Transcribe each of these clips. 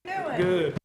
Good.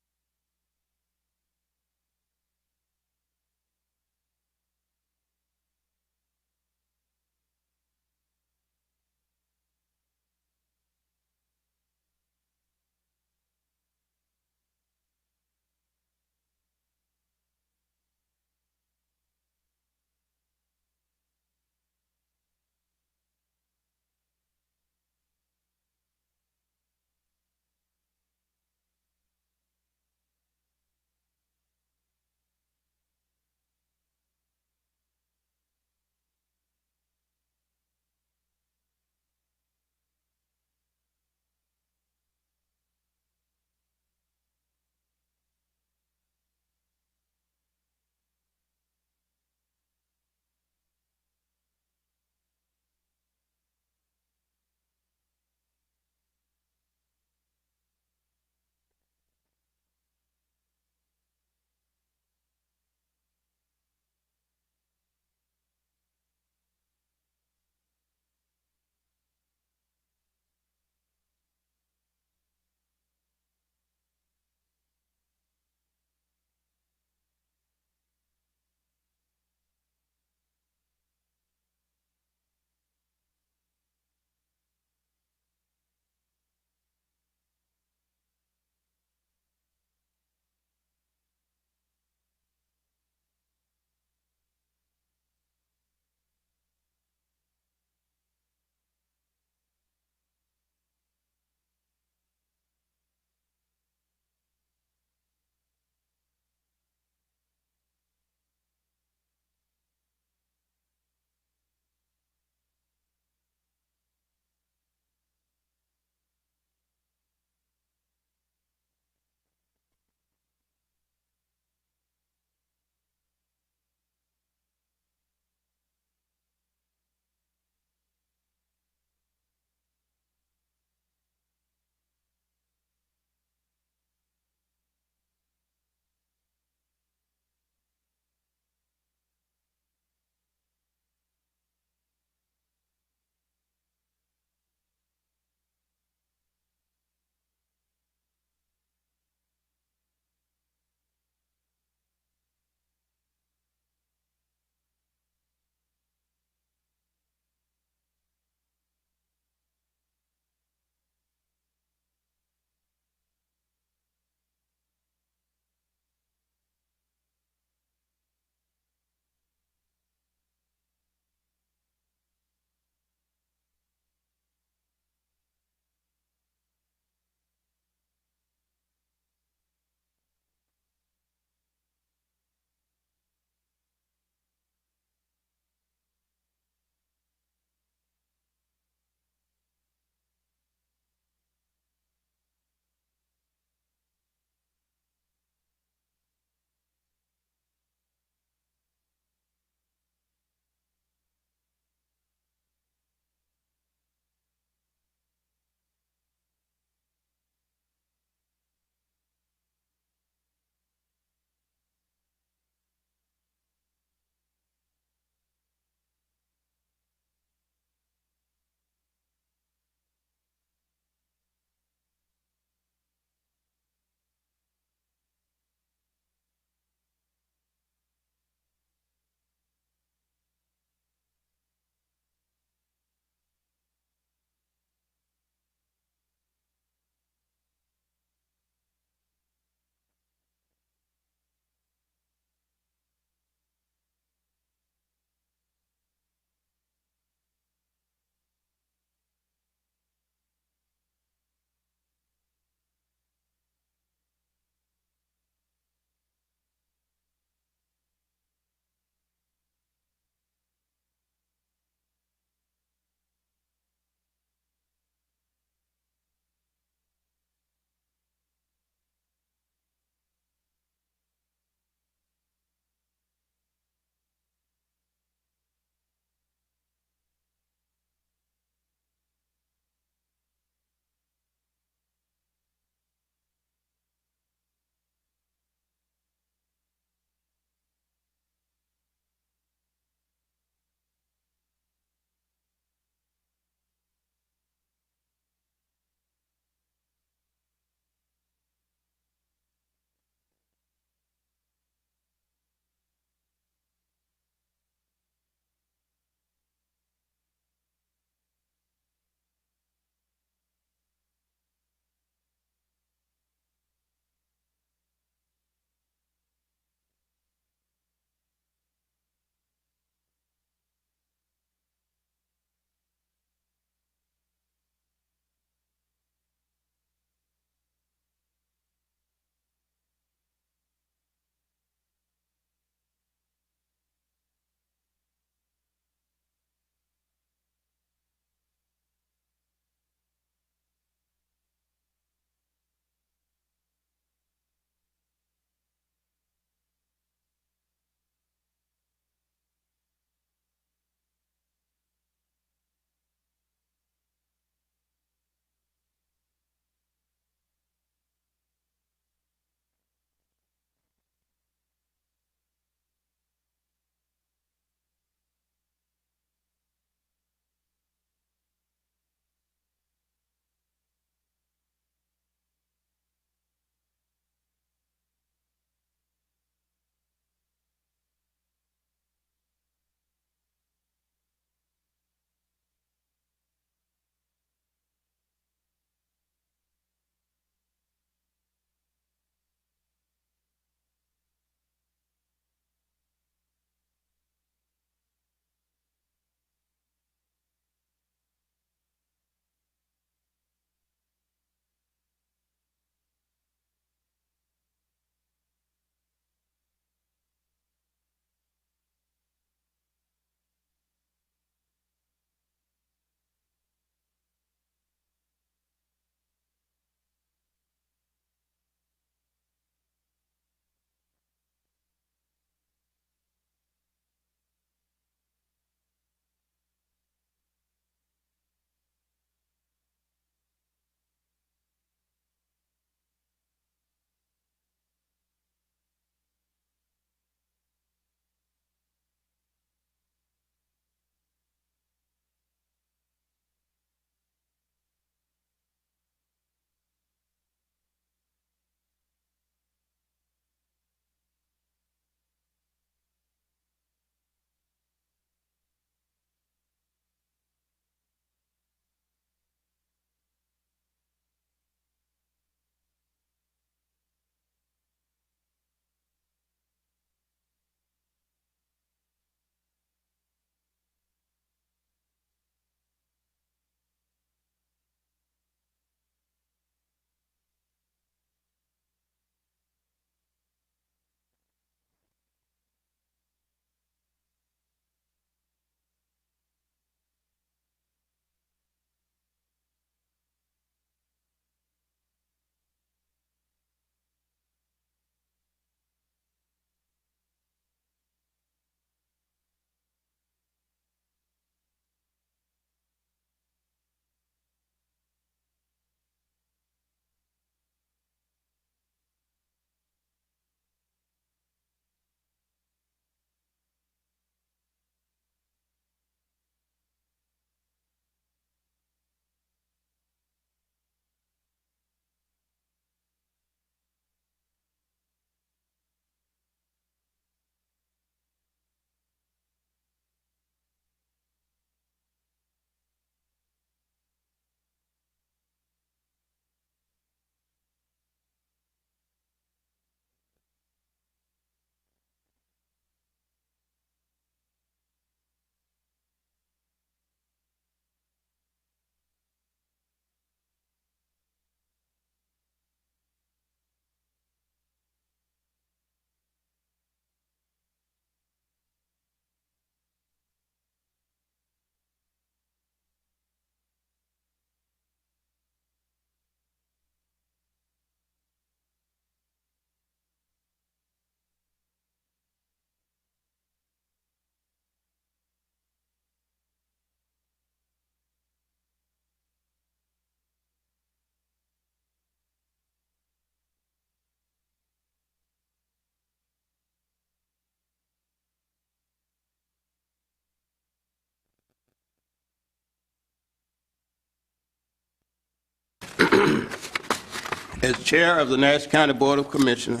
As Chair of the Nash County Board of Commissioners,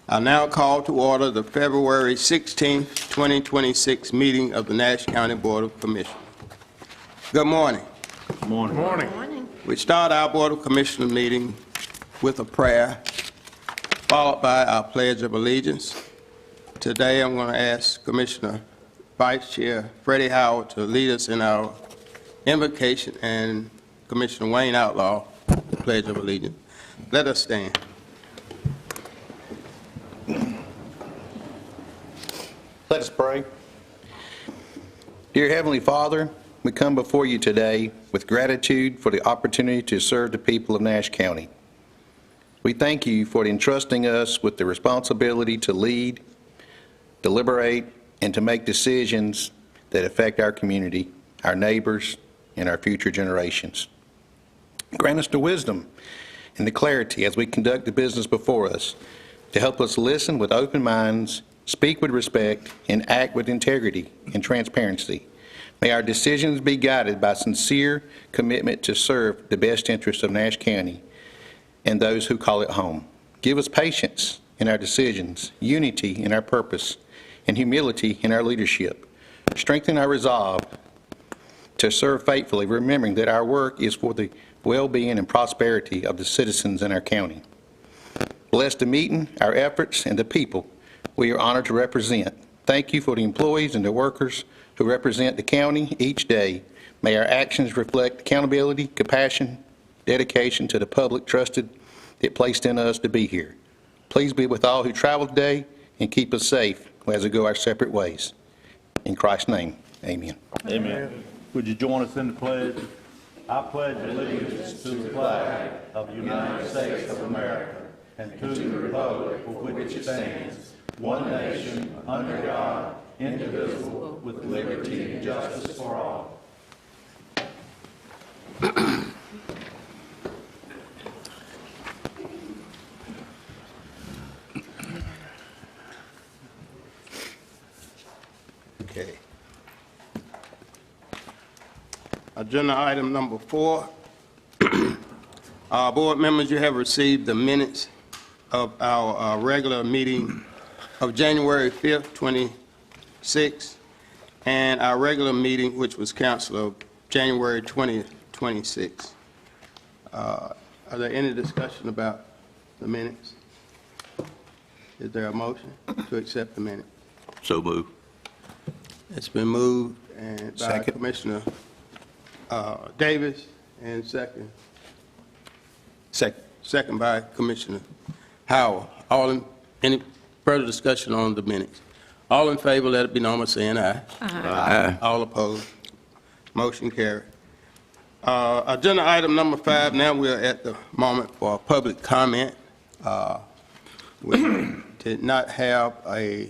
I now call to order the February 16, 2026 meeting of the Nash County Board of Commissioners. Good morning. Good morning. Good morning. We start our Board of Commissioners meeting with a prayer, followed by our Pledge of Allegiance. Today, I'm going to ask Commissioner Vice Chair Freddie Howard to lead us in our invocation, and Commissioner Wayne Outlaw, the Pledge of Allegiance. Let us stand. Let us pray. Dear Heavenly Father, we come before you today with gratitude for the opportunity to serve the people of Nash County. We thank you for entrusting us with the responsibility to lead, deliberate, and to make decisions that affect our community, our neighbors, and our future generations. Grant us the wisdom and the clarity as we conduct the business before us to help us listen with open minds, speak with respect, and act with integrity and transparency. May our decisions be guided by sincere commitment to serve the best interests of Nash County and those who call it home. Give us patience in our decisions, unity in our purpose, and humility in our leadership. Strengthen our resolve to serve faithfully, remembering that our work is for the well-being and prosperity of the citizens in our county. Bless the meeting, our efforts, and the people we are honored to represent. Thank you for the employees and the workers who represent the county each day. May our actions reflect accountability, compassion, dedication to the public trusted that placed in us to be here. Please be with all who travel today and keep us safe as we go our separate ways. In Christ's name, amen. Amen. Would you join us in the pledge? I pledge allegiance to the flag of the United States of America and to the republic for which it stands, one nation, under God, indivisible, with liberty and justice for all. Okay. Agenda item number 4. Board members, you have received the minutes of our regular meeting of January 5th, 26, and our regular meeting, which was canceled, of January 20th, 26. Are there any discussion about the minutes? Is there a motion to accept the minutes? So move. It's been moved and by Second. Commissioner Davis, and second by Commissioner Howard. Any further discussion on the minutes? All in favor, let it be known by saying aye. Aye. All opposed? Motion carried. Agenda item number 5, now we're at the moment for public comment. We did not have a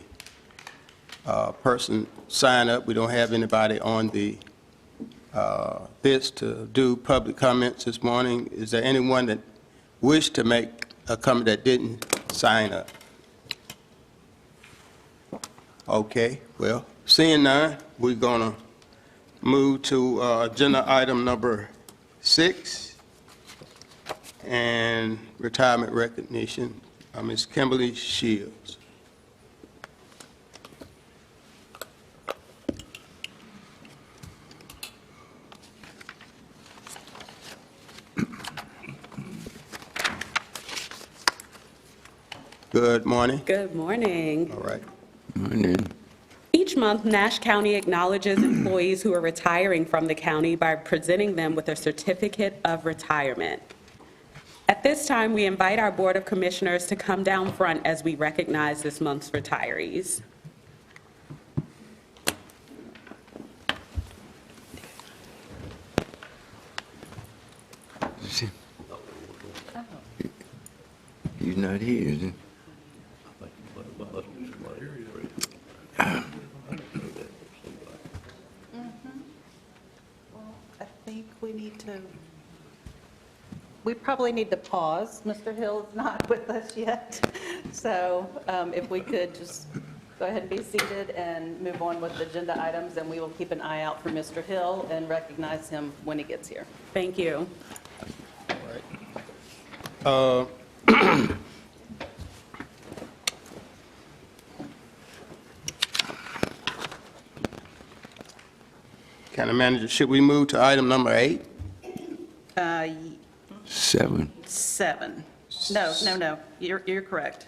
person sign up. We don't have anybody on the list to do public comments this morning. Is there anyone that wished to make a comment that didn't sign up? Okay, well, seeing none, we're going to move to agenda item number 6, and retirement recognition. Ms. Kimberly Shields. Good morning. Good morning. All right. Each month, Nash County acknowledges employees who are retiring from the county by presenting them with a certificate of retirement. At this time, we invite our Board of Commissioners to come down front as we recognize this month's retirees. He's not here, is he? I think we probably need to pause. Mr. Hill is not with us yet. So if we could just go ahead and be seated and move on with the agenda items, and we will keep an eye out for Mr. Hill and recognize him when he gets here. Thank you. County Manager, should we move to item number 8? 7. 7. No, you're correct.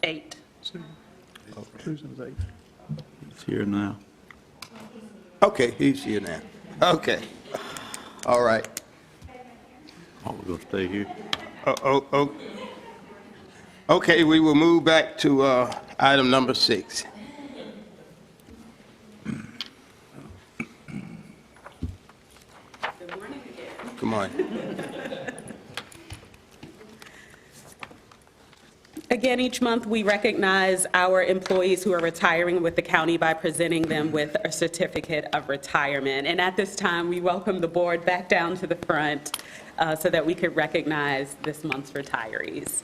8. It's here now. Okay, he's here now. Okay. All right. Oh, we're going to stay here. Okay, we will move back to item number 6. Good morning again. Come on. Again, each month, we recognize our employees who are retiring with the county by presenting them with a certificate of retirement. And at this time, we welcome the board back down to the front so that we could recognize this month's retirees.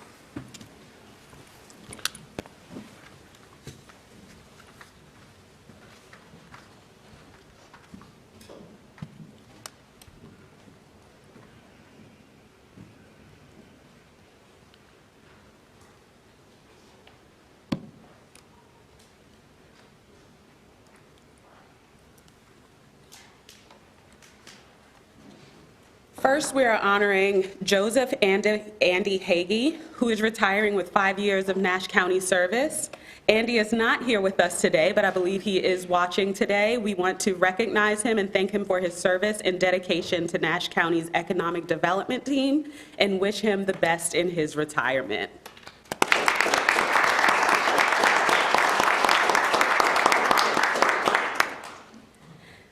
First, we are honoring Joseph Andy Hagee, who is retiring with 5 years of Nash County service. Andy is not here with us today, but I believe he is watching today. We want to recognize him and thank him for his service and dedication to Nash County's economic development team and wish him the best in his retirement.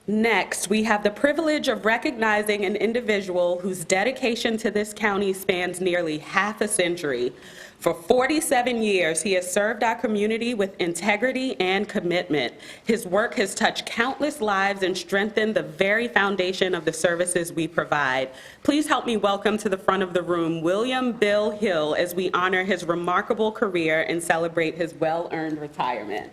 Next, we have the privilege of recognizing an individual whose dedication to this county spans nearly half a century. For 47 years, he has served our community with integrity and commitment. His work has touched countless lives and strengthened the very foundation of the services we provide. Please help me welcome to the front of the room William Bill Hill as we honor his remarkable career and celebrate his well-earned retirement.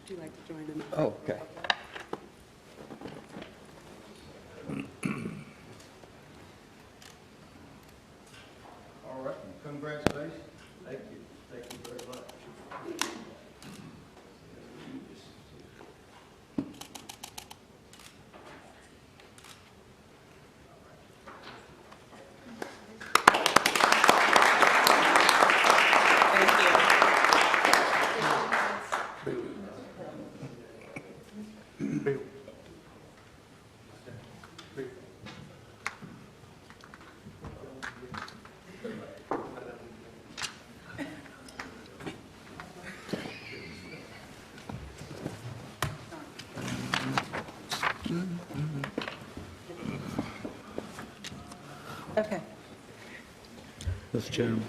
Would you like to join him? Oh, okay. All right, congratulations. Thank you. Thank you very much. Thank you. Okay. Mr. Chairman.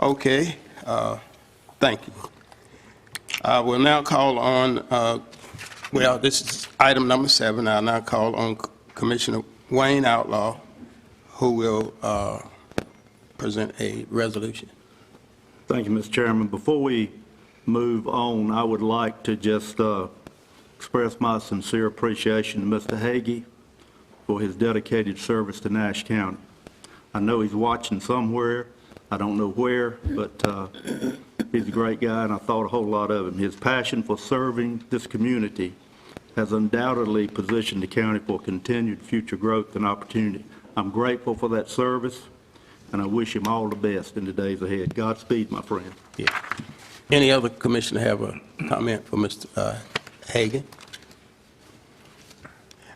Okay, thank you. I will now call on, well, this is item number 7. I'll now call on Commissioner Wayne Outlaw, who will present a resolution. Thank you, Mr. Chairman. Before we move on, I would like to just express my sincere appreciation to Mr. Hagee for his dedicated service to Nash County. I know he's watching somewhere. I don't know where, but he's a great guy, and I thought a whole lot of him. His passion for serving this community has undoubtedly positioned the county for continued future growth and opportunity. I'm grateful for that service, and I wish him all the best in the days ahead. Godspeed, my friend. Yeah. Any other commissioner have a comment for Mr. Hagan?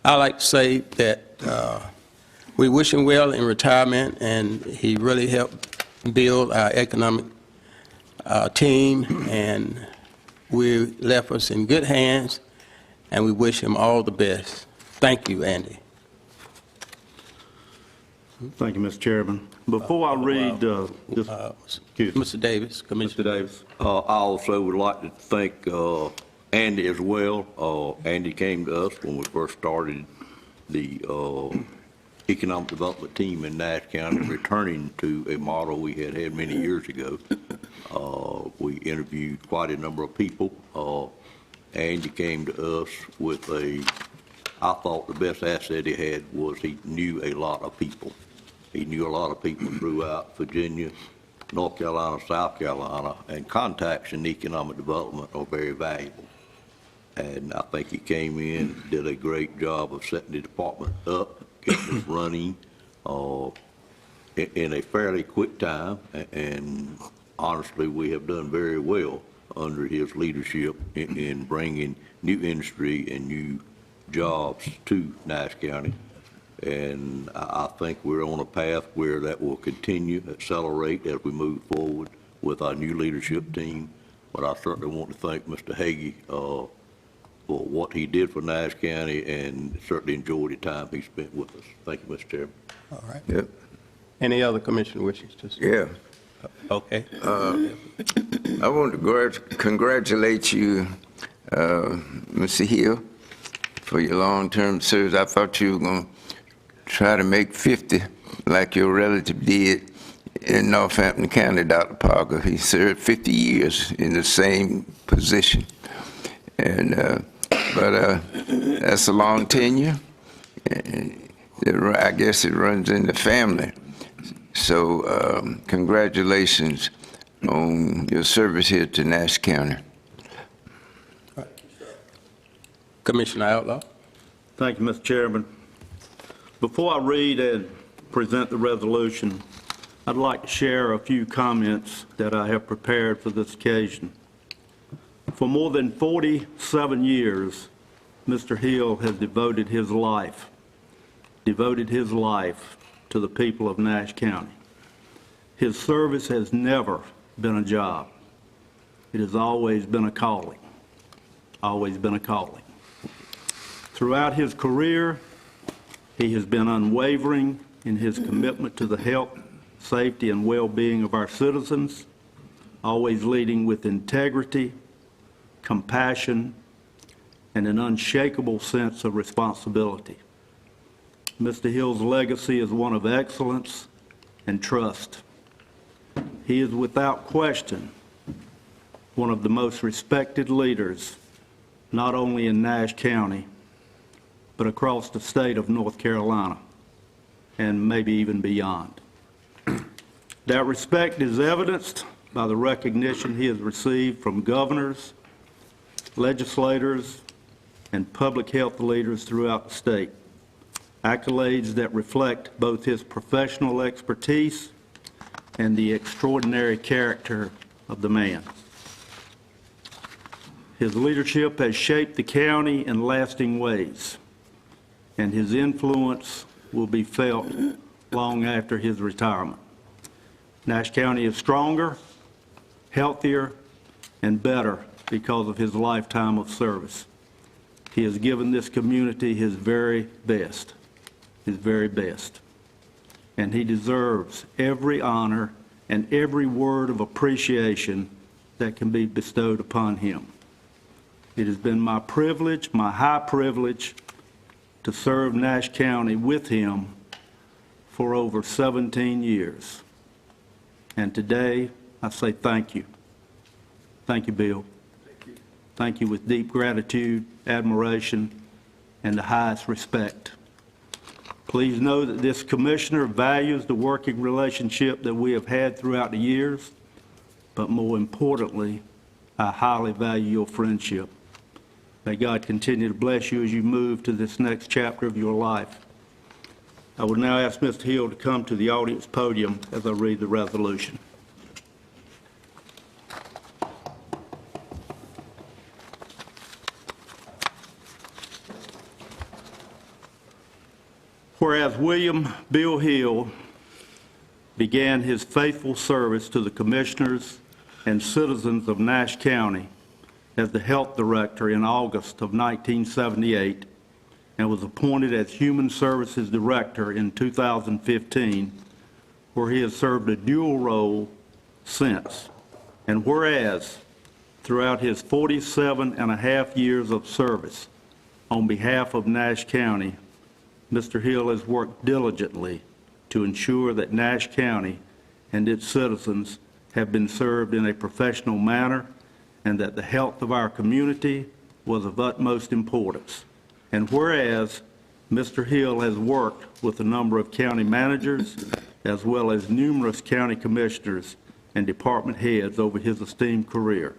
I'd like to say that we wish him well in retirement, and he really helped build our economic team, and we left us in good hands, and we wish him all the best. Thank you, Andy. Thank you, Mr. Chairman. Before I read this, excuse me, Mr. Davis, Mr. Commissioner. Davis. I also would like to thank Andy as well. Andy came to us when we first started the economic development team in Nash County, returning to a model we had many years ago. We interviewed quite a number of people. Andy came to us with I thought the best asset he had was he knew a lot of people. He knew a lot of people throughout Virginia, North Carolina, South Carolina, and contacts in economic development are very valuable. And I think he came in, did a great job of setting the department up, getting it running in a fairly quick time. And honestly, we have done very well under his leadership in bringing new industry and new jobs to Nash County. And I think we're on a path where that will continue, accelerate as we move forward with our new leadership team. But I certainly want to thank Mr. Hagee for what he did for Nash County, and certainly enjoyed the time he spent with us. Thank you, Mr. Chairman. All right. Yep. Any other commissioner wishes to speak? Yeah. Okay. I want to congratulate you, Mr. Hill, for your long-term service. I thought you were going to try to make 50 like your relative did in Northampton County, Dr. Parker. He served 50 years in the same position. And but that's a long tenure. And I guess it runs in the family. So congratulations on your service here to Nash County. Commissioner Outlaw? Thank you, Mr. Chairman. Before I read and present the resolution, I'd like to share a few comments that I have prepared for this occasion. For more than 47 years, Mr. Hill has devoted his life to the people of Nash County. His service has never been a job. It has always been a calling, always been a calling. Throughout his career, he has been unwavering in his commitment to the health, safety, and well-being of our citizens, always leading with integrity, compassion, and an unshakable sense of responsibility. Mr. Hill's legacy is one of excellence and trust. He is without question one of the most respected leaders, not only in Nash County, but across the state of North Carolina, and maybe even beyond. That respect is evidenced by the recognition he has received from governors, legislators, and public health leaders throughout the state. Accolades that reflect both his professional expertise and the extraordinary character of the man. His leadership has shaped the county in lasting ways, and his influence will be felt long after his retirement. Nash County is stronger, healthier, and better because of his lifetime of service. He has given this community his very best, and he deserves every honor and every word of appreciation that can be bestowed upon him. It has been my privilege, my high privilege, to serve Nash County with him for over 17 years. And today, I say thank you. Thank you, Bill. Thank you with deep gratitude, admiration, and the highest respect. Please know that this commissioner values the working relationship that we have had throughout the years, but more importantly, I highly value your friendship. May God continue to bless you as you move to this next chapter of your life. I will now ask Mr. Hill to come to the audience podium as I read the resolution. Whereas William Bill Hill began his faithful service to the commissioners and citizens of Nash County as the health director in August of 1978, and was appointed as Human Services Director in 2015, where he has served a dual role since. And whereas, throughout his 47 and a half years of service on behalf of Nash County, Mr. Hill has worked diligently to ensure that Nash County and its citizens have been served in a professional manner and that the health of our community was of utmost importance. And whereas Mr. Hill has worked with a number of county managers as well as numerous county commissioners and department heads over his esteemed career.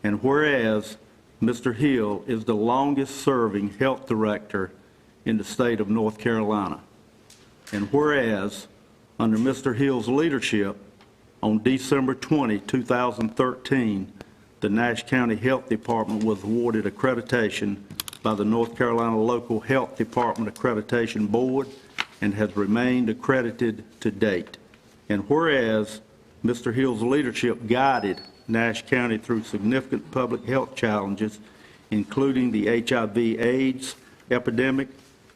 And whereas Mr. Hill is the longest-serving health director in the state of North Carolina. And whereas, under Mr. Hill's leadership, on December 20, 2013, the Nash County Health Department was awarded accreditation by the North Carolina Local Health Department Accreditation Board and has remained accredited to date. And whereas Mr. Hill's leadership guided Nash County through significant public health challenges, including the HIV/AIDS epidemic,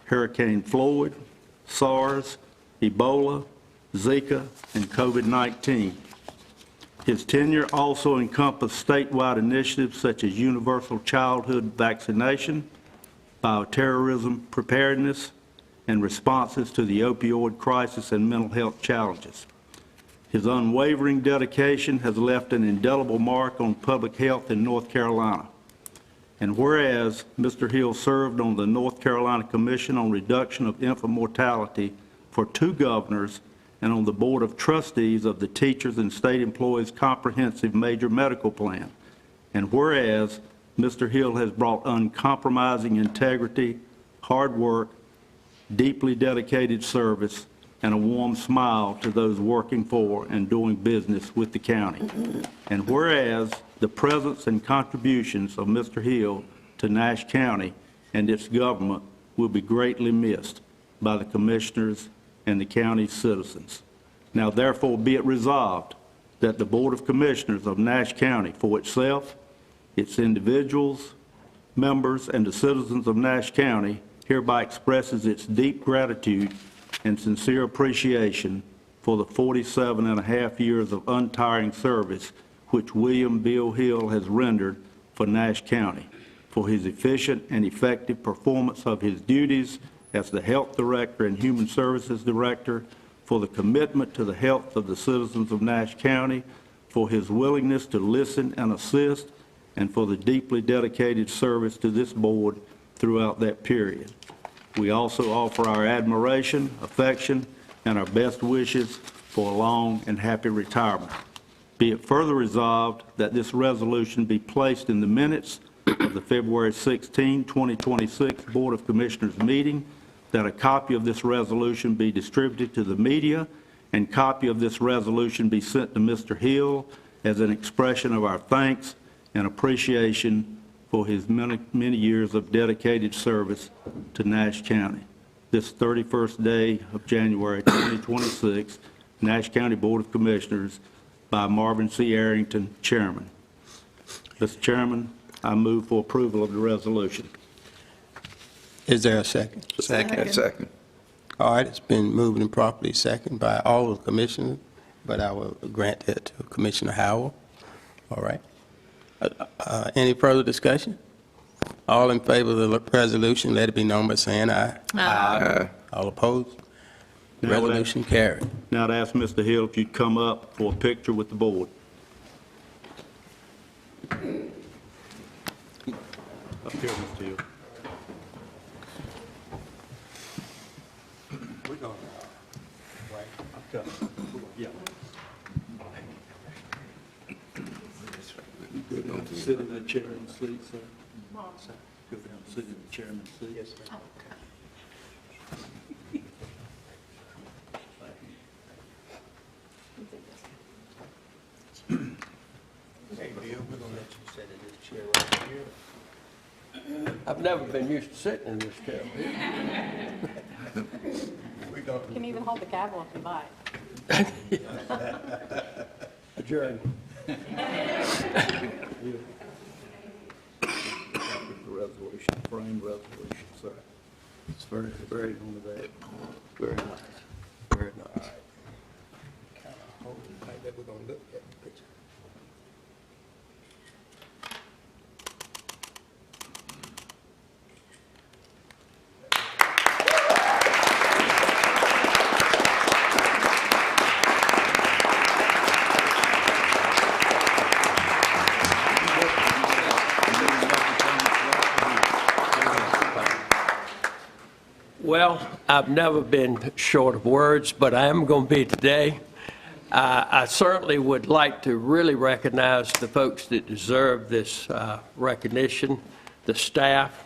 Hurricane Floyd, SARS, Ebola, Zika, and COVID-19. His tenure also encompassed statewide initiatives such as universal childhood vaccination, bioterrorism preparedness, and responses to the opioid crisis and mental health challenges. His unwavering dedication has left an indelible mark on public health in North Carolina. And whereas Mr. Hill served on the North Carolina Commission on Reduction of Infant Mortality for 2 governors and on the Board of Trustees of the Teachers and State Employees Comprehensive Major Medical Plan. And whereas Mr. Hill has brought uncompromising integrity, hard work, deeply dedicated service, and a warm smile to those working for and doing business with the county. And whereas the presence and contributions of Mr. Hill to Nash County and its government will be greatly missed by the commissioners and the county's citizens. Now therefore be it resolved that the Board of Commissioners of Nash County for itself, its individuals, members, and the citizens of Nash County hereby expresses its deep gratitude and sincere appreciation for the 47 and a half years of untiring service which William Bill Hill has rendered for Nash County, for his efficient and effective performance of his duties as the Health Director and Human Services Director, for the commitment to the health of the citizens of Nash County, for his willingness to listen and assist, and for the deeply dedicated service to this board throughout that period. We also offer our admiration, affection, and our best wishes for a long and happy retirement. Be it further resolved that this resolution be placed in the minutes of the February 16, 2026 Board of Commissioners meeting, that a copy of this resolution be distributed to the media, and copy of this resolution be sent to Mr. Hill as an expression of our thanks and appreciation for his many years of dedicated service to Nash County. This 31st day of January 2026, Nash County Board of Commissioners, by Marvin C. Arrington, Chairman. Mr. Chairman, I move for approval of the resolution. Is there a second? Second. All right, it's been moved and properly second by all of the commissioners, but I will grant that to Commissioner Howell. All right. Any further discussion? All in favor of the resolution, let it be known by saying aye. Aye. All opposed? Now, Resolution carried. Now to ask Mr. Hill if you'd come up for a picture with the board. Up here, Mr. Hill. Yeah. Go down, sit in the chairman's seat, sir. Go down, sit in the chairman's seat. Yes, sir. Hey, Bill, we're going to let you sit in this chair right here. I've never been used to sitting in this chair. You can even hold the gavel if you like. Adjourn. The resolution, framed resolution, sir. It's very, very, very nice. Very nice. We're gonna look at the picture. Well, I've never been short of words, but I am going to be today. I certainly would like to really recognize the folks that deserve this recognition, the staff,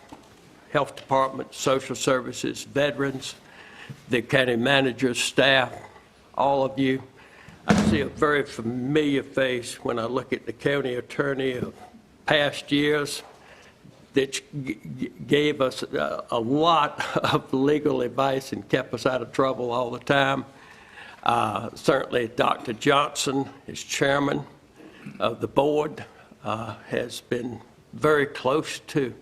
health department, social services, veterans, the county manager's staff, all of you. I see a very familiar face when I look at the county attorney of past years that gave us a lot of legal advice and kept us out of trouble all the time. Certainly, Dr. Johnson, as chairman of the board, has been very close to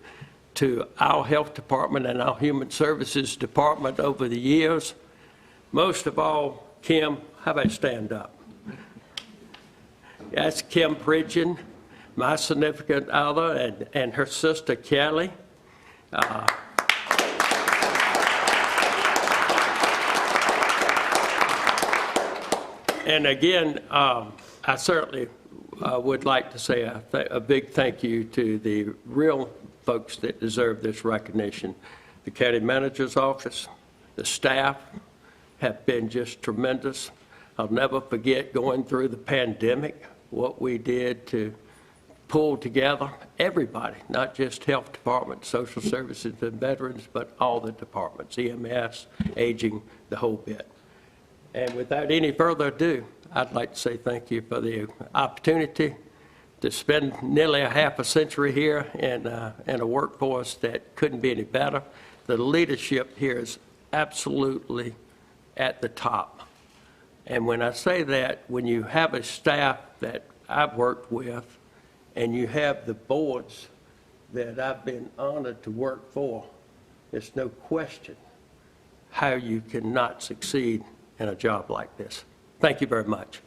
our health department and our human services department over the years. Most of all, Kim, how about stand up? That's Kim Pridgeon, my significant other, and her sister Kelly. And again, I certainly would like to say a big thank you to the real folks that deserve this recognition. The county manager's office, the staff have been just tremendous. I'll never forget going through the pandemic, what we did to pull together everybody, not just health department, social services and veterans, but all the departments, EMS, aging, the whole bit. And without any further ado, I'd like to say thank you for the opportunity to spend nearly a half a century here in a workforce that couldn't be any better. The leadership here is absolutely at the top. And when I say that, when you have a staff that I've worked with, and you have the boards that I've been honored to work for, there's no question how you cannot succeed in a job like this. Thank you very much.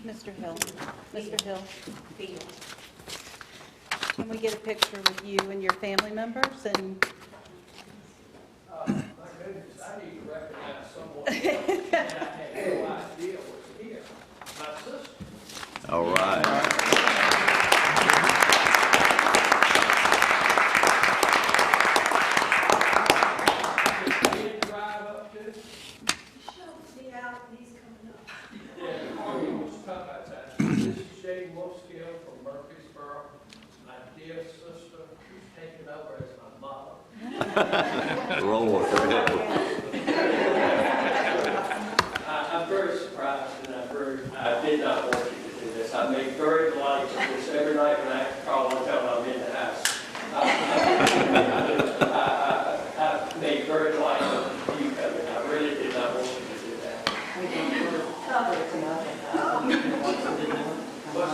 Mr. Hill, Mr. Hill, can we get a picture with you and your family members? And My goodness, I need to recognize someone else, and I had no idea was here. My sister. All right. This is Shane Wolfskill from Murfreesboro, my dear sister, who's taken over as my mother. Lord. I'm very surprised, and I did not want you to do this. I make very light of this every night when I call and tell them I'm in the house. I made very light of you coming. I really did not want you to do that.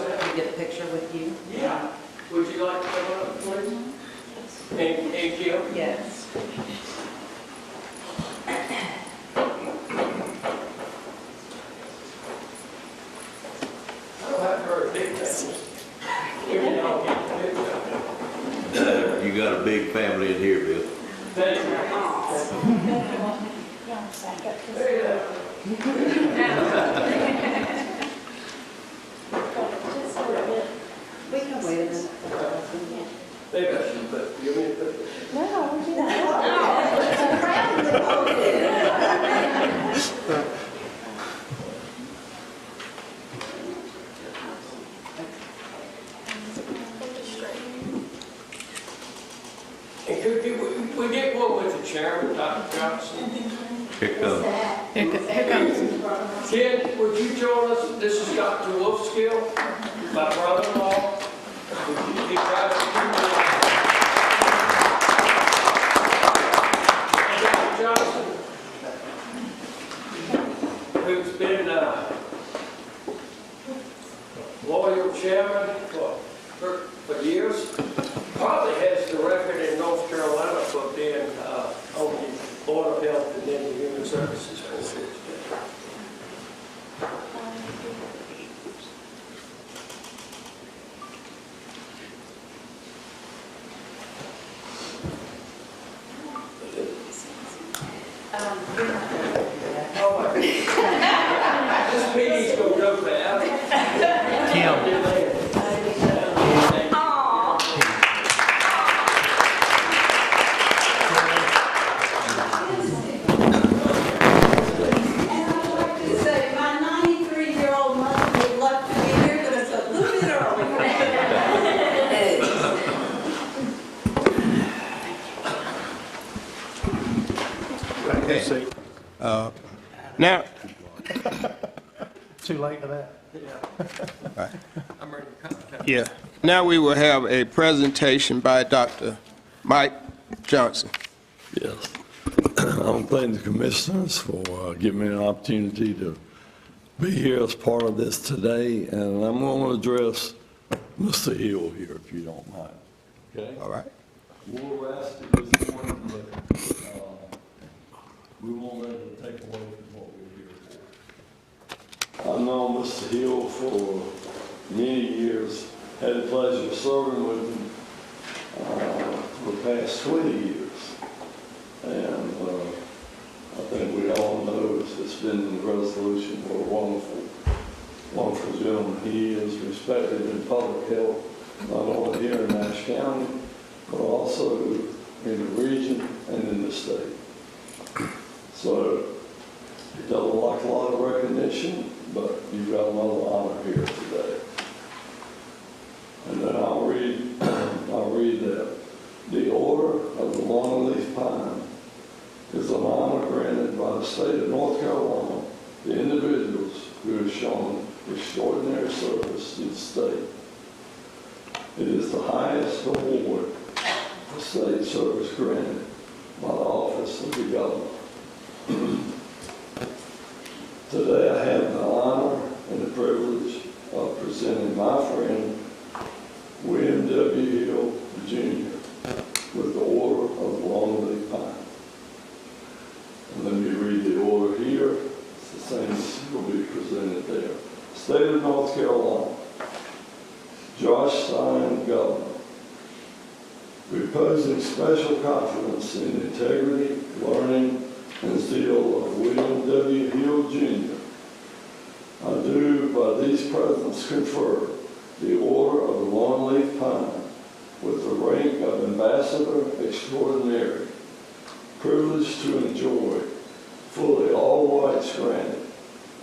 can we get a picture with you? Yeah. Would you like to come up, please? And Kim? Yes. You got a big family in here, Bill. Thank We can wait a minute. Maybe I should put, give me a picture. And could we get one with the chairman, Dr. Johnson? Here comes. Ken, would you join us? This is Dr. Wolfskill, my brother-in-law. Would you give guys a few minutes? And Dr. Johnson, who's been loyal chairman for years, probably has the record in North Carolina for being on the Board of Health and then the Human Services Board. This meeting's gonna go forever. Kim. Now, Too late for that? I'm ready to contact. yeah, now we will have a presentation by Dr. Mike Johnson. Yes. I want to thank the commissioners for giving me an opportunity to be here as part of this today, and I'm going to address Mr. Hill here, if you don't mind. Okay? All right. We'll arrest it this morning, but we won't let it take away from what we're here for. I've known Mr. Hill for many years, had the pleasure of serving with him for the past 20 years. And I think we all know it's been the resolution for a wonderful gentleman. He is respected in public health, not only here in Nash County, but also in the region and in the state. So he doesn't like a lot of recognition, but you've got another honor here today. And then I'll read that. The Order of the Longleaf Pine is an honor granted by the state of North Carolina to individuals who have shown extraordinary service to the state. It is the highest award for state service granted by the office of the governor. Today I have the honor and the privilege of presenting my friend, William W. Hill, Jr., with the Order of the Longleaf Pine. And let me read the order here. It's the same as will be presented there. State of North Carolina, Josh Stein, Governor. Reposing special confidence in the integrity, learning, and zeal of William W. Hill, Jr., I do by these presents confer the Order of the Longleaf Pine with the rank of Ambassador Extraordinary, privileged to enjoy fully all rights granted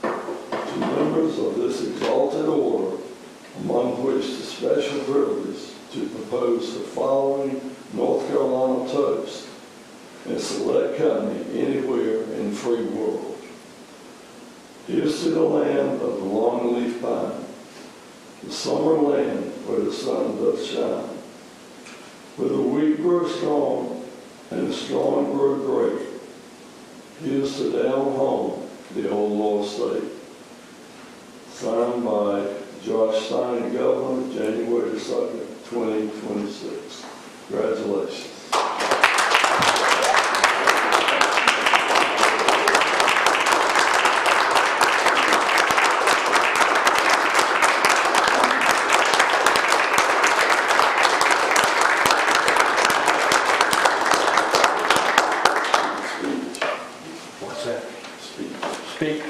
to members of this exalted order, among which the special privilege to propose the following North Carolina toast and select company anywhere in the free world. Here's to the land of the longleaf pine, the summer land where the sun doth shine, where the wheat grows strong and the strong grow great. Here's to down home, the old law state. Signed by Josh Stein, Governor, January 2nd, 2026. Congratulations. What's that? Speak.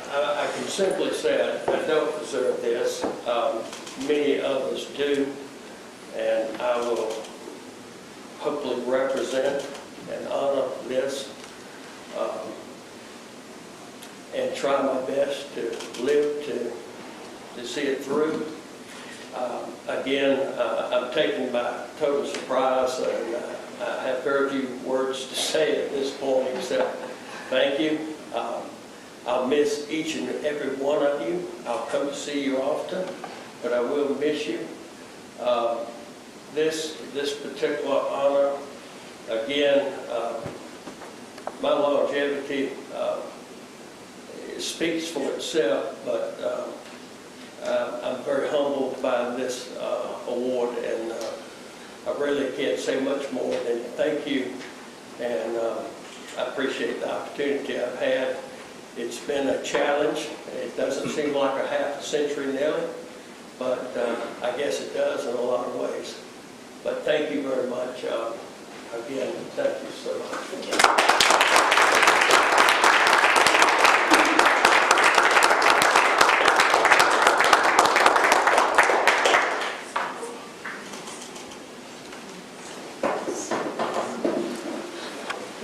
I can simply say I don't deserve this. Many others do, and I will hopefully represent and honor this and try my best to live to see it through. Again, I'm taken by total surprise, and I have very few words to say at this point except thank you. I'll miss each and every one of you. I'll come to see you often, but I will miss you. This particular honor, again, my longevity it speaks for itself, but I'm very humbled by this award, and I really can't say much more than thank you, and I appreciate the opportunity I've had. It's been a challenge. It doesn't seem like a half a century nearly, but I guess it does in a lot of ways. But thank you very much. Again, thank you so much.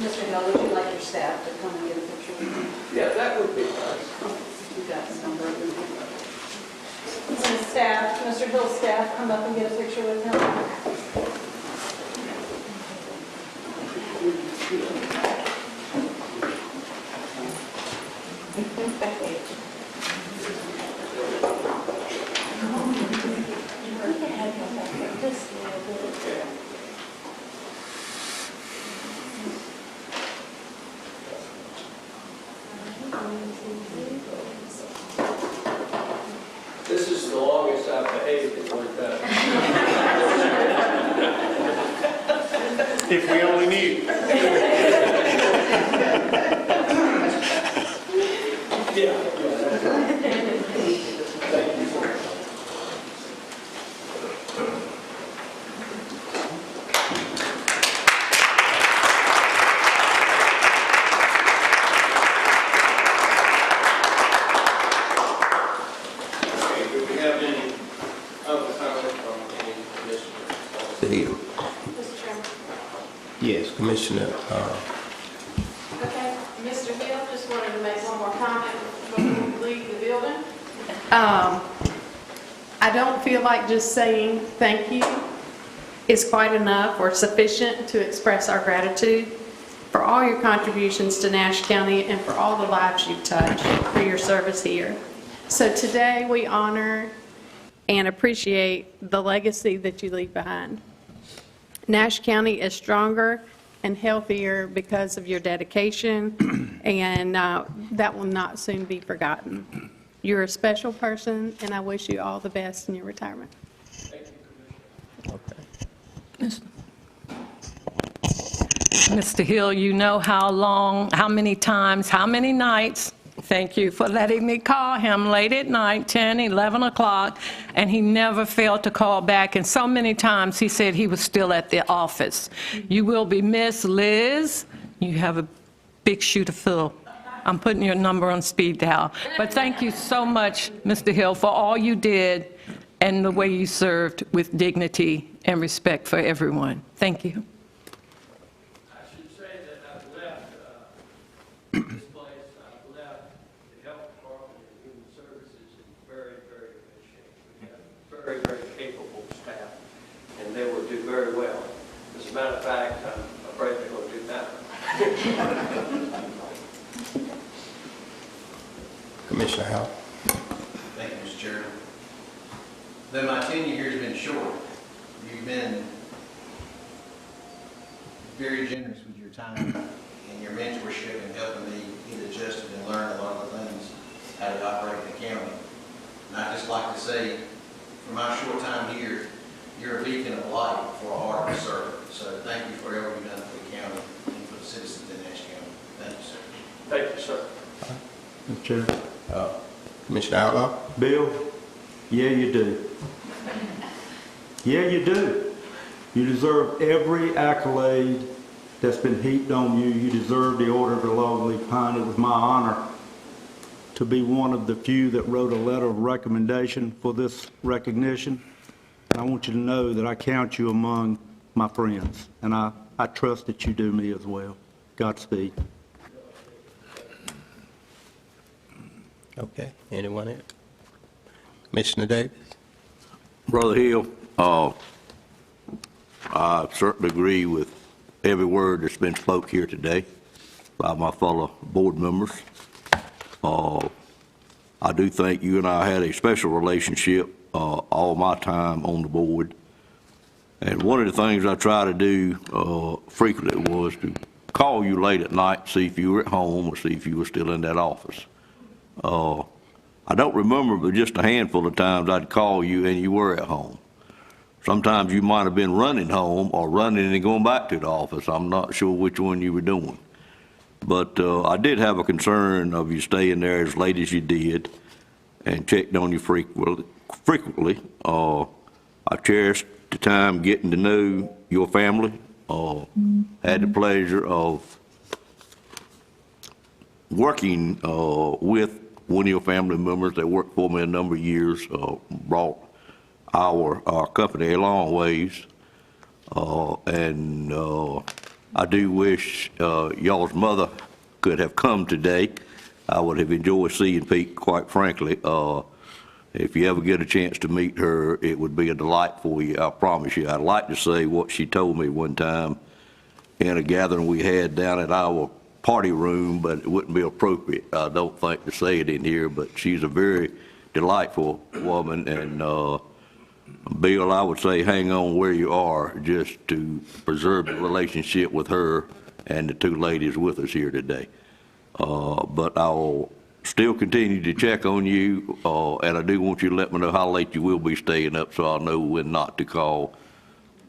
Mr. Hill, would you like your staff to come and get a picture with you? Yeah, that would be nice. You got the number of them. Staff, Mr. Hill's staff, come up and get a picture with him. This is the longest I've behaved at one time. If we only knew. Yeah. Do we have any other comments from any commissioners? Mr. Chairman. Yes, Commissioner. Okay, Mr. Hill, just wanted to make one more comment before we leave the building. I don't feel like just saying thank you is quite enough or sufficient to express our gratitude for all your contributions to Nash County and for all the lives you've touched for your service here. So today we honor and appreciate the legacy that you leave behind. Nash County is stronger and healthier because of your dedication, and that will not soon be forgotten. You're a special person, and I wish you all the best in your retirement. Mr. Hill, you know how long, how many times, how many nights, thank you for letting me call him late at night, 10, 11 o'clock, and he never failed to call back, and so many times he said he was still at the office. You will be missed, Liz. You have a big shoe to fill. I'm putting your number on speed dial. But thank you so much, Mr. Hill, for all you did and the way you served with dignity and respect for everyone. Thank you. I should say that I've left this place, I've left the health department and human services in very, very good shape. We have very, very capable staff, and they will do very well. As a matter of fact, I'm afraid they're going to do better. Commissioner Howell. Thank you, Mr. Chairman. Though my tenure here has been short, you've been very generous with your time and your mentorship in helping me get adjusted and learn a lot of the things how to operate in the county. And I'd just like to say, for my short time here, you're a beacon of light for a heart of a servant. So thank you for everything you've done for the county and for the citizens in Nash County. Thank you, sir. Thank you, sir. Mr. Chairman. Commissioner Outlaw. Bill, yeah, you do. Yeah, you do. You deserve every accolade that's been heaped on you. You deserve the Order of the Longleaf Pine. It was my honor to be one of the few that wrote a letter of recommendation for this recognition. And I want you to know that I count you among my friends, and I trust that you do me as well. Godspeed. Okay, anyone else? Commissioner Davis. Brother Hill, I certainly agree with every word that's been spoke here today by my fellow board members. I do think you and I had a special relationship all my time on the board. And one of the things I try to do frequently was to call you late at night, see if you were at home or see if you were still in that office. I don't remember, but just a handful of times I'd call you and you were at home. Sometimes you might have been running home or running and going back to the office. I'm not sure which one you were doing. But I did have a concern of you staying there as late as you did and checked on you frequently. I cherished the time getting to know your family. Had the pleasure of working with one of your family members that worked for me a number of years, brought our company a long ways. And I do wish y'all's mother could have come today. I would have enjoyed seeing Pete, quite frankly. If you ever get a chance to meet her, it would be a delight for you, I promise you. I'd like to say what she told me one time in a gathering we had down at our party room, but it wouldn't be appropriate, I don't think, to say it in here, but she's a very delightful woman, and Bill, I would say hang on where you are just to preserve the relationship with her and the two ladies with us here today. But I'll still continue to check on you, and I do want you to let me know how late you will be staying up so I'll know when not to call.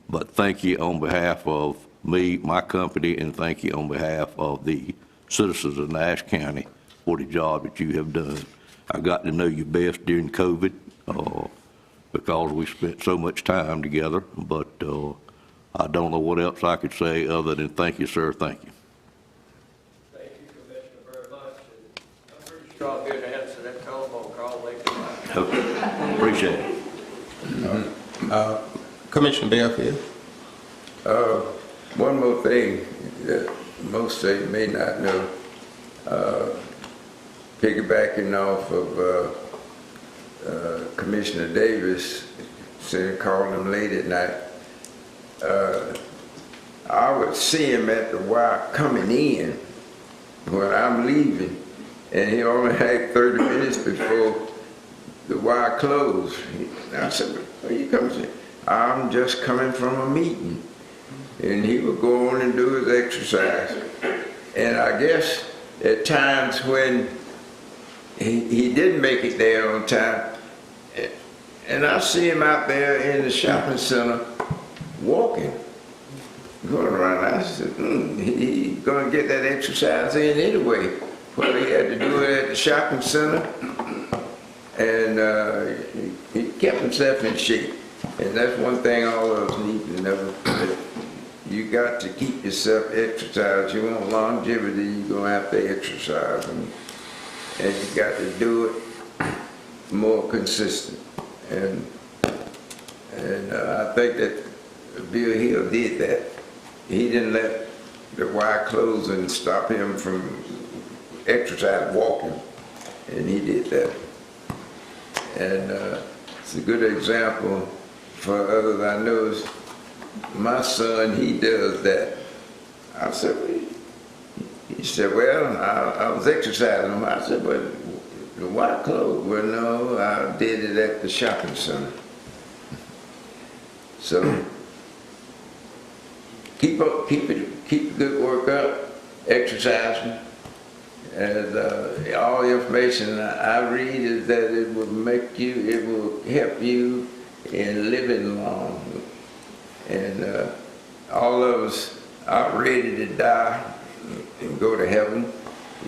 But thank you on behalf of me, my company, and thank you on behalf of the citizens of Nash County for the job that you have done. I got to know you best during COVID because we spent so much time together, but I don't know what else I could say other than thank you, sir, thank you. Thank you, Commissioner, very much. I'm pretty sure I'll get to answer that telephone call later tonight. Okay. Appreciate it. Commissioner Belfield. One more thing that most of you may not know, piggybacking off of Commissioner Davis, saying calling him late at night, I would see him at the Y coming in when I'm leaving, and he only had 30 minutes before the Y closed. I said, "Where you coming?" "I'm just coming from a meeting." And he would go on and do his exercise. And I guess at times when he didn't make it there on time, and I see him out there in the shopping center walking, going around. I said, he's going to get that exercise in anyway. Well, he had to do it at the shopping center, and he kept himself in shape. And that's one thing all of us need to know. You got to keep yourself exercised. You want longevity, you're going to have to exercise. And you got to do it more consistent. And I think that Bill Hill did that. He didn't let the Y close and stop him from exercise walking. And he did that. And it's a good example for others. I know my son, he does that. I said, he said, well, I was exercising. I said, but the Y closed. Well, no, I did it at the shopping center. So keep the good work up, exercising. As all the information I read is that it will make you, it will help you in living long. And all of us are ready to die and go to heaven.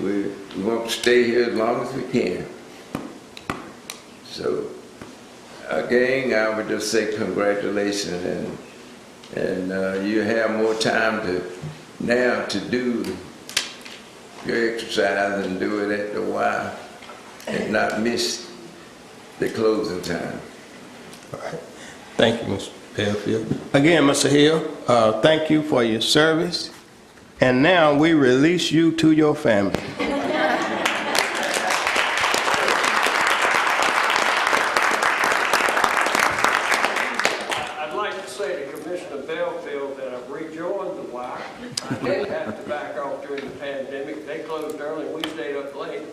We want to stay here as long as we can. So again, I would just say congratulations, and you have more time now to do your exercise and do it at the Y and not miss the closing time. All right. Thank you, Mr. Belfield. Again, Mr. Hill, thank you for your service. And now we release you to your family. Commissioner Bellfield that I've rejoined the Y. I did have to back off during the pandemic. They closed early, we stayed up late.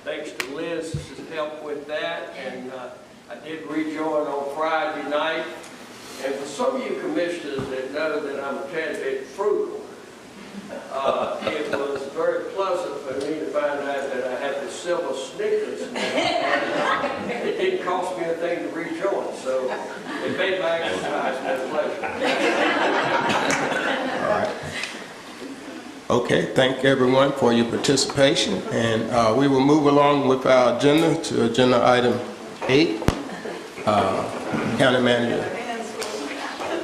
Thanks to Liz's help with that, and I did rejoin on Friday night. And for some of you commissioners that know that I'm a tad bit frugal, it was very pleasant for me to find out that I had the silver Snickers now. It didn't cost me a thing to rejoin, so it made my exercise a pleasure. All right. Okay, thank everyone for your participation, and we will move along with our agenda to agenda item 8, County Manager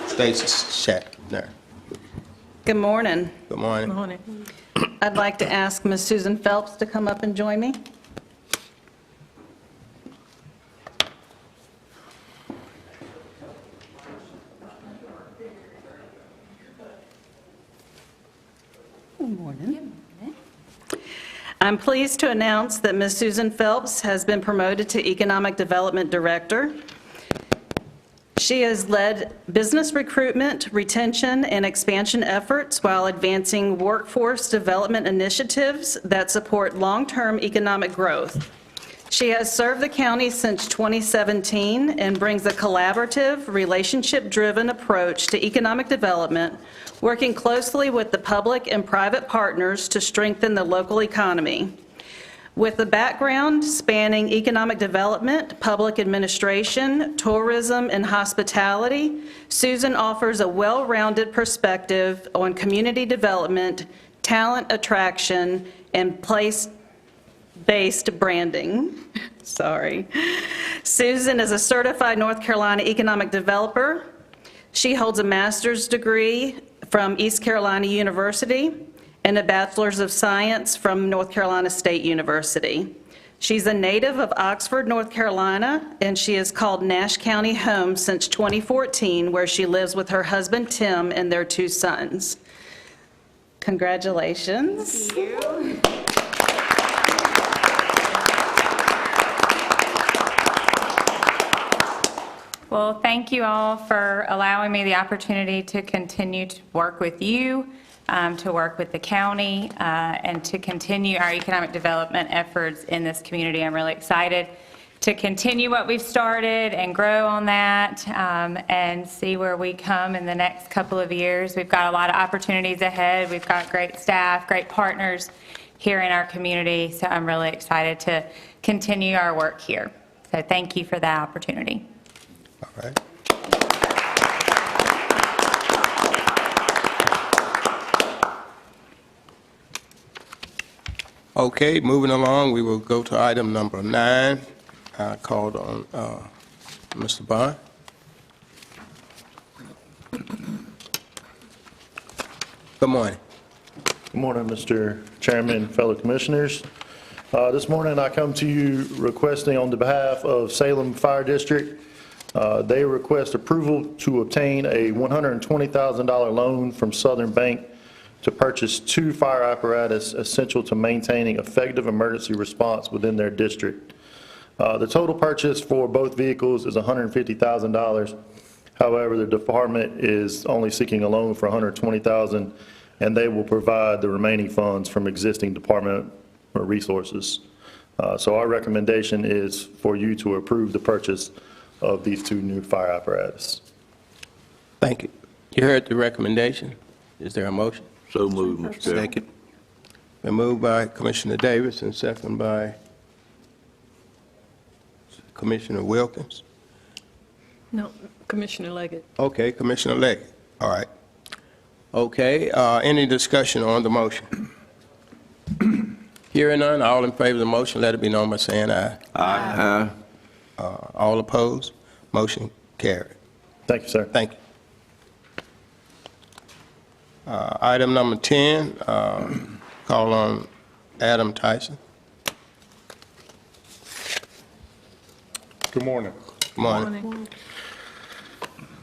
Stacy Shatner. Good morning. Good morning. Morning. I'd like to ask Ms. Susan Phelps to come up and join me. Good morning. I'm pleased to announce that Ms. Susan Phelps has been promoted to Economic Development Director. She has led business recruitment, retention, and expansion efforts while advancing workforce development initiatives that support long-term economic growth. She has served the county since 2017 and brings a collaborative, relationship-driven approach to economic development, working closely with the public and private partners to strengthen the local economy. With a background spanning economic development, public administration, tourism, and hospitality, Susan offers a well-rounded perspective on community development, talent attraction, and place-based branding. Sorry. Susan is a certified North Carolina economic developer. She holds a master's degree from East Carolina University and a Bachelor's of Science from North Carolina State University. She's a native of Oxford, North Carolina, and she has called Nash County home since 2014, where she lives with her husband, Tim, and their 2 sons. Congratulations. Thank you. Well, thank you all for allowing me the opportunity to continue to work with you, to work with the county, and to continue our economic development efforts in this community. I'm really excited to continue what we've started and grow on that, and see where we come in the next couple of years. We've got a lot of opportunities ahead. We've got great staff, great partners here in our community, so I'm really excited to continue our work here. So thank you for that opportunity. All right. Okay, moving along, we will go to item number 9. I called on Mr. Bond. Good morning. Good morning, Mr. Chairman, fellow commissioners. This morning I come to you requesting on the behalf of Salem Fire District. They request approval to obtain a $120,000 loan from Southern Bank to purchase 2 fire apparatus essential to maintaining effective emergency response within their district. The total purchase for both vehicles is $150,000. However, the department is only seeking a loan for $120,000, and they will provide the remaining funds from existing department resources. So our recommendation is for you to approve the purchase of these 2 new fire apparatus. Thank you. You heard the recommendation. Is there a motion? So moved, Mr. Chairman. Second. Been moved by Commissioner Davis and second by Commissioner Wilkins. No, Commissioner Leggett. Okay, Commissioner Leggett. All right. Okay, any discussion on the motion? Hearing none, all in favor of the motion, let it be known by saying aye. Aye. All opposed? Motion carried. Thank you, sir. Thank you. Item number 10, call on Adam Tyson. Good morning. Good morning.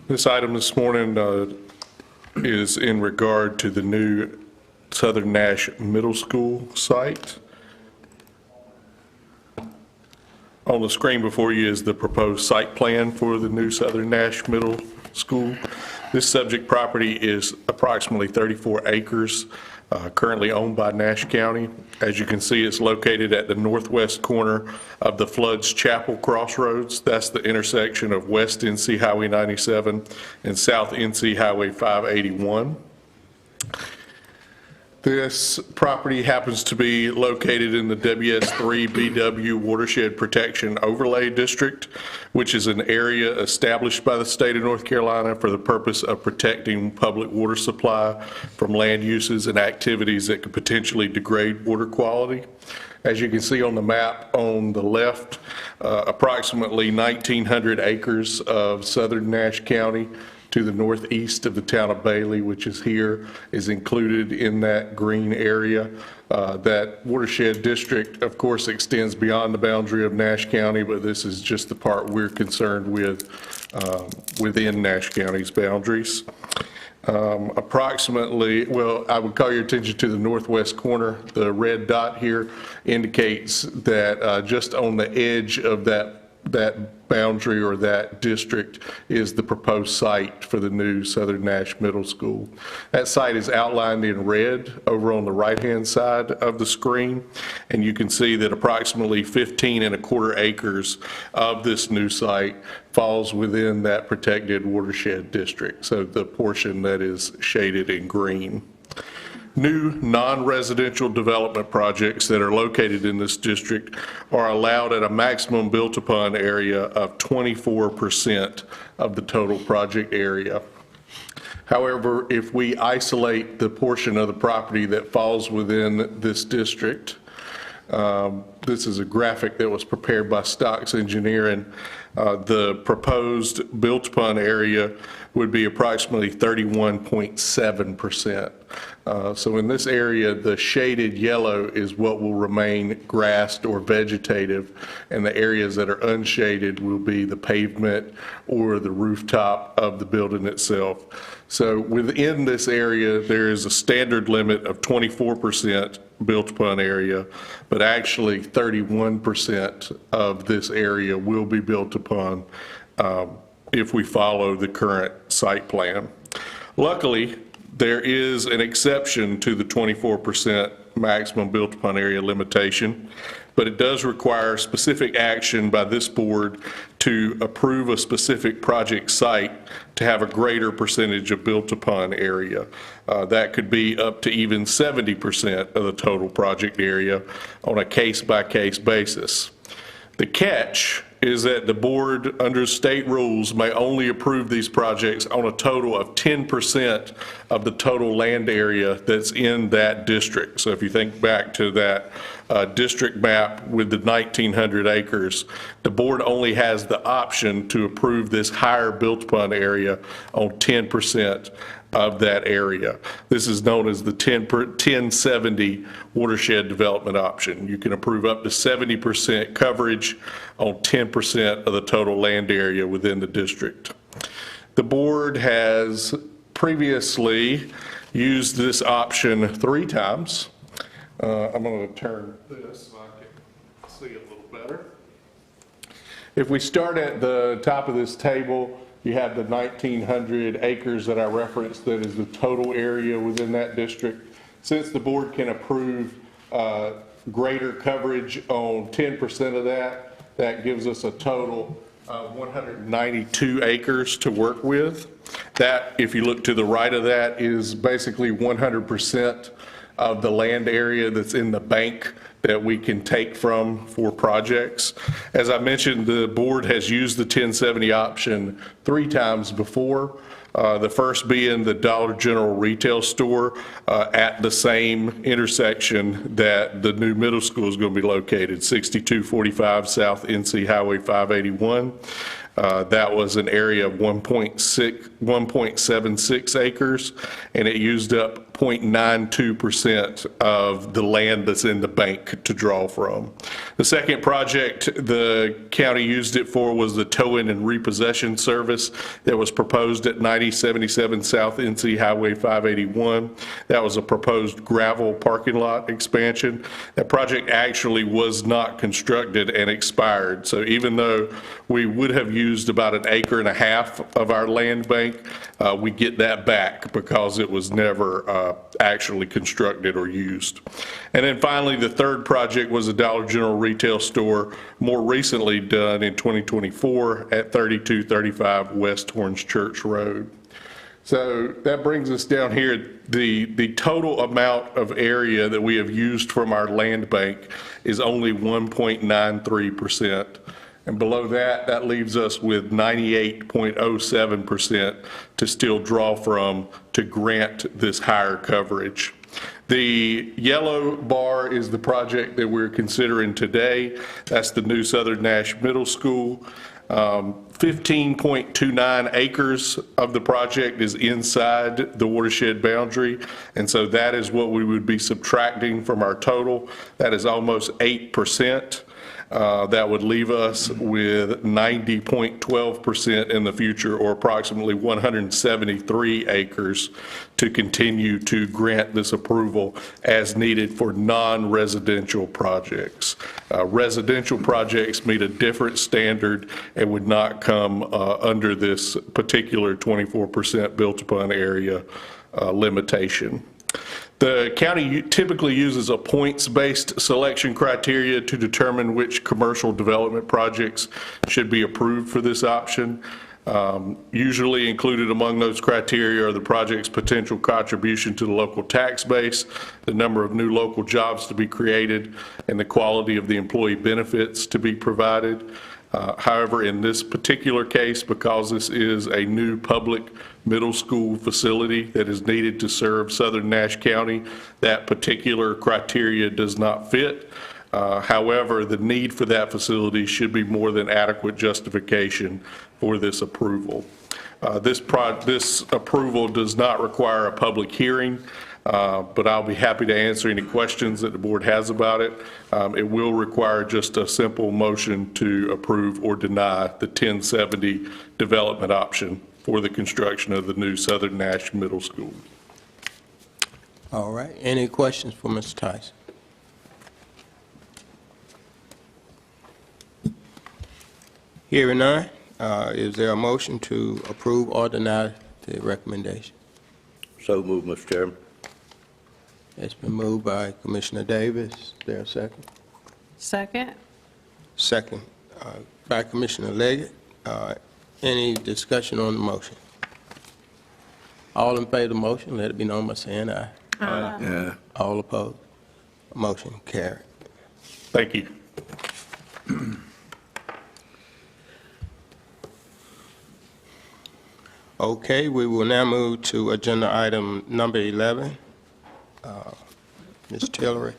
This item this morning is in regard to the new Southern Nash Middle School site. On the screen before you is the proposed site plan for the new Southern Nash Middle School. This subject property is approximately 34 acres, currently owned by Nash County. As you can see, it's located at the northwest corner of the Floods Chapel Crossroads. That's the intersection of West NC Highway 97 and South NC Highway 581. This property happens to be located in the WS3 BW Watershed Protection Overlay District, which is an area established by the state of North Carolina for the purpose of protecting public water supply from land uses and activities that could potentially degrade water quality. As you can see on the map on the left, approximately 1,900 acres of southern Nash County to the northeast of the town of Bailey, which is here, is included in that green area. That watershed district, of course, extends beyond the boundary of Nash County, but this is just the part we're concerned with within Nash County's boundaries. Approximately, well, I would call your attention to the northwest corner. The red dot here indicates that just on the edge of that boundary or that district is the proposed site for the new Southern Nash Middle School. That site is outlined in red over on the right-hand side of the screen, and you can see that approximately 15.25 acres of this new site falls within that protected watershed district, so the portion that is shaded in green. New non-residential development projects that are located in this district are allowed at a maximum built-upon area of 24% of the total project area. However, if we isolate the portion of the property that falls within this district, this is a graphic that was prepared by Stocks Engineering. The proposed built-upon area would be approximately 31.7%. So in this area, the shaded yellow is what will remain grassed or vegetative, and the areas that are unshaded will be the pavement or the rooftop of the building itself. So within this area, there is a standard limit of 24% built upon area, but actually 31% of this area will be built upon if we follow the current site plan. Luckily, there is an exception to the 24% maximum built upon area limitation, but it does require specific action by this board to approve a specific project site to have a greater percentage of built upon area. That could be up to even 70% of the total project area on a case-by-case basis. The catch is that the board, under state rules, may only approve these projects on a total of 10% of the total land area that's in that district. So if you think back to that district map with the 1,900 acres, the board only has the option to approve this higher built-upon area on 10% of that area. This is known as the 1070 watershed development option. You can approve up to 70% coverage on 10% of the total land area within the district. The board has previously used this option 3 times. I'm going to turn this so I can see a little better. If we start at the top of this table, you have the 1,900 acres that I referenced that is the total area within that district. Since the board can approve greater coverage on 10% of that, that gives us a total of 192 acres to work with. That, if you look to the right of that, is basically 100% of the land area that's in the bank that we can take from for projects. As I mentioned, the board has used the 1070 option 3 times before. The first being the Dollar General retail store at the same intersection that the new middle school is going to be located, 6245 South NC Highway 581. That was an area of 1.76 acres, and it used up 0.92% of the land that's in the bank to draw from. The second project the county used it for was the towing and repossession service that was proposed at 9077 South NC Highway 581. That was a proposed gravel parking lot expansion. That project actually was not constructed and expired. So even though we would have used about 1.5 acres of our land bank, we get that back because it was never actually constructed or used. And then finally, the third project was a Dollar General retail store, more recently done in 2024 at 3235 West Orange Church Road. So that brings us down here. The total amount of area that we have used from our land bank is only 1.93%. And below that, that leaves us with 98.07% to still draw from to grant this higher coverage. The yellow bar is the project that we're considering today. That's the new Southern Nash Middle School. 15.29 acres of the project is inside the watershed boundary, and so that is what we would be subtracting from our total. That is almost 8%. That would leave us with 90.12% in the future, or approximately 173 acres, to continue to grant this approval as needed for non-residential projects. Residential projects meet a different standard and would not come under this particular 24% built-upon area limitation. The county typically uses a points-based selection criteria to determine which commercial development projects should be approved for this option. Usually included among those criteria are the project's potential contribution to the local tax base, the number of new local jobs to be created, and the quality of the employee benefits to be provided. However, in this particular case, because this is a new public middle school facility that is needed to serve Southern Nash County, that particular criteria does not fit. However, the need for that facility should be more than adequate justification for this approval. This approval does not require a public hearing, but I'll be happy to answer any questions that the board has about it. It will require just a simple motion to approve or deny the 1070 development option for the construction of the new Southern Nash Middle School. All right, any questions for Mr. Tyson? Hearing none, is there a motion to approve or deny the recommendation? So moved, Mr. Chairman. It's been moved by Commissioner Davis. Is there a second? Second? Second by Commissioner Leggett. Any discussion on the motion? All in favor of the motion, let it be known by saying aye. Yeah. All opposed? Motion carried. Thank you. Okay, we will now move to agenda item number 11. Ms. Tillery.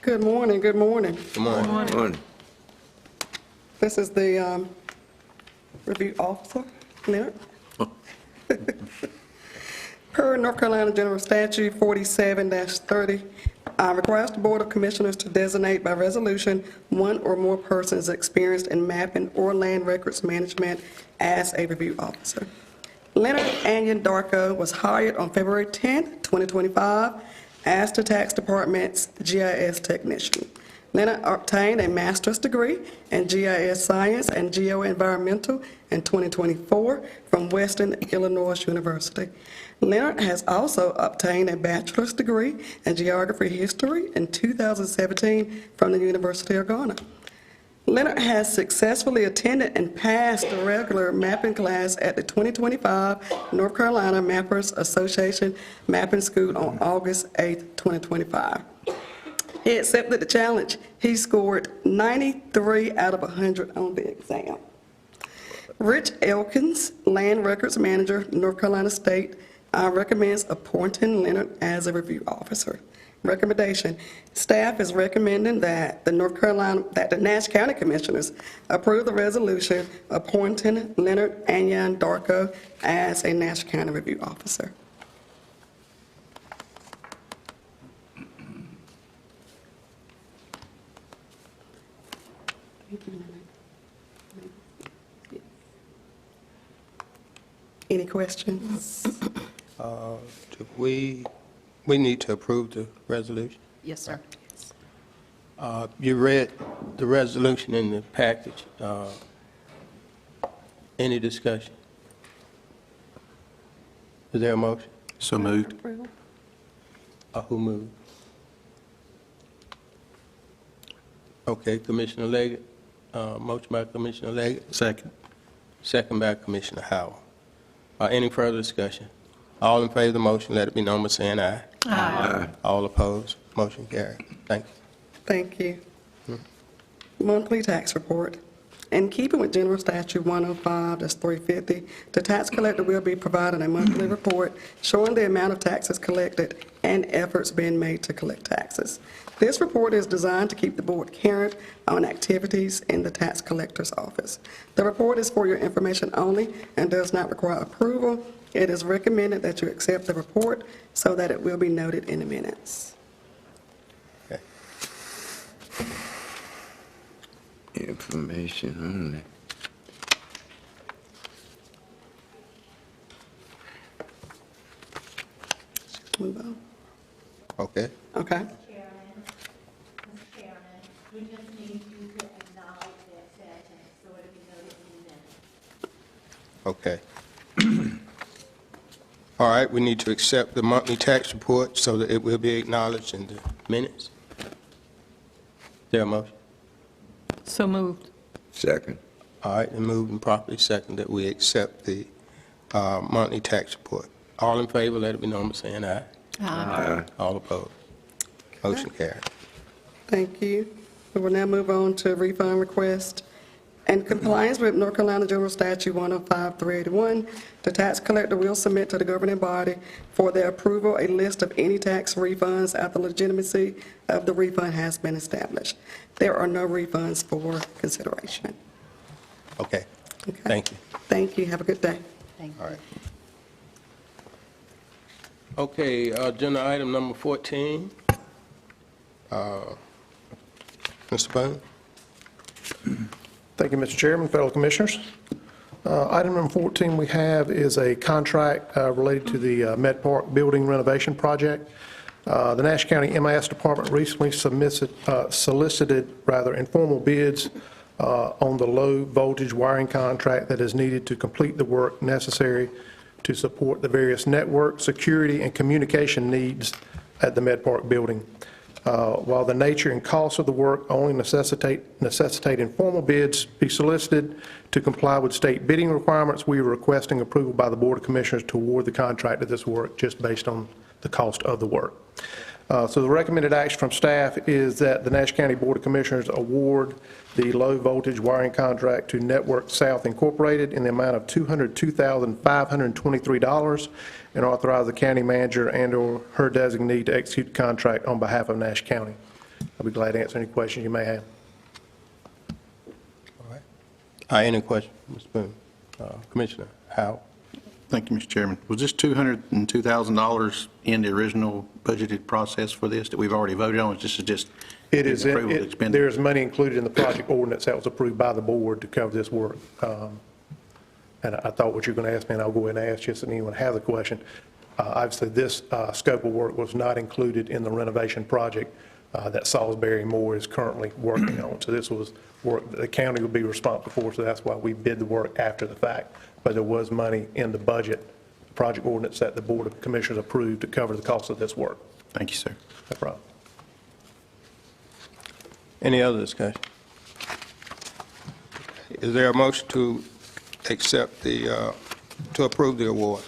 Good morning, good morning. Good morning. Good morning. This is the review officer, Leonard. Per North Carolina General Statute 47-30, requires the Board of Commissioners to designate by resolution one or more persons experienced in mapping or land records management as a review officer. Leonard Anion Darko was hired on February 10, 2025, as the Tax Department's GIS technician. Leonard obtained a master's degree in GIS Science and Geoenvironmental in 2024 from Western Illinois University. Leonard has also obtained a bachelor's degree in Geography History in 2017 from the University of Ghana. Leonard has successfully attended and passed the regular mapping class at the 2025 North Carolina Mappers Association Mapping School on August 8, 2025. He accepted the challenge. He scored 93 out of 100 on the exam. Rich Elkins, Land Records Manager, North Carolina State, recommends appointing Leonard as a review officer. Recommendation, staff is recommending that the Nash County Commissioners approve the resolution appointing Leonard Anyan Darko as a Nash County Review Officer. Any questions? We need to approve the resolution. Yes, sir. You read the resolution in the package. Any discussion? Is there a motion? So moved. Who moved? Okay, Commissioner Leggett. Motion by Commissioner Leggett. Second. Second by Commissioner Howell. Any further discussion? All in favor of the motion, let it be known by saying aye. Aye. All opposed, motion carried. Thank you. Thank you. Monthly tax report. In keeping with General Statute 105, that's 350, the tax collector will be providing a monthly report showing the amount of taxes collected and efforts being made to collect taxes. This report is designed to keep the board current on activities in the tax collector's office. The report is for your information only and does not require approval. It is recommended that you accept the report so that it will be noted in the minutes. Okay. Information only. Move on. Okay. Okay. We just need you to acknowledge that sentence, so it'll be noted in the minutes. Okay. All right, we need to accept the monthly tax report so that it will be acknowledged in the minutes. Is there a motion? So moved. Second. All right, and moved and properly second that we accept the monthly tax report. All in favor, let it be known by saying aye. Aye. All opposed. Motion carried. Thank you. We will now move on to refund request. In compliance with North Carolina General Statute 105-381, the tax collector will submit to the governing body for their approval a list of any tax refunds after legitimacy of the refund has been established. There are no refunds for consideration. Okay. Okay. Thank you. Thank you. Have a good day. Thank All right. Okay, agenda item number 14. Mr. Bone? Thank you, Mr. Chairman, fellow commissioners. Item number 14 we have is a contract related to the Met Park building renovation project. The Nash County MIS Department recently solicited informal bids on the low voltage wiring contract that is needed to complete the work necessary to support the various network, security, and communication needs at the Met Park building. While the nature and cost of the work only necessitate informal bids be solicited to comply with state bidding requirements, we are requesting approval by the Board of Commissioners to award the contract of this work just based on the cost of the work. So the recommended action from staff is that the Nash County Board of Commissioners award the low voltage wiring contract to Network South Incorporated in the amount of $202,523 and authorize the county manager and/or her designee to execute the contract on behalf of Nash County. I'll be glad to answer any questions you may have. All right. Any questions, Mr. Boone? Commissioner Howell? Thank you, Mr. Chairman. Was this $202,000 in the original budgeted process for this that we've already voted on? This is just It is, approval to expend it? there's money included in the project ordinance that was approved by the board to cover this work. And I thought what you were going to ask me, and I'll go ahead and ask just so anyone has a question. Obviously, this scope of work was not included in the renovation project that Salisbury Moore is currently working on. So this was work that the county would be responsible for, so that's why we bid the work after the fact. But there was money in the budget, project ordinance that the Board of Commissioners approved to cover the cost of this work. Thank you, sir. No problem. Any other discussion? Is there a motion to accept the, to approve the award?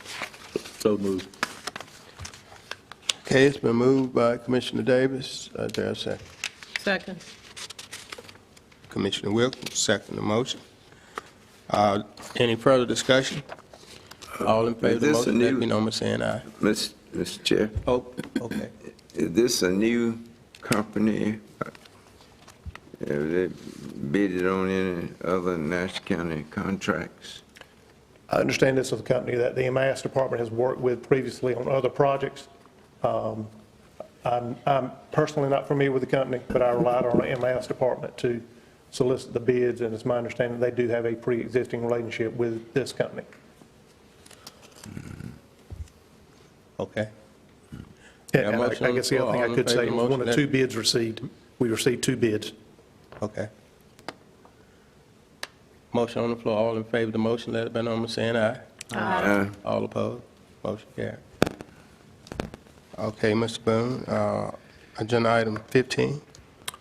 So moved. Okay, it's been moved by Commissioner Davis. Is there a second? Second. Commissioner Wilkins, second the motion. Any further discussion? All in favor of the Is this a motion, let new- me know by saying aye. Mr. Chair, Oh, okay. Is this a new company? Have they bidded on any other Nash County contracts? I understand this is a company that the MIS department has worked with previously on other projects. I'm personally not familiar with the company, but I relied on the MIS department to solicit the bids, and it's my understanding they do have a pre-existing relationship with this company. Okay. Yeah, and I guess the other thing I could say was one of two bids received. We received 2 bids. Okay. Motion on the floor. All in favor of the motion, let it be known by saying aye. Aye. All opposed? Motion carried. Okay, Mr. Boone, agenda item 15.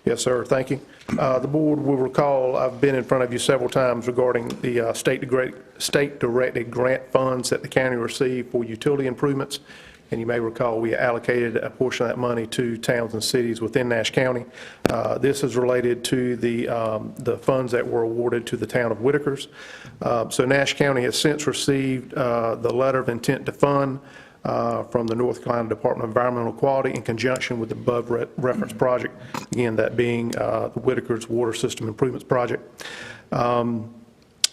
Yes, sir. Thank you. The board will recall, I've been in front of you several times regarding the state-directed grant funds that the county received for utility improvements. And you may recall, we allocated a portion of that money to towns and cities within Nash County. This is related to the funds that were awarded to the town of Whitakers. So Nash County has since received the letter of intent to fund from the North Carolina Department of Environmental Quality in conjunction with the above reference project, again, that being the Whitakers Water System Improvements Project.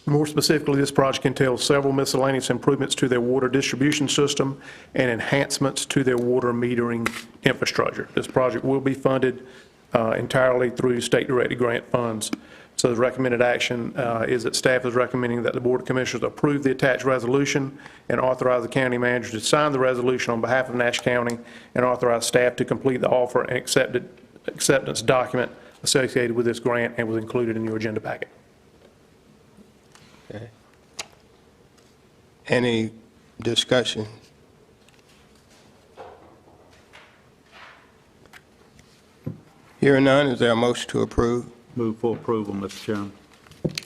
More specifically, this project entails several miscellaneous improvements to their water distribution system and enhancements to their water metering infrastructure. This project will be funded entirely through state-directed grant funds. So the recommended action is that staff is recommending that the Board of Commissioners approve the attached resolution and authorize the county manager to sign the resolution on behalf of Nash County and authorize staff to complete the offer and acceptance document associated with this grant and was included in your agenda packet. Okay. Any discussion? Hearing none, is there a motion to approve? Move for approval, Mr. Chairman.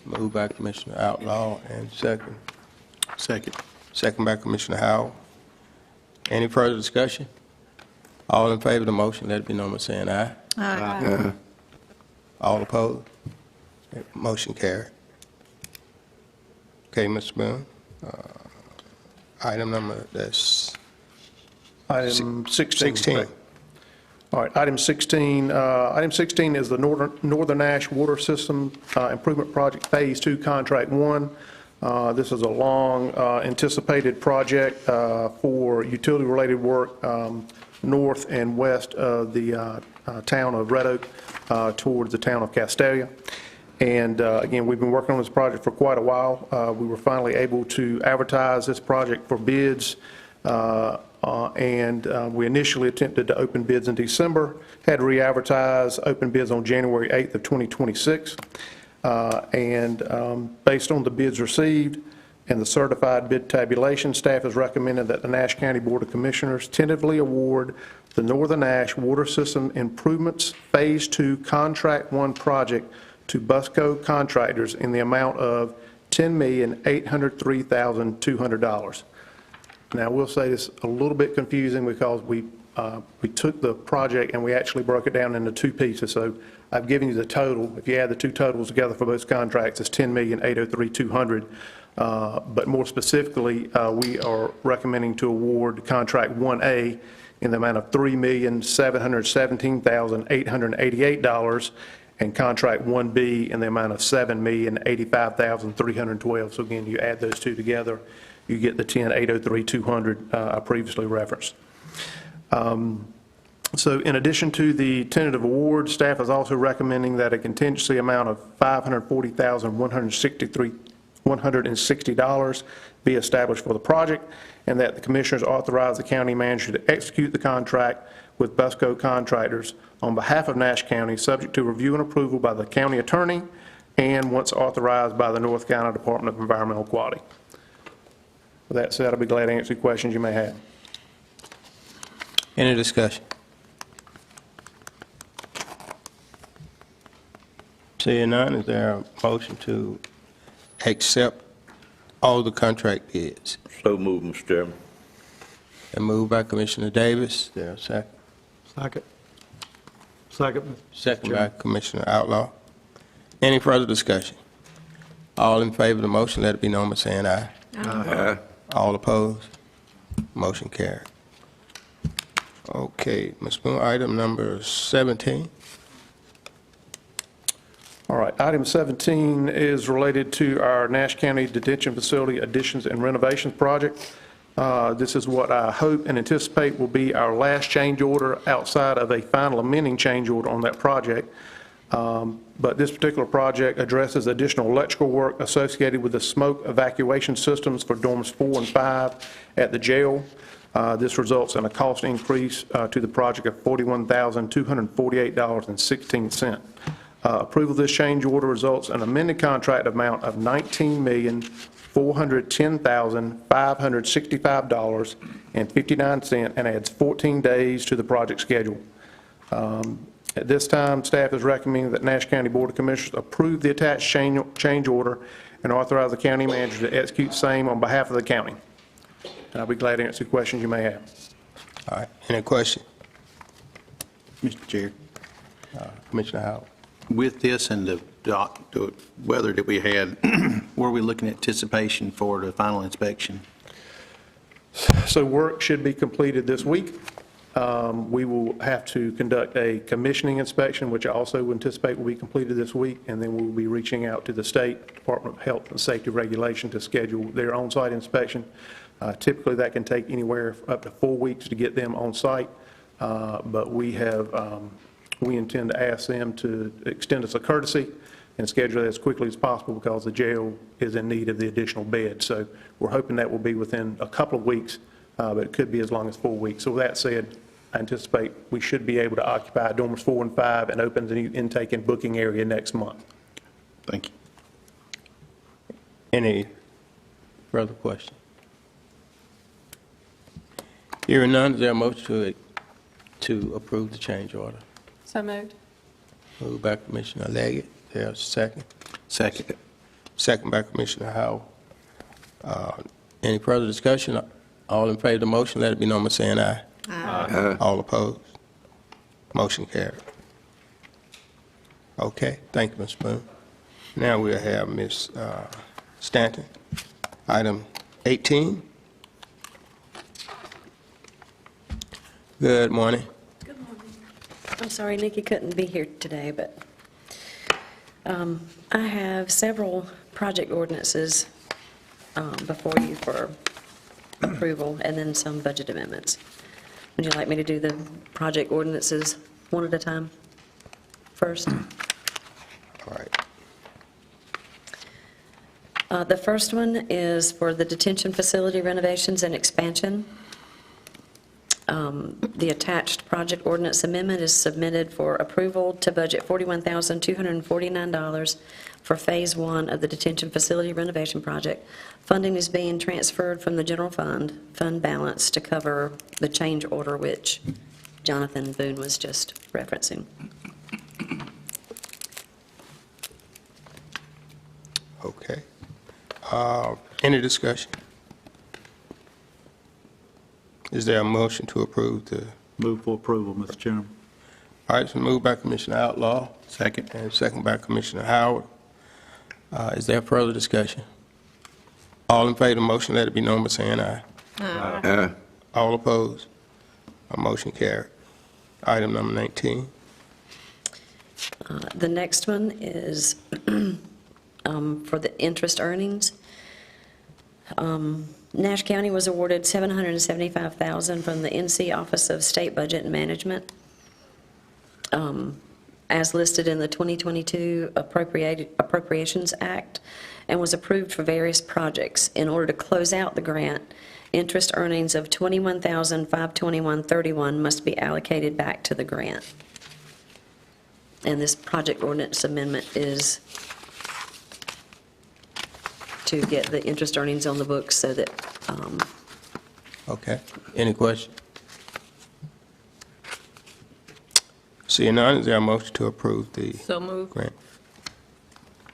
Moved by Commissioner Outlaw, and second. Second. Second by Commissioner Howell. Any further discussion? All in favor of the motion, let it be known by saying aye. Aye. All opposed? Motion carried. Okay, Mr. Boone. Item number, that's Item 16. 16. correct. All right, item 16. Item 16 is the Northern Ash Water System Improvement Project Phase 2, Contract 1. This is a long anticipated project for utility-related work north and west of the town of Red Oak towards the town of Castalia. And again, we've been working on this project for quite a while. We were finally able to advertise this project for bids, and we initially attempted to open bids in December, had to re-advertise, open bids on January 8th of 2026. And based on the bids received and the certified bid tabulation, staff has recommended that the Nash County Board of Commissioners tentatively award the Northern Ash Water System Improvements Phase 2 Contract 1 project to Busco Contractors in the amount of $10,803,200. Now, we'll say this a little bit confusing because we took the project and we actually broke it down into 2 pieces. So I've given you the total. If you add the 2 totals together for both contracts, it's $10,803,200. But more specifically, we are recommending to award contract 1A in the amount of $3,717,888, and contract 1B in the amount of $7,085,312. So again, you add those 2 together, you get the $10,803,200 I previously referenced. So in addition to the tentative award, staff is also recommending that a contingency amount of $540,160 be established for the project, and that the commissioners authorize the county manager to execute the contract with Busco Contractors on behalf of Nash County, subject to review and approval by the county attorney, and once authorized by the North Carolina Department of Environmental Quality. With that said, I'll be glad to answer any questions you may have. Any discussion? Seeing none, is there a motion to accept all the contract bids? So moved, Mr. Chairman. And moved by Commissioner Davis. There a second? Second. Second. Second by Commissioner Outlaw. Any further discussion? All in favor of the motion, let it be known by saying aye. Aye. All opposed? Motion carried. Okay, Ms. Boone, item number 17. All right, item 17 is related to our Nash County Detention Facility Additions and Renovations Project. This is what I hope and anticipate will be our last change order outside of a final amending change order on that project. But this particular project addresses additional electrical work associated with the smoke evacuation systems for dorms 4 and 5 at the jail. This results in a cost increase to the project of $41,248.16. Approval of this change order results in an amended contract amount of $19,410,565.59 and adds 14 days to the project schedule. At this time, staff is recommending that Nash County Board of Commissioners approve the attached change order and authorize the county manager to execute same on behalf of the county. I'll be glad to answer questions you may have. All right, any question? Mr. Chair, Commissioner Howard? with this and the weather that we had, were we looking at anticipation for the final inspection? So work should be completed this week. We will have to conduct a commissioning inspection, which I also anticipate will be completed this week, and then we'll be reaching out to the State Department of Health and Safety Regulation to schedule their on-site inspection. Typically, that can take anywhere up to 4 weeks to get them on site, but we intend to ask them to extend us a courtesy and schedule it as quickly as possible because the jail is in need of the additional bed. So we're hoping that will be within a couple of weeks, but it could be as long as 4 weeks. So with that said, I anticipate we should be able to occupy dormers 4 and 5 and open the new intake and booking area next month. Thank you. Any further questions? Hearing none, is there a motion to approve the change order? So moved. Moved by Commissioner Leggett. There's a second. Second. Second by Commissioner Howell. Any further discussion? All in favor of the motion, let it be known by saying aye. Aye. All opposed? Motion carried. Okay, thank you, Ms. Boone. Now we'll have Ms. Stanton. Item 18. Good morning. Good morning. I'm sorry Nikki couldn't be here today, but I have several project ordinances before you for approval, and then some budget amendments. Would you like me to do the project ordinances one at a time first? All right. The first one is for the detention facility renovations and expansion. The attached project ordinance amendment is submitted for approval to budget $41,249 for Phase 1 of the detention facility renovation project. Funding is being transferred from the general fund balance to cover the change order which Jonathan Boone was just referencing. Okay. Any discussion? Is there a motion to approve the? Move for approval, Mr. Chairman. All right, so moved by Commissioner Outlaw. Second. And second by Commissioner Howard. Is there further discussion? All in favor of the motion, let it be known by saying aye. Aye. All opposed? A motion carried. Item number 19. The next one is for the interest earnings. Nash County was awarded $775,000 from the NC Office of State Budget and Management, as listed in the 2022 Appropriations Act, and was approved for various projects. In order to close out the grant, interest earnings of $21,521.31 must be allocated back to the grant. And this project ordinance amendment is to get the interest earnings on the books so that, Okay. Any question? Seeing none, is there a motion to approve the So moved. grant?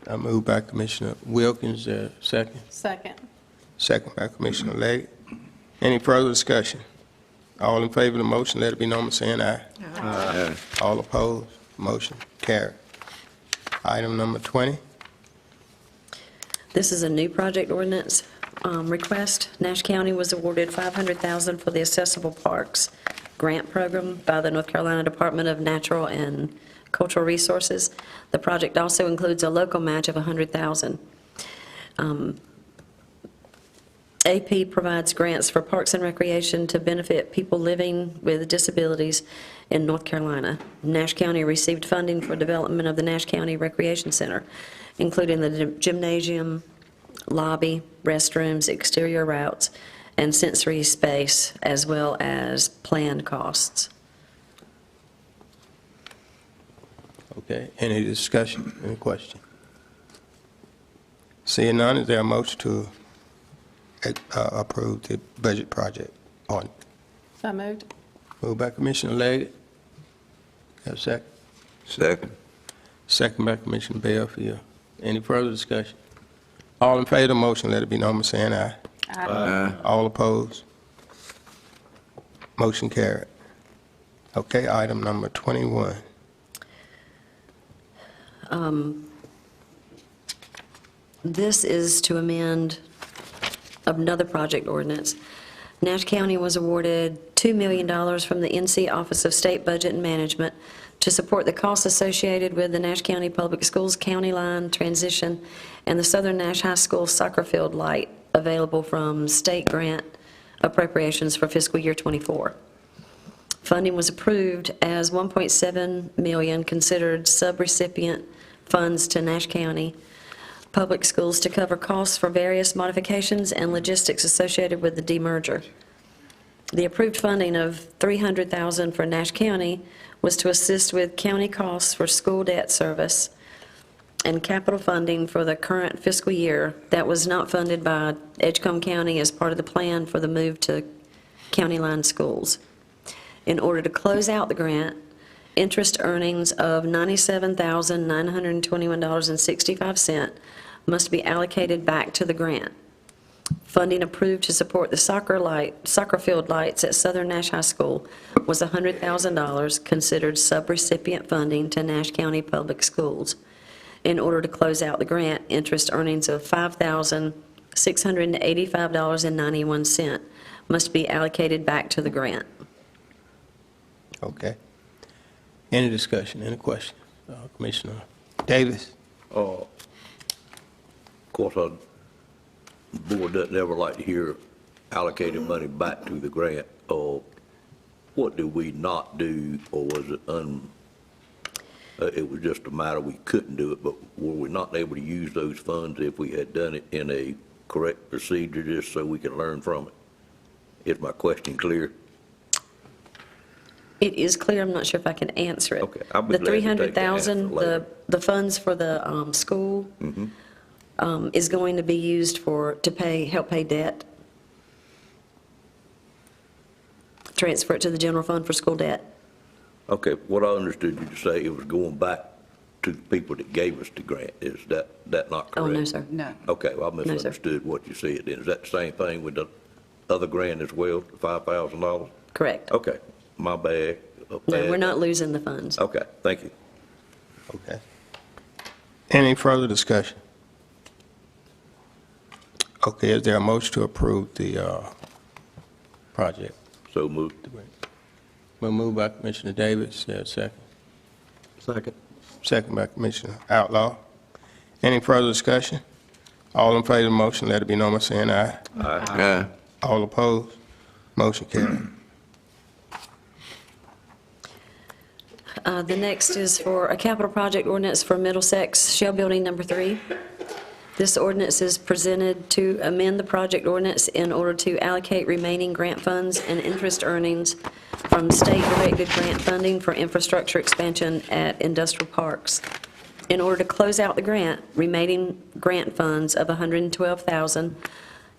I moved by Commissioner Wilkins, second. Second. Second by Commissioner Leggett. Any further discussion? All in favor of the motion, let it be known by saying aye. Aye. All opposed? Motion carried. Item number 20. this is a new project ordinance request. Nash County was awarded $500,000 for the accessible parks grant program by the North Carolina Department of Natural and Cultural Resources. The project also includes a local match of $100,000. AP provides grants for parks and recreation to benefit people living with disabilities in North Carolina. Nash County received funding for development of the Nash County Recreation Center, including the gymnasium, lobby, restrooms, exterior routes, and sensory space, as well as planned costs. Okay, any discussion, any question? Seeing none, is there a motion to approve the budget project on? So moved. Moved by Commissioner Leggett. Have a second? Second. Second by Commissioner Bellfield. Any further discussion? All in favor of the motion, let it be known by saying aye. Aye. All opposed? Motion carried. Okay, item number 21. This is to amend another project ordinance. Nash County was awarded $2 million from the NC Office of State Budget and Management to support the costs associated with the Nash County Public Schools County Line transition and the Southern Nash High School soccer field light available from state grant appropriations for fiscal year '24. Funding was approved as $1.7 million considered subrecipient funds to Nash County Public Schools to cover costs for various modifications and logistics associated with the demerger. The approved funding of $300,000 for Nash County was to assist with county costs for school debt service and capital funding for the current fiscal year that was not funded by Edgecombe County as part of the plan for the move to county line schools. In order to close out the grant, interest earnings of $97,921.65 must be allocated back to the grant. Funding approved to support the soccer field lights at Southern Nash High School was $100,000 considered subrecipient funding to Nash County Public Schools. In order to close out the grant, interest earnings of $5,685.91 must be allocated back to the grant. Okay. Any discussion, any question? Commissioner Davis? Of course, the board doesn't ever like to hear allocated money back to the grant. What did we not do, or was it it was just a matter we couldn't do it, but were we not able to use those funds if we had done it in a correct procedure, just so we can learn from it? Is my question clear? It is clear, I'm not sure if I can answer it. Okay, I'll be The glad to take the answer $300,000, later. the funds for the school is going to be used to help pay debt. Transfer it to the general fund for school debt. Okay, what I understood you to say, it was going back to the people that gave us the grant. Is that not correct? Oh, no, sir. No. Okay, well, I No, sir. misunderstood what you said then. Is that the same thing with the other grant as well, the $5,000? Correct. Okay, my bad. No, we're not losing the funds. Okay, thank you. Okay. Any further discussion? Okay, is there a motion to approve the project? So moved. Well, moved by Commissioner Davis, is there a second? Second. Second by Commissioner Outlaw. Any further discussion? All in favor of the motion, let it be known by saying aye. Aye. All opposed? Motion carried. The next is for a capital project ordinance for Middlesex Shell Building Number 3. This ordinance is presented to amend the project ordinance in order to allocate remaining grant funds and interest earnings from state-directed grant funding for infrastructure expansion at industrial parks. In order to close out the grant, remaining grant funds of $112,000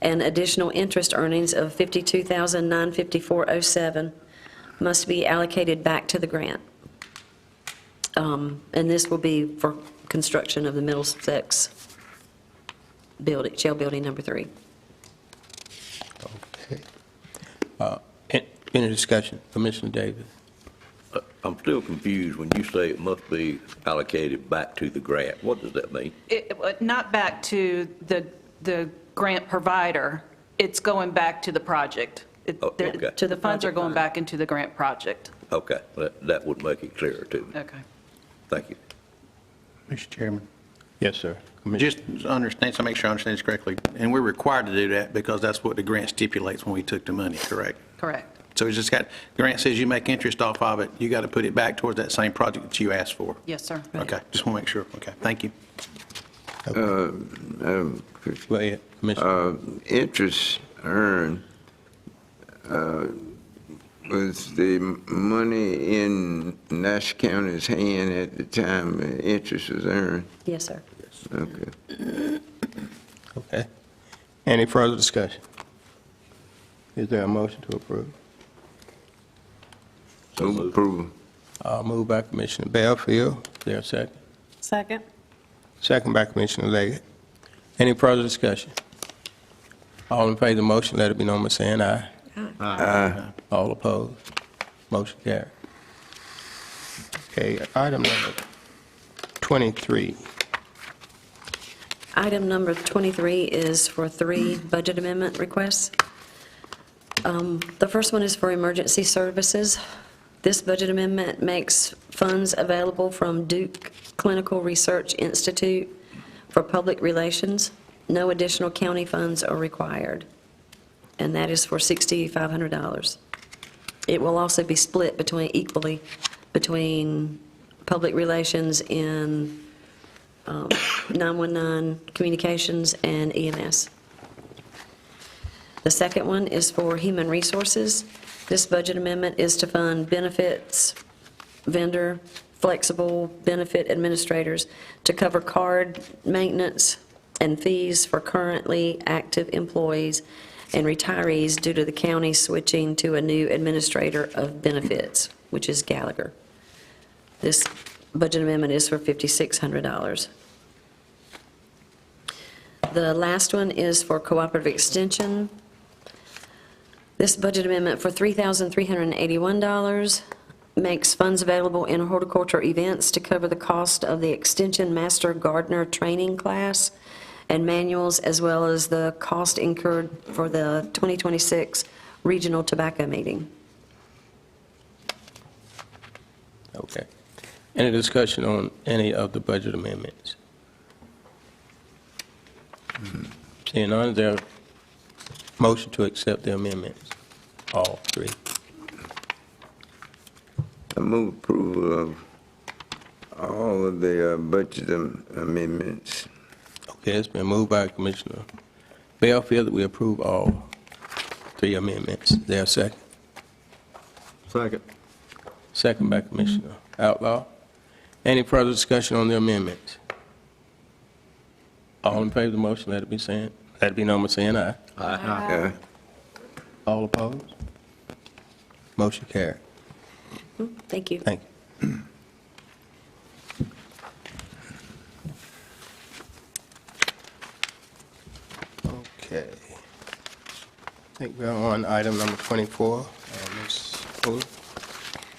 and additional interest earnings of $52,954.07 must be allocated back to the grant. And this will be for construction of the Middlesex building, Shell Building Number 3. Okay. Any discussion? Commissioner Davis? I'm still confused when you say it must be allocated back to the grant. What does that mean? Not back to the grant provider, it's going back to the project. Okay. To the funds are going back into the grant project. Okay, that would make it clearer to me. Okay. Thank you. Mr. Chairman. Yes, sir. Just to understand, so make sure I understand this correctly, and we're required to do that because that's what the grant stipulates when we took the money, correct? Correct. So it's just got, grant says you make interest off of it, you got to put it back towards that same project that you asked for. Yes, sir. Okay, just want to make sure. Okay, thank you. Go ahead, Commissioner. Interest earned, was the money in Nash County's hand at the time the interest was earned? Yes, sir. Okay. Okay. Any further discussion? Is there a motion to approve? Move approval. Moved by Commissioner Bellfield. Is there a second? Second. Second by Commissioner Leggett. Any further discussion? All in favor of the motion, let it be known by saying aye. Aye. All opposed? Motion carried. Okay, item number 23. Item number 23 is for 3 budget amendment requests. The first one is for emergency services. This budget amendment makes funds available from Duke Clinical Research Institute for public relations. No additional county funds are required, and that is for $6,500. It will also be split equally between public relations and 919 communications and EMS. The second one is for human resources. This budget amendment is to fund benefits vendor, flexible benefit administrators to cover card maintenance and fees for currently active employees and retirees due to the county switching to a new administrator of benefits, which is Gallagher. This budget amendment is for $5,600. The last one is for cooperative extension. This budget amendment for $3,381 makes funds available in horticulture events to cover the cost of the Extension Master Gardener training class and manuals, as well as the cost incurred for the 2026 Regional Tobacco Meeting. Okay. Any discussion on any of the budget amendments? Seeing none, is there a motion to accept the amendments? All 3. I move approval of all of the budget amendments. Okay, it's been moved by Commissioner Bellfield that we approve all 3 amendments. Is there a second? Second. Second by Commissioner Outlaw. Any further discussion on the amendments? All in favor of the motion, let it be known by saying aye. Aye. All opposed? Motion carried. Thank you. Thank you. Okay. I think we're on item number 24. Ms. Fuller.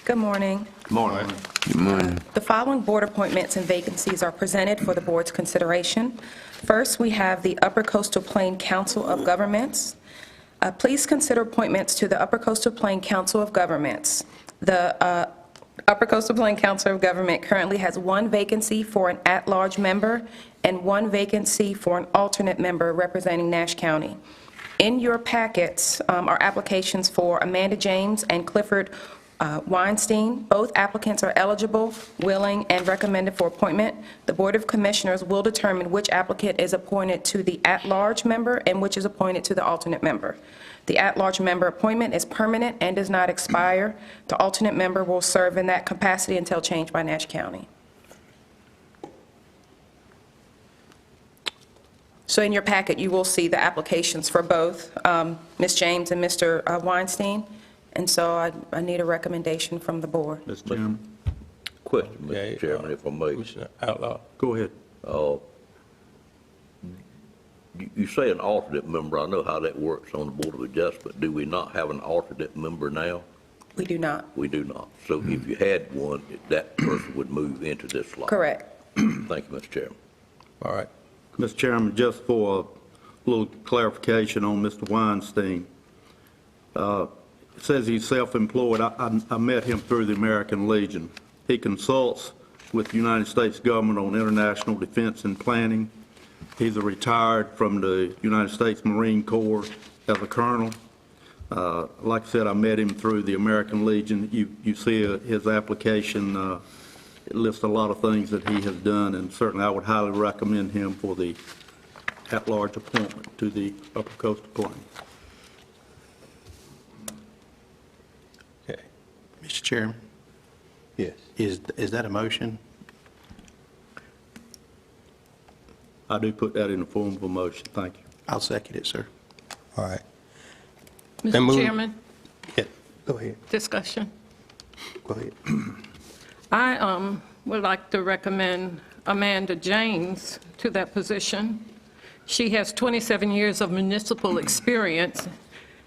Good morning. Good morning. Good morning. The following board appointments and vacancies are presented for the board's consideration. First, we have the Upper Coastal Plain Council of Governments. Please consider appointments to the Upper Coastal Plain Council of Governments. The Upper Coastal Plain Council of Government currently has 1 vacancy for an at-large member and 1 vacancy for an alternate member representing Nash County. In your packets are applications for Amanda James and Clifford Weinstein. Both applicants are eligible, willing, and recommended for appointment. The Board of Commissioners will determine which applicant is appointed to the at-large member and which is appointed to the alternate member. The at-large member appointment is permanent and does not expire. The alternate member will serve in that capacity until changed by Nash County. So in your packet, you will see the applications for both Ms. James and Mr. Weinstein. And so I need a recommendation from the board. Mr. Chairman. Question, Okay, Mr. Chairman, if I may. Commissioner Outlaw. Go ahead. You say an alternate member. I know how that works on the Board of Adjustment. Do we not have an alternate member now? We do not. We do not. So if you had one, that person would move into this slot. Correct. Thank you, Mr. Chairman. All right. Mr. Chairman, just for a little clarification on Mr. Weinstein, It says he's self-employed. I met him through the American Legion. He consults with the United States government on international defense and planning. He's a retired from the United States Marine Corps as a colonel. Like I said, I met him through the American Legion. You see his application, it lists a lot of things that he has done, and certainly I would highly recommend him for the at-large appointment to the Upper Coastal Plain. Okay. Mr. Chairman, Yes. is that a motion? I do put that in the form of a motion. Thank you. I'll second it, sir. All right. Then Mr. move- Chairman, Yeah, go ahead. discussion. Go ahead. I would like to recommend Amanda James to that position. She has 27 years of municipal experience,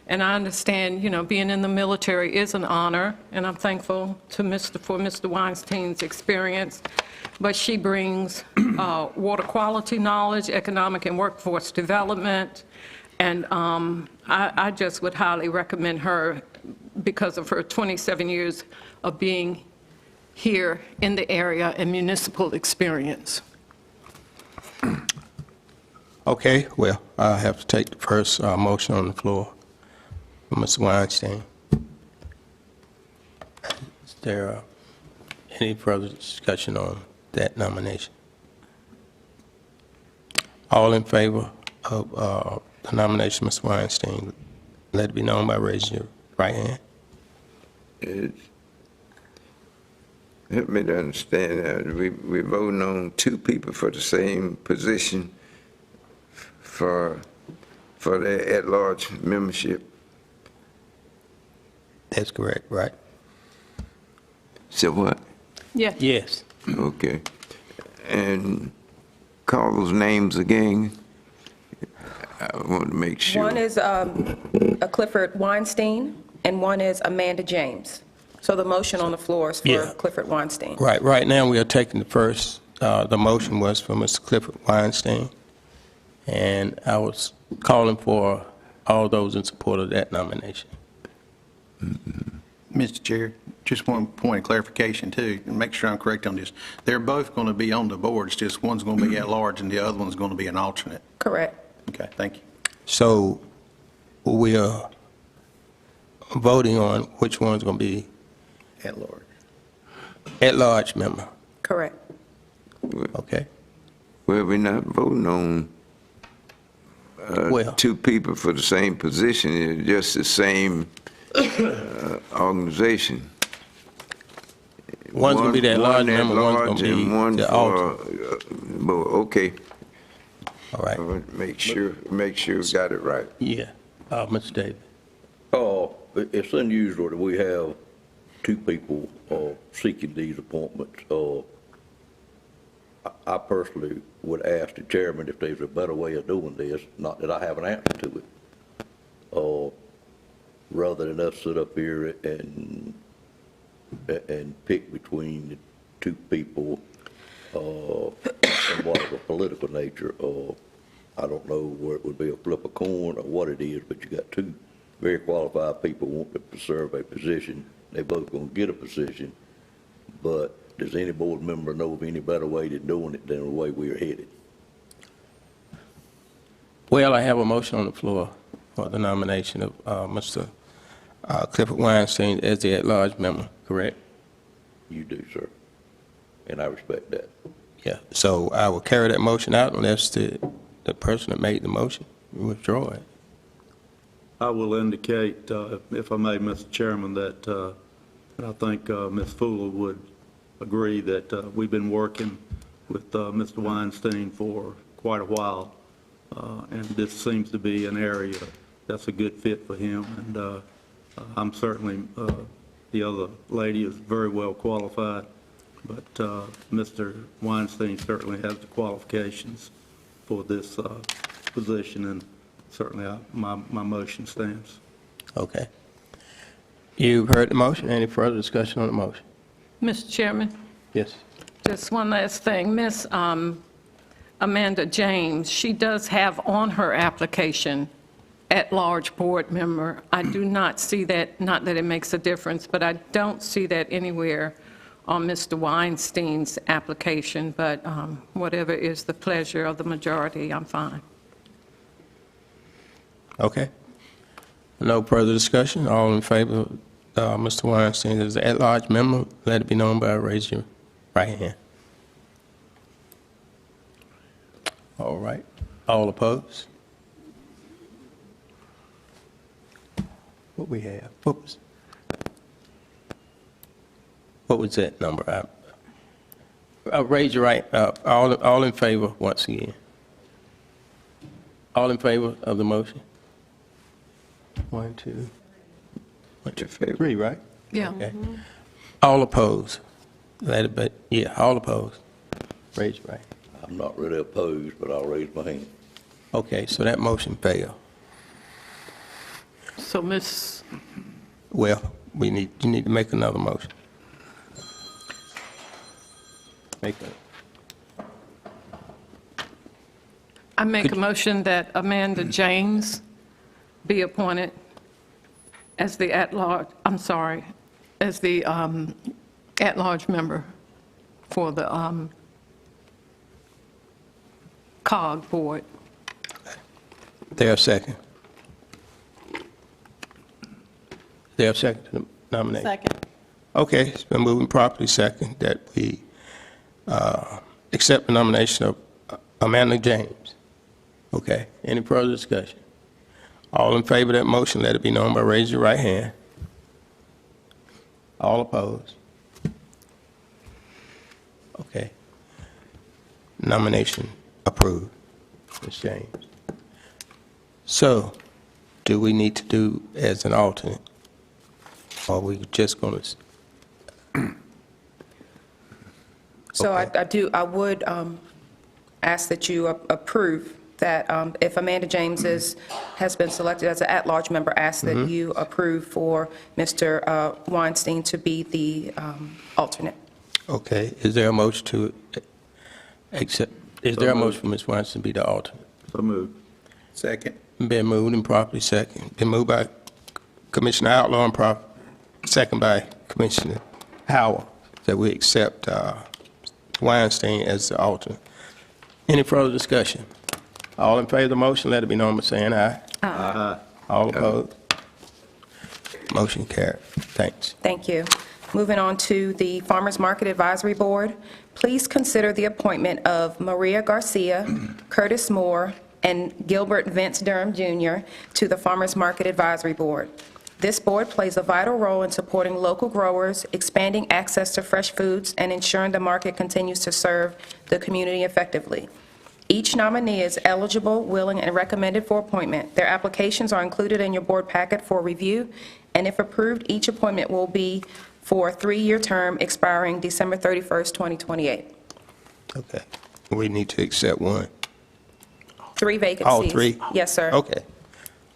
and I understand, being in the military is an honor, and I'm thankful to for Mr. Weinstein's experience. But she brings water quality knowledge, economic and workforce development, and I just would highly recommend her because of her 27 years of being here in the area and municipal experience. Okay, well, I have to take the first motion on the floor from Mr. Weinstein. Is there any further discussion on that nomination? All in favor of the nomination, Mr. Weinstein, let it be known by raising your right hand. Help me to understand that. We're voting on two people for the same position for their at-large membership. That's correct, right? So what? Yes. Yes. Okay. And call those names again. I want to make sure. One is Clifford Weinstein, and one is Amanda James. So the motion on the floor is for Yeah. Clifford Weinstein. Right now, we are taking the first, the motion was for Mr. Clifford Weinstein, and I was calling for all those in support of that nomination. Mr. Chair, just one point of clarification too, and make sure I'm correct on this. They're both going to be on the board, it's just one's going to be at large and the other one's going to be an alternate. Correct. Okay, thank you. So we are voting on which one's going to be At large. at-large member, Correct. okay? Well, we're not voting on Well- two people for the same position. It's just the same organization. One's going to be the at-large One member, one's at-large going and to one be the for, alternate. well, okay. All right, I want to make sure we got it right. yeah. Mr. Davis. It's unusual that we have two people seeking these appointments. I personally would ask the chairman if there's a better way of doing this, not that I have an answer to it, rather than us sit up here and pick between the two people and whatever political nature. I don't know where it would be a flip a coin or what it is, but you got two very qualified people wanting to serve a position. They both going to get a position, but does any board member know of any better way to doing it than the way we are headed? Well, I have a motion on the floor for the nomination of Mr. Clifford Weinstein as the at-large member, correct? You do, sir, and I respect that. Yeah, so I will carry that motion out unless the person that made the motion withdraw it. I will indicate, if I may, Mr. Chairman, that I think Ms. Fuller would agree that we've been working with Mr. Weinstein for quite a while, and this seems to be an area that's a good fit for him, and I'm certainly, the other lady is very well qualified, but Mr. Weinstein certainly has the qualifications for this position, and certainly my motion stands. Okay. You've heard the motion. Any further discussion on the motion? Mr. Chairman, Yes. just one last thing. Miss Amanda James, she does have on her application at-large board member. I do not see that, not that it makes a difference, but I don't see that anywhere on Mr. Weinstein's application, but whatever is the pleasure of the majority, I'm fine. Okay. No further discussion. All in favor of Mr. Weinstein as an at-large member, let it be known by raising your right hand. All right. All opposed? What we have? What was that number? Raise your right. All in favor once again. All in favor of the motion? 1, 2, 3, right? Yeah. Okay. All opposed? Let it be, yeah, all opposed. Raise your right. I'm not really opposed, but I'll raise my hand. Okay, so that motion failed. So, Well, you need to make another motion. I make a motion that Amanda James be appointed as the at-large, as the at-large member for the COG board. There a second? There a second to the nomination? Second. Okay, it's been moving properly second that we accept the nomination of Amanda James. Okay, any further discussion? All in favor of that motion, let it be known by raising your right hand. All opposed? Okay. Nomination approved, Ms. James. So, do we need to do as an alternate? Or are we just going to? So I would ask that you approve that if Amanda James has been selected as an at-large member, ask that you approve for Mr. Weinstein to be the alternate. Okay, is there a motion to accept, is there a motion for Ms. Weinstein to be the alternate? So moved. Second. Been moved and properly second. Been moved by Commissioner Outlaw and second by Commissioner Howard, that we accept Weinstein as the alternate. Any further discussion? All in favor of the motion, let it be known by saying aye. Aye. All opposed? Motion carried. Thanks. Thank you. Moving on to the Farmers Market Advisory Board, please consider the appointment of Maria Garcia, Curtis Moore, and Gilbert Vince Durham Jr. to the Farmers Market Advisory Board. This board plays a vital role in supporting local growers, expanding access to fresh foods, and ensuring the market continues to serve the community effectively. Each nominee is eligible, willing, and recommended for appointment. Their applications are included in your board packet for review, and if approved, each appointment will be for a 3-year term expiring December 31st, 2028. Okay. We need to accept one. 3 vacancies. All 3? Yes, sir. Okay.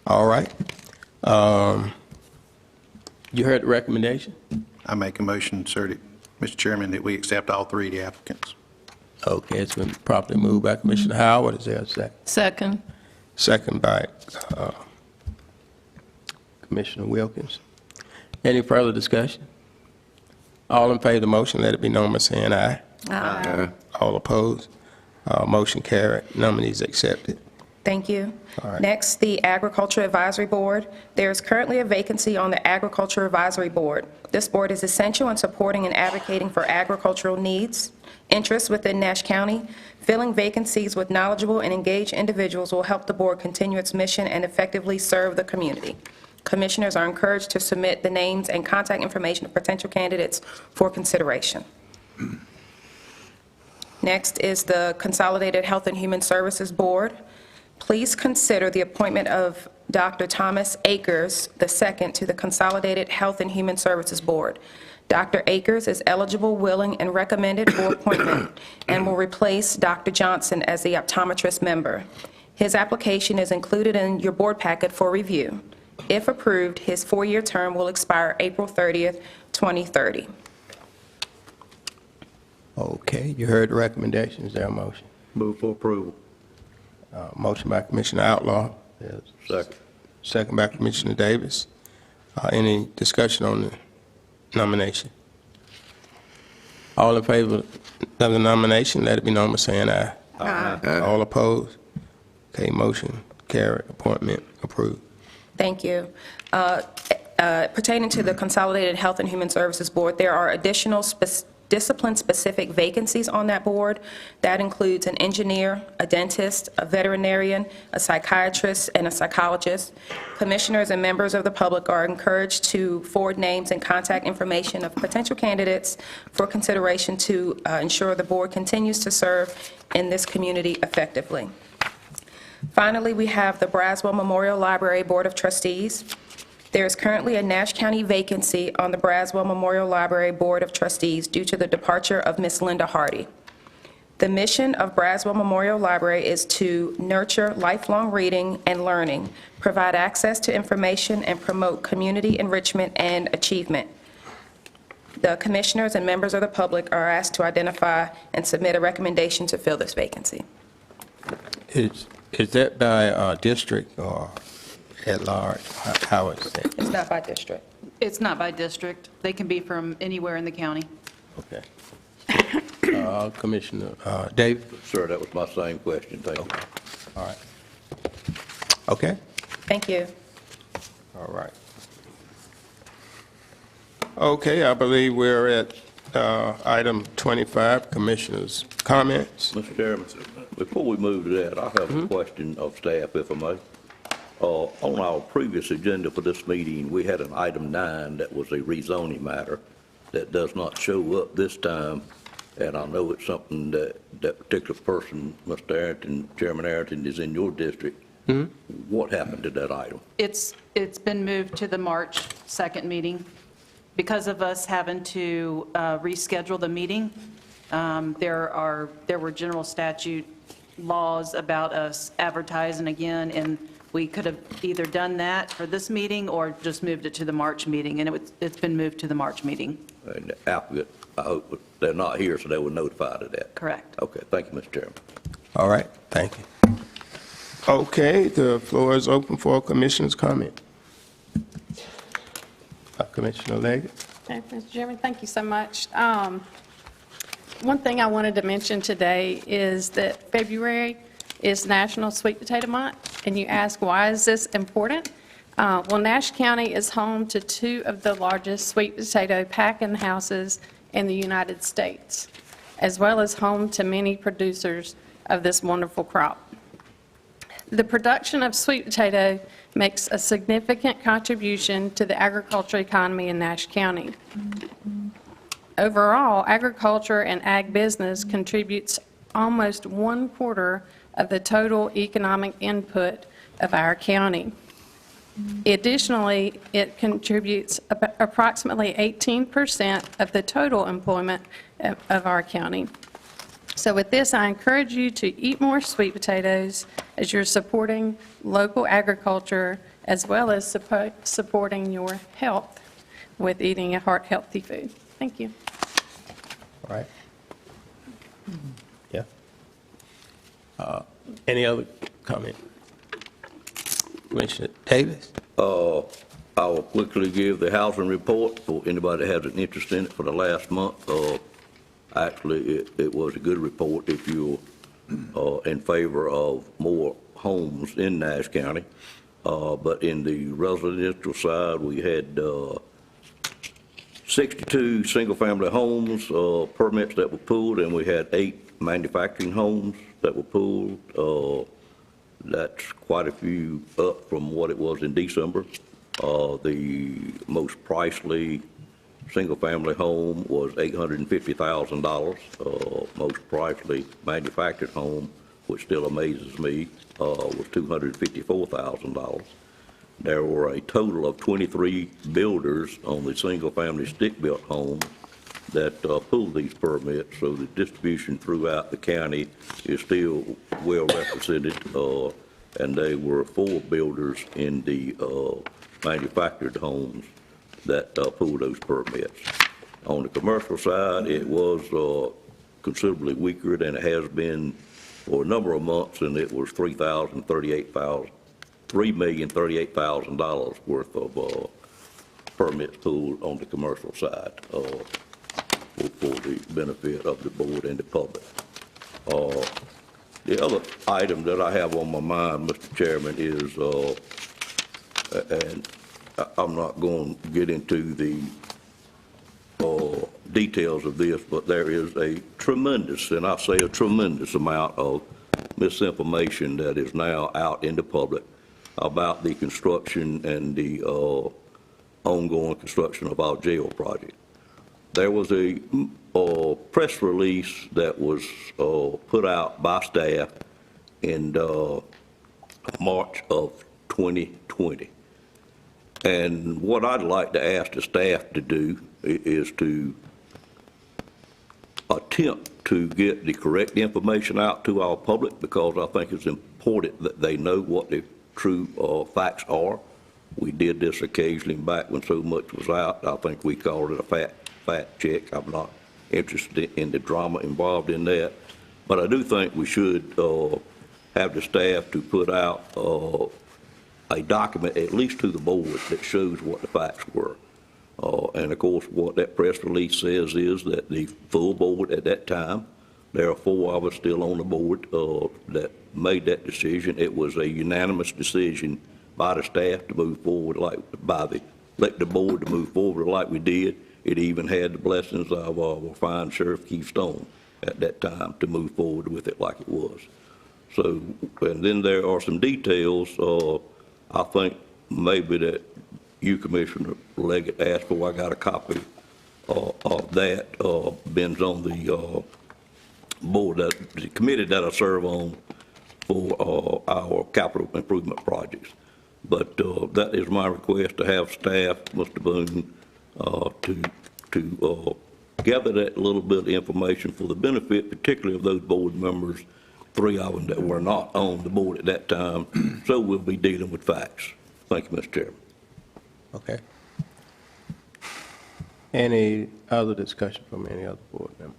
All right. You heard the recommendation? I make a motion, sir, Mr. Chairman, that we accept all 3 of the applicants. Okay, it's been properly moved by Commissioner Howard. Is there a second? Second. Second by Commissioner Wilkins. Any further discussion? All in favor of the motion, let it be known by saying aye. Aye. All opposed? Motion carried. Nominees accepted. Thank you. All right. Next, the Agriculture Advisory Board. There is currently a vacancy on the Agriculture Advisory Board. This board is essential in supporting and advocating for agricultural needs, interests within Nash County. Filling vacancies with knowledgeable and engaged individuals will help the board continue its mission and effectively serve the community. Commissioners are encouraged to submit the names and contact information of potential candidates for consideration. Next is the Consolidated Health and Human Services Board. Please consider the appointment of Dr. Thomas Akers II to the Consolidated Health and Human Services Board. Dr. Akers is eligible, willing, and recommended for appointment and will replace Dr. Johnson as the optometrist member. His application is included in your board packet for review. If approved, his 4-year term will expire April 30th, 2030. Okay, you heard the recommendation. Is there a motion? Move for approval. Motion by Commissioner Outlaw. There's Second. second by Commissioner Davis. Any discussion on the nomination? All in favor of the nomination, let it be known by saying aye. Aye. All opposed? Okay, motion carried, appointment approved. Thank you. Pertaining to the Consolidated Health and Human Services Board, there are additional discipline-specific vacancies on that board. That includes an engineer, a dentist, a veterinarian, a psychiatrist, and a psychologist. Commissioners and members of the public are encouraged to forward names and contact information of potential candidates for consideration to ensure the board continues to serve in this community effectively. Finally, we have the Braswell Memorial Library Board of Trustees. There is currently a Nash County vacancy on the Braswell Memorial Library Board of Trustees due to the departure of Ms. Linda Hardy. The mission of Braswell Memorial Library is to nurture lifelong reading and learning, provide access to information, and promote community enrichment and achievement. The commissioners and members of the public are asked to identify and submit a recommendation to fill this vacancy. Is that by district or at large? How is that? It's not by district. It's not by district. They can be from anywhere in the county. Okay. Commissioner Davis? Sir, that was my same question. Thank you. All right. Okay. Thank you. All right. Okay, I believe we're at item 25, Commissioner's comments. Mr. Chairman, before we move to that, I have a question of staff, if I may. On our previous agenda for this meeting, we had an item 9 that was a rezoning matter that does not show up this time, and I know it's something that that particular person, Mr. Arrington, Chairman Arrington, is in your district. What happened to that item? It's been moved to the March 2nd meeting. Because of us having to reschedule the meeting, there were general statute laws about us advertising again, and we could have either done that for this meeting or just moved it to the March meeting, and it's been moved to the March meeting. And the applicant, I hope they're not here, so they were notified of that. Correct. Okay, thank you, Mr. Chairman. All right, thank you. Okay, the floor is open for Commissioner's comment. Commissioner Leggett. Okay, Mr. Chairman, thank you so much. One thing I wanted to mention today is that February is National Sweet Potato Month, and you ask, why is this important? Well, Nash County is home to 2 of the largest sweet potato packing houses in the United States, as well as home to many producers of this wonderful crop. The production of sweet potato makes a significant contribution to the agriculture economy in Nash County. Overall, agriculture and ag business contributes almost 1/4 of the total economic input of our county. Additionally, it contributes approximately 18% of the total employment of our county. So with this, I encourage you to eat more sweet potatoes as you're supporting local agriculture, as well as supporting your health with eating a heart-healthy food. Thank you. All right. Yeah. Any other comment? Commissioner Davis? I will quickly give the housing report for anybody that has an interest in it for the last month. Actually, it was a good report if you're in favor of more homes in Nash County. But in the residential side, we had 62 single-family homes permits that were pulled, and we had 8 manufacturing homes that were pulled. That's quite a few up from what it was in December. The most pricely single-family home was $850,000. Most pricely manufactured home, which still amazes me, was $254,000. There were a total of 23 builders on the single-family stick-built home that pulled these permits, so the distribution throughout the county is still well represented, and there were 4 builders in the manufactured homes that pulled those permits. On the commercial side, it was considerably weaker than it has been for a number of months, and it was 3,038 $3,038,000 worth of permits pulled on the commercial side for the benefit of the board and the public. The other item that I have on my mind, Mr. Chairman, is, and I'm not going to get into the details of this, but there is a tremendous, and I say a tremendous amount of misinformation that is now out in the public about the construction and the ongoing construction of our jail project. There was a press release that was put out by staff in March of 2020. And what I'd like to ask the staff to do is to attempt to get the correct information out to our public, because I think it's important that they know what the true facts are. We did this occasionally back when so much was out. I think we called it a fact check. I'm not interested in the drama involved in that. But I do think we should have the staff to put out a document, at least to the board, that shows what the facts were. And of course, what that press release says is that the full board at that time, there are 4 of us still on the board that made that decision. It was a unanimous decision by the staff to move forward, let the board to move forward like we did. It even had the blessings of our fine Sheriff Keith Stone at that time to move forward with it like it was. So, and then there are some details, I think maybe that you, Commissioner Leggett, asked for. I got a copy of that. Ben's on the board, the committee that I serve on for our capital improvement projects. But that is my request, to have staff, Mr. Boone, to gather that little bit of information for the benefit, particularly of those board members, 3 of them that were not on the board at that time. So we'll be dealing with facts. Thank you, Mr. Chairman. Okay. Any other discussion from any other board member?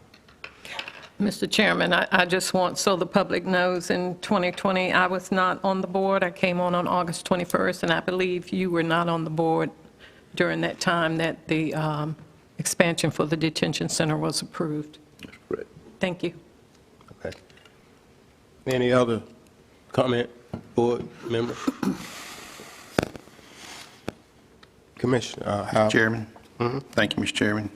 Mr. Chairman, I just want, so the public knows, in 2020, I was not on the board. I came on August 21st, and I believe you were not on the board during that time that the expansion for the detention center was approved. That's correct. Thank you. Okay. Any other comment, board member? Commissioner Howard. Chairman. Thank you, Mr. Chairman.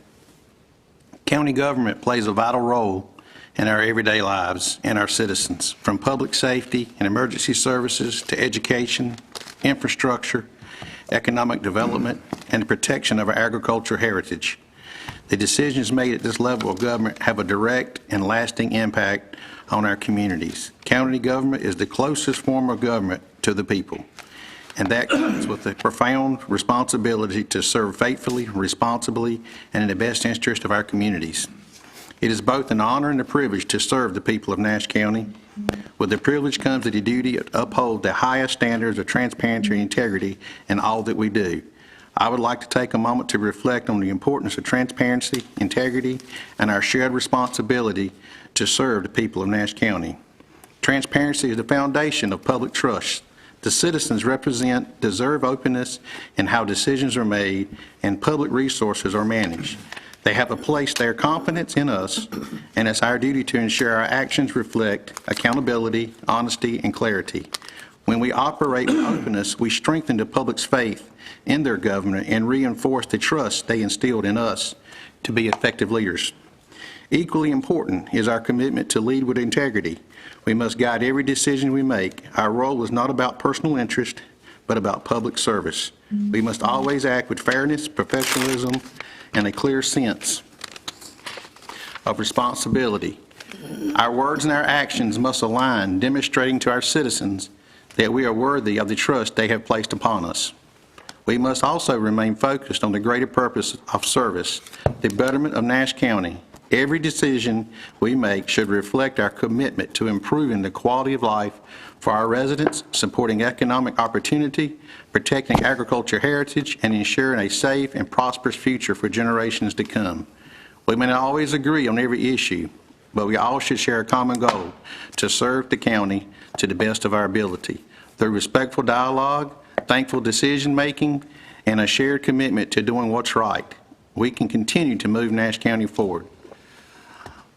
County government plays a vital role in our everyday lives and our citizens, from public safety and emergency services to education, infrastructure, economic development, and the protection of our agricultural heritage. The decisions made at this level of government have a direct and lasting impact on our communities. County government is the closest form of government to the people, and that comes with a profound responsibility to serve faithfully, responsibly, and in the best interest of our communities. It is both an honor and a privilege to serve the people of Nash County. With the privilege comes the duty to uphold the highest standards of transparency and integrity in all that we do. I would like to take a moment to reflect on the importance of transparency, integrity, and our shared responsibility to serve the people of Nash County. Transparency is the foundation of public trust. The citizens represent deserve openness in how decisions are made and public resources are managed. They have placed their confidence in us, and it's our duty to ensure our actions reflect accountability, honesty, and clarity. When we operate with openness, we strengthen the public's faith in their government and reinforce the trust they instilled in us to be effective leaders. Equally important is our commitment to lead with integrity. We must guide every decision we make. Our role is not about personal interest, but about public service. We must always act with fairness, professionalism, and a clear sense of responsibility. Our words and our actions must align, demonstrating to our citizens that we are worthy of the trust they have placed upon us. We must also remain focused on the greater purpose of service, the betterment of Nash County. Every decision we make should reflect our commitment to improving the quality of life for our residents, supporting economic opportunity, protecting agricultural heritage, and ensuring a safe and prosperous future for generations to come. We may not always agree on every issue, but we all should share a common goal: to serve the county to the best of our ability. Through respectful dialogue, thankful decision-making, and a shared commitment to doing what's right, we can continue to move Nash County forward.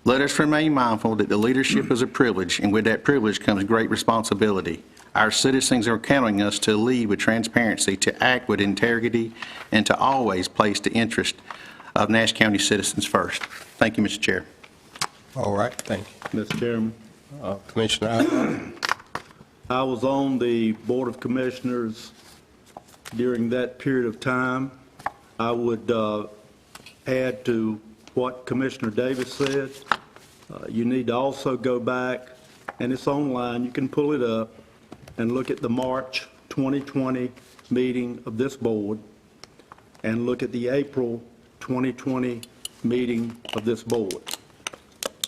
Let us remain mindful that the leadership is a privilege, and with that privilege comes great responsibility. Our citizens are counting us to lead with transparency, to act with integrity, and to always place the interest of Nash County citizens first. Thank you, Mr. Chair. All right, thank you. Mr. Chairman, Commissioner Allen. I was on the Board of Commissioners during that period of time. I would add to what Commissioner Davis said. You need to also go back, and it's online, you can pull it up, and look at the March 2020 meeting of this board, and look at the April 2020 meeting of this board.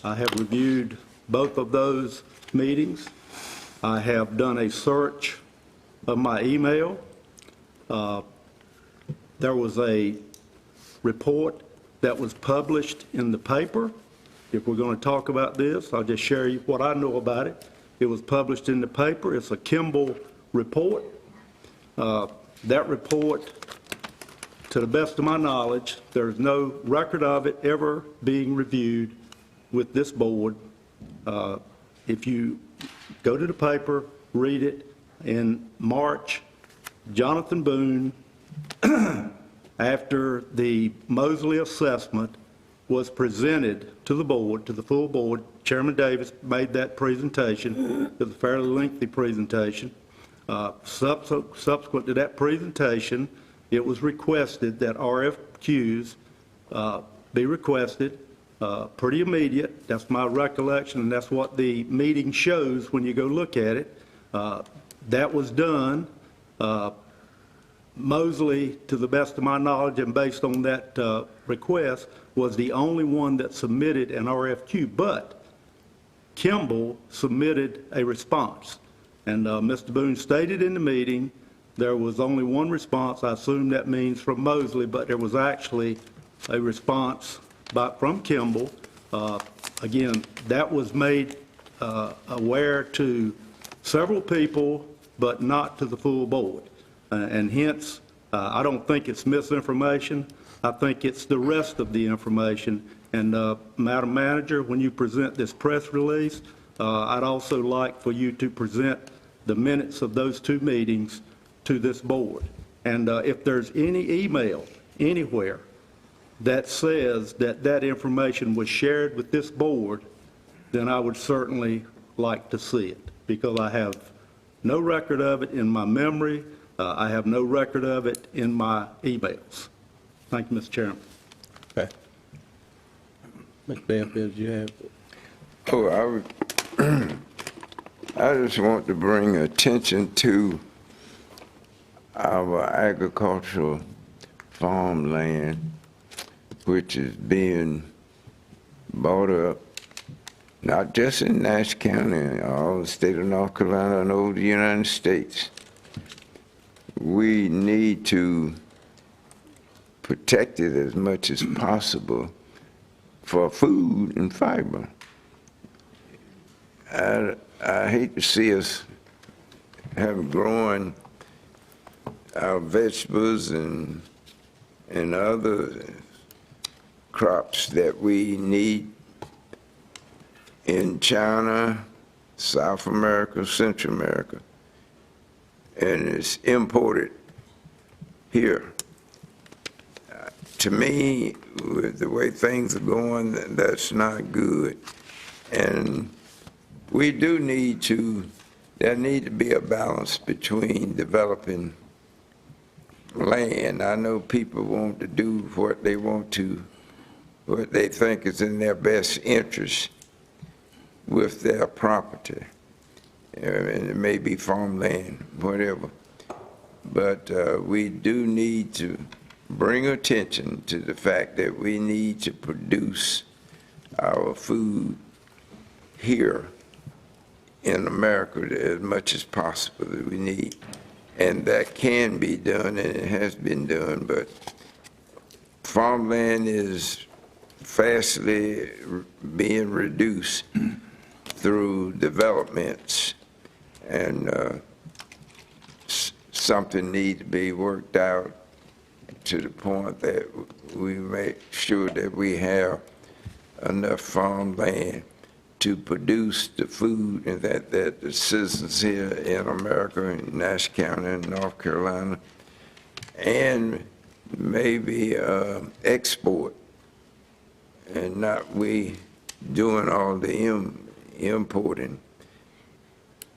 I have reviewed both of those meetings. I have done a search of my email. There was a report that was published in the paper. If we're going to talk about this, I'll just share what I know about it. It was published in the paper. It's a Kimball report. That report, to the best of my knowledge, there's no record of it ever being reviewed with this board. If you go to the paper, read it, in March, Jonathan Boone, after the Mosley assessment was presented to the board, to the full board, Chairman Davis made that presentation. It was a fairly lengthy presentation. Subsequent to that presentation, it was requested that RFQs be requested, pretty immediate. That's my recollection, and that's what the meeting shows when you go look at it. That was done. Mosley, to the best of my knowledge and based on that request, was the only one that submitted an RFQ, but Kimball submitted a response. And Mr. Boone stated in the meeting there was only one response. I assume that means from Mosley, but there was actually a response from Kimball. Again, that was made aware to several people, but not to the full board. And hence, I don't think it's misinformation. I think it's the rest of the information. And Madam Manager, when you present this press release, I'd also like for you to present the minutes of those two meetings to this board. And if there's any email anywhere that says that that information was shared with this board, then I would certainly like to see it, because I have no record of it in my memory. I have no record of it in my emails. Thank you, Mr. Chairman. Okay. Mr. Banfield, you have? Oh, I just want to bring attention to our agricultural farmland, which is being bought up, not just in Nash County, all the state of North Carolina and over the United States. We need to protect it as much as possible for food and fiber. I hate to see us have growing our vegetables and other crops that we need in China, South America, Central America, and it's imported here. To me, with the way things are going, that's not good. And we do need to, there need to be a balance between developing land. I know people want to do what they want to, what they think is in their best interest with their property. And it may be farmland, whatever. But we do need to bring attention to the fact that we need to produce our food here in America as much as possible that we need. And that can be done, and it has been done, but farmland is fastly being reduced through developments. And something need to be worked out to the point that we make sure that we have enough farmland to produce the food and that the citizens here in America, in Nash County and North Carolina, and maybe export, and not we doing all the importing.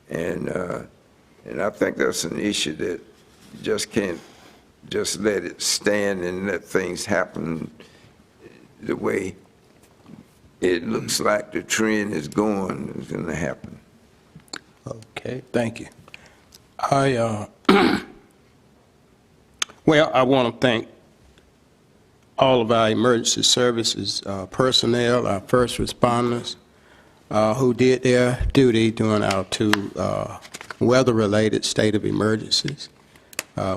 And I think that's an issue that you just can't just let it stand and let things happen the way it looks like the trend is going to happen. Okay, thank you. Well, I want to thank all of our emergency services personnel, our first responders, who did their duty during our two weather-related state of emergencies.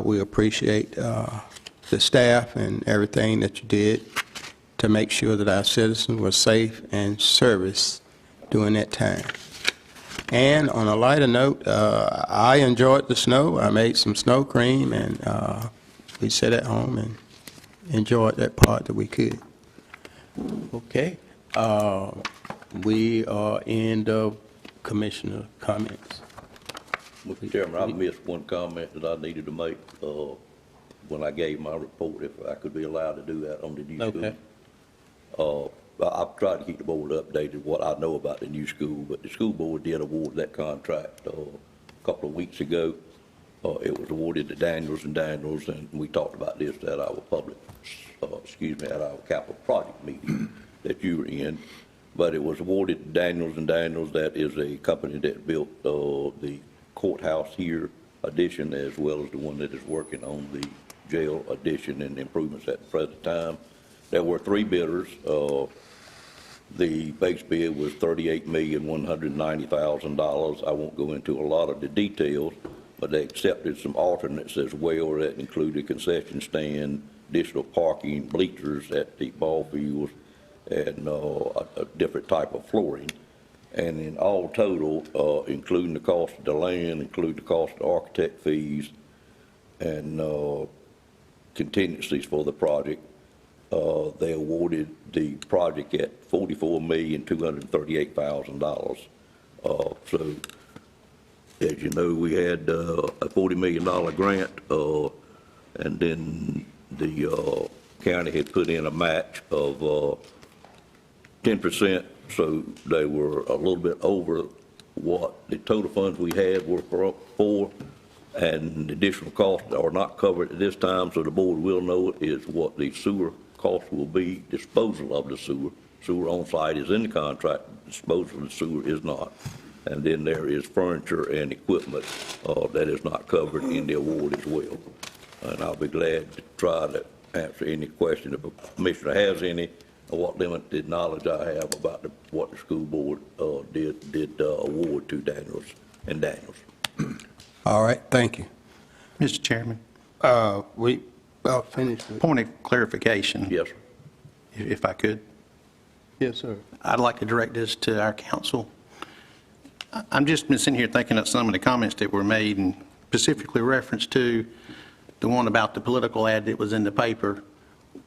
We appreciate the staff and everything that you did to make sure that our citizens were safe and serviced during that time. And on a lighter note, I enjoyed the snow. I made some snow cream, and we sat at home and enjoyed that part that we could. Okay. We are in the commissioner comments. Mr. Chairman, I missed one comment that I needed to make when I gave my report, if I could be allowed to do that on the new school. Okay. I've tried to keep the board updated what I know about the new school, but the school board did award that contract a couple of weeks ago. It was awarded to Daniels and Daniels, and we talked about this at our at our capital project meeting that you were in. But it was awarded to Daniels and Daniels. That is a company that built the courthouse here addition, as well as the one that is working on the jail addition and improvements at the present time. There were 3 bidders. The base bid was $38,190,000. I won't go into a lot of the details, but they accepted some alternates as well that included concession stand, additional parking, bleachers at the ball fields, and a different type of flooring. And in all total, including the cost of the land, including the cost of architect fees, and contingencies for the project, they awarded the project at $44,238,000. So, as you know, we had a $40 million grant, and then the county had put in a match of 10%, so they were a little bit over what the total funds we had were for, and additional costs are not covered at this time, so the board will know is what the sewer cost will be, disposal of the sewer. Sewer on site is in the contract, disposal of the sewer is not. And then there is furniture and equipment that is not covered in the award as well. And I'll be glad to try to answer any question if a commissioner has any, or what limited knowledge I have about what the school board did award to Daniels and Daniels. All right, thank you. Mr. Chairman, I'll finish with. point of clarification. Yes, sir. If I could. Yes, sir. I'd like to direct this to our council. I'm just been sitting here thinking of some of the comments that were made, and specifically reference to the one about the political ad that was in the paper.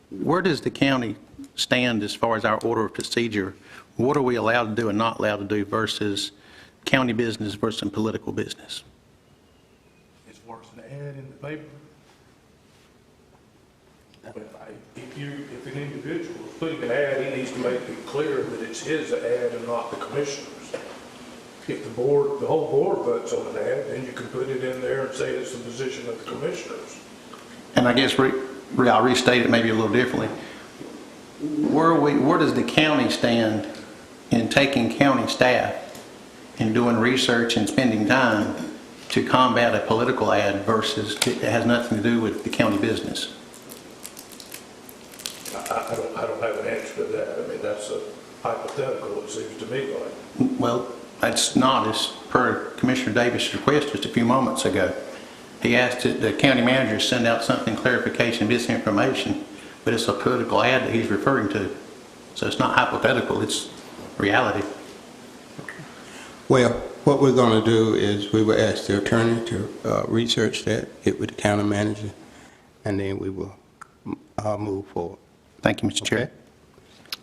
Where does the county stand as far as our order of procedure? What are we allowed to do and not allowed to do versus county business versus political business? As far as an ad in the paper, if an individual is putting an ad, he needs to make it clear that it's his ad and not the commissioner's. If the board, the whole board votes on an ad, then you can put it in there and say it's the position of the commissioners. And I guess I'll restate it maybe a little differently. Where does the county stand in taking county staff and doing research and spending time to combat a political ad versus it has nothing to do with the county business? I don't have an answer to that. I mean, that's a hypothetical, it seems to me like. Well, that's not as per Commissioner Davis' request just a few moments ago. He asked the county manager to send out something, clarification, disinformation, but it's a political ad that he's referring to. So it's not hypothetical, it's reality. Well, What we're going to do is we will ask the attorney to research that, get with the county manager, and then we will move forward. Thank you, Mr. Chair.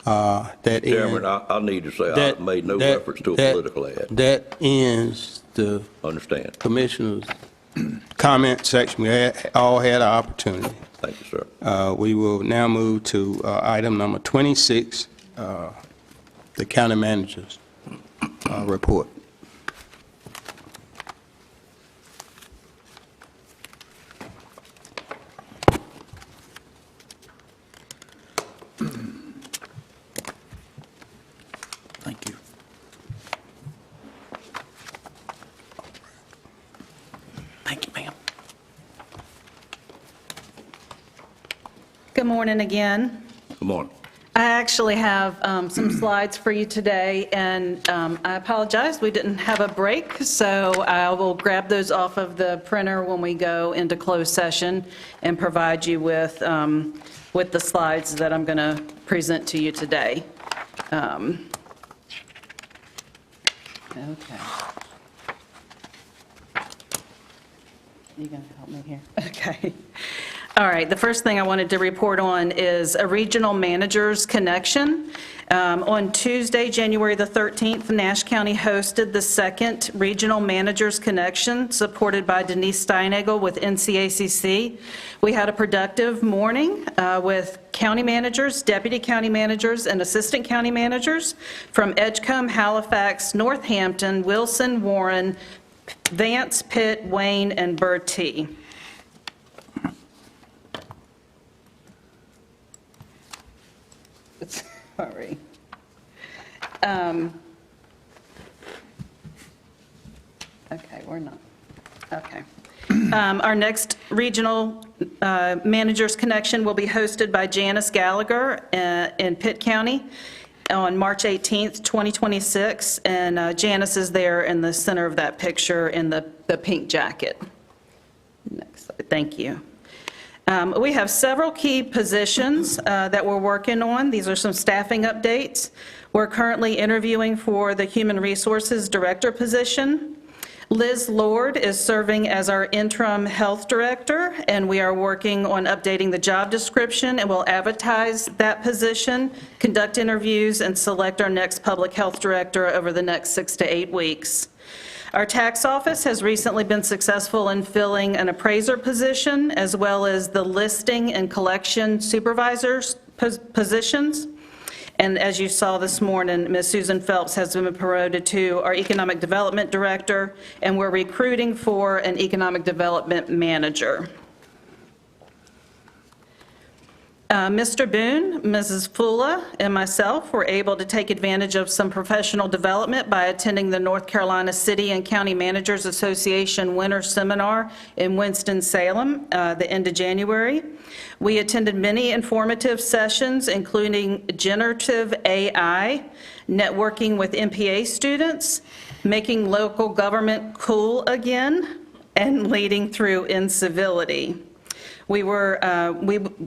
That Chairman, ends- I need to say I that- made no that- reference to a that- political ad. That ends the Understand? commissioner's comment section. We all had our opportunity. Thank you, sir. We will now move to item number 26, the county manager's report. Thank you. Thank you, ma'am. Good morning again. Good morning. I actually have some slides for you today, and I apologize, we didn't have a break, so I will grab those off of the printer when we go into closed session and provide you with the slides that I'm going to present to you today. Okay. You going to help me here? Okay. All right, the first thing I wanted to report on is a regional managers connection. On Tuesday, January the 13th, Nash County hosted the second Regional Managers Connection, supported by Denise Steinagel with NCACC. We had a productive morning with county managers, deputy county managers, and assistant county managers from Edgecombe, Halifax, Northampton, Wilson, Warren, Vance, Pitt, Wayne, and Bertie. Sorry. Okay, we're not. Okay. Our next regional managers connection will be hosted by Janice Gallagher in Pitt County on March 18th, 2026, and Janice is there in the center of that picture in the pink jacket. Next slide. Thank you. We have several key positions that we're working on. These are some staffing updates. We're currently interviewing for the Human Resources Director position. Liz Lord is serving as our interim health director, and we are working on updating the job description, and we'll advertise that position, conduct interviews, and select our next public health director over the next 6 to 8 weeks. Our tax office has recently been successful in filling an appraiser position, as well as the listing and collection supervisors positions. And as you saw this morning, Ms. Susan Phelps has been promoted to our economic development director, and we're recruiting for an economic development manager. Mr. Boone, Mrs. Fula, and myself were able to take advantage of some professional development by attending the North Carolina City and County Managers Association Winter Seminar in Winston-Salem the end of January. We attended many informative sessions, including generative AI, networking with MPA students, making local government cool again, and leading through incivility. We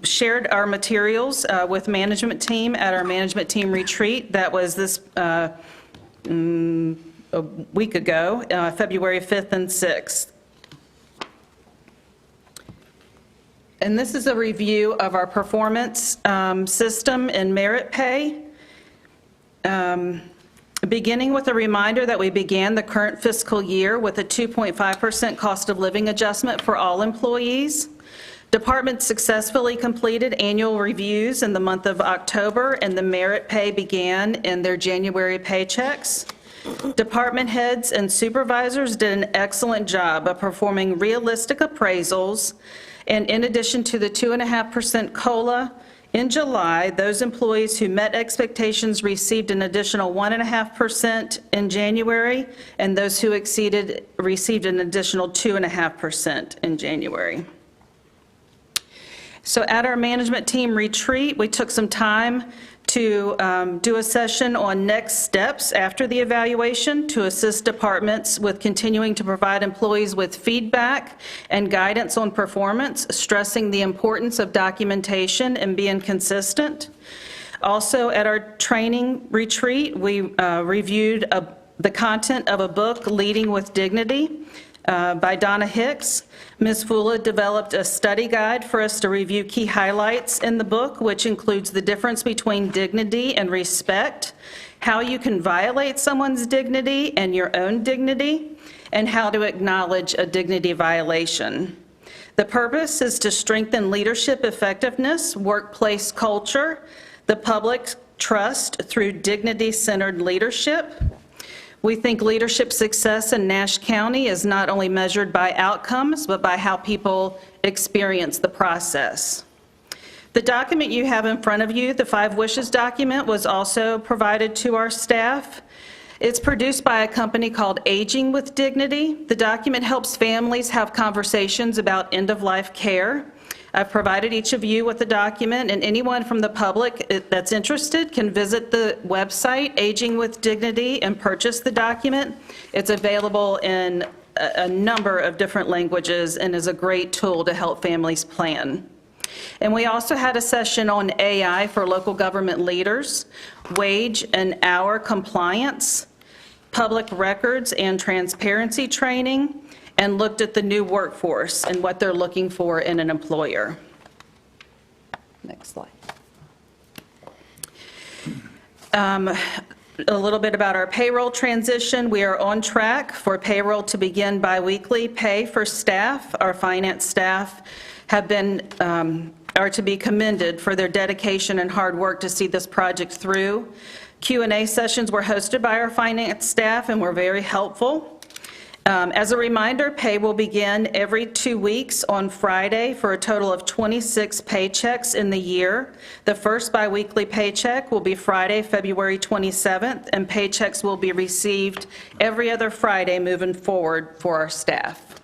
shared our materials with management team at our management team retreat. That was this a week ago, February 5th and 6th. And this is a review of our performance system and merit pay. Beginning with a reminder that we began the current fiscal year with a 2.5% cost of living adjustment for all employees. Departments successfully completed annual reviews in the month of October, and the merit pay began in their January paychecks. Department heads and supervisors did an excellent job of performing realistic appraisals, and in addition to the 2.5% COLA, in July, those employees who met expectations received an additional 1.5% in January, and those who exceeded received an additional 2.5% in January. So at our management team retreat, we took some time to do a session on next steps after the evaluation to assist departments with continuing to provide employees with feedback and guidance on performance, stressing the importance of documentation and being consistent. Also, at our training retreat, we reviewed the content of a book, Leading with Dignity, by Donna Hicks. Ms. Fula developed a study guide for us to review key highlights in the book, which includes the difference between dignity and respect, how you can violate someone's dignity and your own dignity, and how to acknowledge a dignity violation. The purpose is to strengthen leadership effectiveness, workplace culture, the public trust through dignity-centered leadership. We think leadership success in Nash County is not only measured by outcomes, but by how people experience the process. The document you have in front of you, the 5 Wishes document, was also provided to our staff. It's produced by a company called Aging with Dignity. The document helps families have conversations about end-of-life care. I've provided each of you with the document, and anyone from the public that's interested can visit the website, Aging with Dignity, and purchase the document. It's available in a number of different languages and is a great tool to help families plan. And we also had a session on AI for local government leaders, wage and hour compliance, public records and transparency training, and looked at the new workforce and what they're looking for in an employer. Next slide. A little bit about our payroll transition. We are on track for payroll to begin biweekly pay for staff. Our finance staff are to be commended for their dedication and hard work to see this project through. Q&A sessions were hosted by our finance staff and were very helpful. As a reminder, pay will begin every 2 weeks on Friday for a total of 26 paychecks in the year. The first biweekly paycheck will be Friday, February 27th, and paychecks will be received every other Friday moving forward for our staff.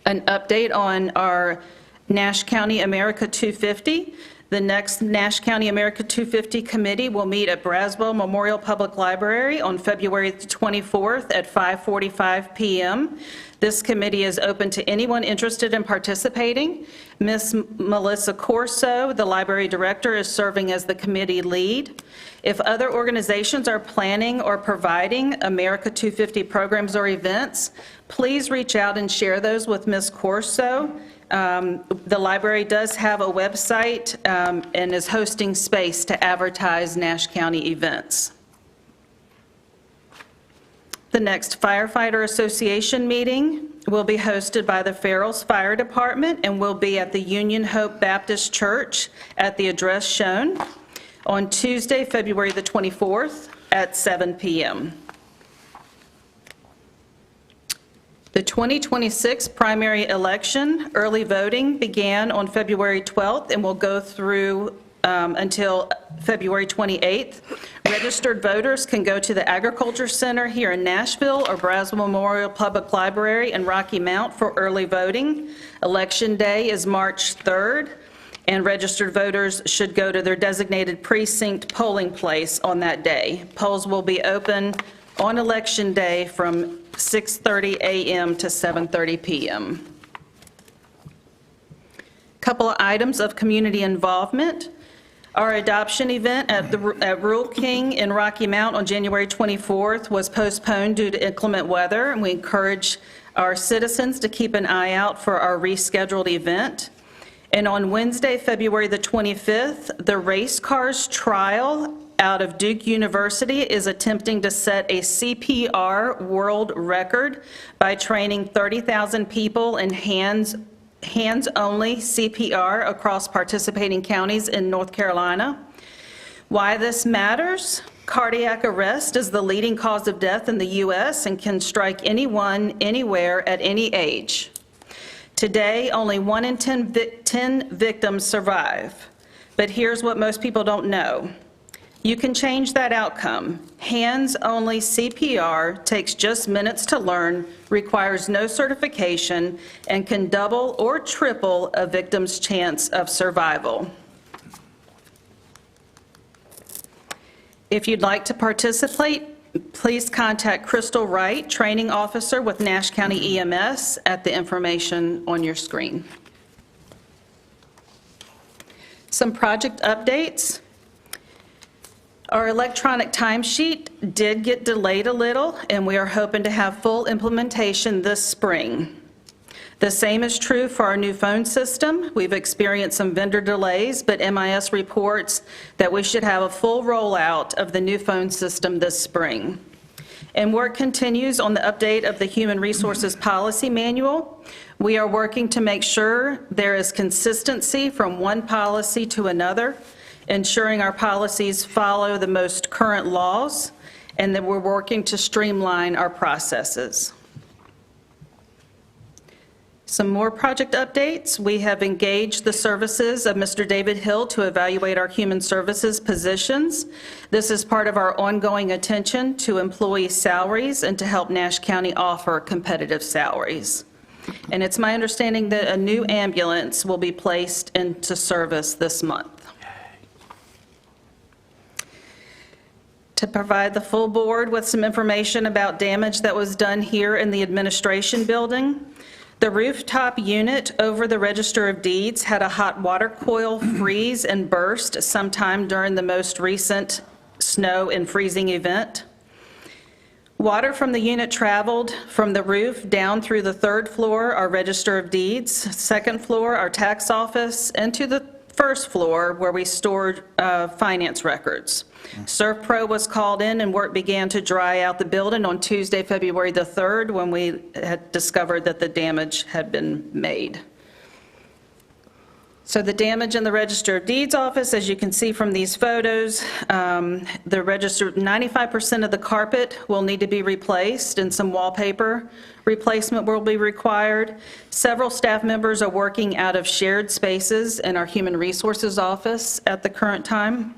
An update on our Nash County America 250. The next Nash County America 250 committee will meet at Braswell Memorial Public Library on February 24th at 5:45 p.m. This committee is open to anyone interested in participating. Ms. Melissa Corso, the library director, is serving as the committee lead. If other organizations are planning or providing America 250 programs or events, please reach out and share those with Ms. Corso. The library does have a website and is hosting space to advertise Nash County events. The next Firefighter Association meeting will be hosted by the Farrells Fire Department and will be at the Union Hope Baptist Church at the address shown on Tuesday, February the 24th at 7 p.m. The 2026 primary election, early voting began on February 12th and will go through until February 28th. Registered voters can go to the Agriculture Center here in Nashville or Braswell Memorial Public Library in Rocky Mount for early voting. Election day is March 3rd, and registered voters should go to their designated precinct polling place on that day. Polls will be open on Election Day from 6:30 a.m. to 7:30 p.m. Couple of items of community involvement. Our adoption event at Rural King in Rocky Mount on January 24th was postponed due to inclement weather, and we encourage our citizens to keep an eye out for our rescheduled event. And on Wednesday, February the 25th, the Race Cars Trial out of Duke University is attempting to set a CPR world record by training 30,000 people in hands-only CPR across participating counties in North Carolina. Why this matters? Cardiac arrest is the leading cause of death in the U.S. and can strike anyone, anywhere, at any age. Today, only 1 in 10 victims survive. But here's what most people don't know. You can change that outcome. Hands-only CPR takes just minutes to learn, requires no certification, and can double or triple a victim's chance of survival. If you'd like to participate, please contact Crystal Wright, Training Officer with Nash County EMS, at the information on your screen. Some project updates. Our electronic timesheet did get delayed a little, and we are hoping to have full implementation this spring. The same is true for our new phone system. We've experienced some vendor delays, but MIS reports that we should have a full rollout of the new phone system this spring. And work continues on the update of the Human Resources Policy Manual. We are working to make sure there is consistency from one policy to another, ensuring our policies follow the most current laws, and that we're working to streamline our processes. Some more project updates. We have engaged the services of Mr. David Hill to evaluate our human services positions. This is part of our ongoing attention to employee salaries and to help Nash County offer competitive salaries. And it's my understanding that a new ambulance will be placed into service this month. To provide the full board with some information about damage that was done here in the administration building. The rooftop unit over the Register of Deeds had a hot water coil freeze and burst sometime during the most recent snow and freezing event. Water from the unit traveled from the roof down through the 3rd floor, our Register of Deeds, 2nd floor, our tax office, and to the 1st floor where we stored finance records. ServPro was called in and work began to dry out the building on Tuesday, February the 3rd, when we had discovered that the damage had been made. So the damage in the Register of Deeds office, as you can see from these photos, the register, 95% of the carpet will need to be replaced and some wallpaper replacement will be required. Several staff members are working out of shared spaces in our Human Resources office at the current time.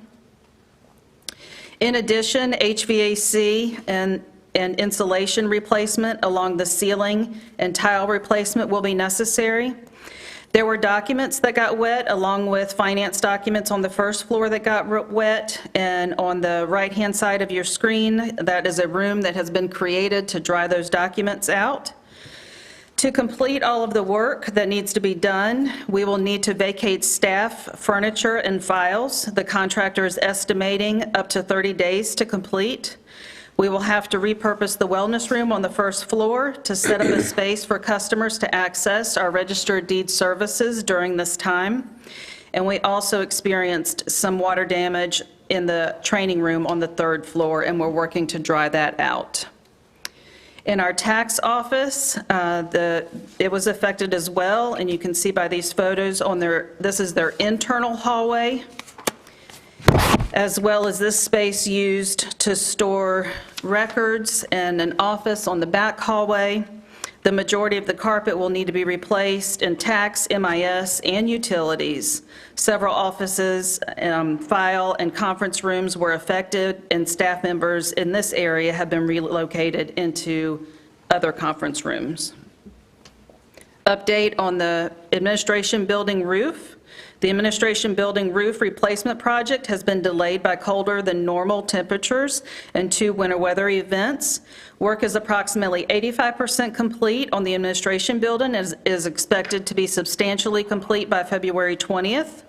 In addition, HVAC and insulation replacement along the ceiling and tile replacement will be necessary. There were documents that got wet, along with finance documents on the 1st floor that got wet, and on the right-hand side of your screen, that is a room that has been created to dry those documents out. To complete all of the work that needs to be done, we will need to vacate staff, furniture, and files. The contractor is estimating up to 30 days to complete. We will have to repurpose the wellness room on the 1st floor to set up a space for customers to access our registered deed services during this time. And we also experienced some water damage in the training room on the 3rd floor, and we're working to dry that out. In our tax office, it was affected as well, and you can see by these photos on this is their internal hallway, as well as this space used to store records and an office on the back hallway. The majority of the carpet will need to be replaced in tax, MIS, and utilities. Several offices, file, and conference rooms were affected, and staff members in this area have been relocated into other conference rooms. Update on the administration building roof. The administration building roof replacement project has been delayed by colder than normal temperatures and 2 winter weather events. Work is approximately 85% complete on the administration building and is expected to be substantially complete by February 20th.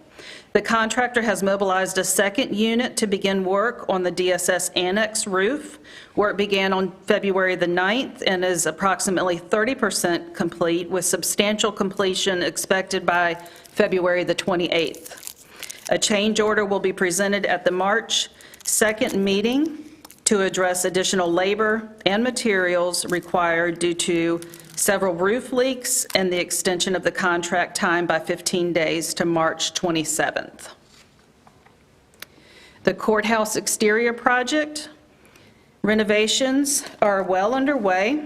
The contractor has mobilized a second unit to begin work on the DSS Annex roof. Work began on February the 9th and is approximately 30% complete, with substantial completion expected by February the 28th. A change order will be presented at the March 2nd meeting to address additional labor and materials required due to several roof leaks and the extension of the contract time by 15 days to March 27th. The courthouse exterior project renovations are well underway.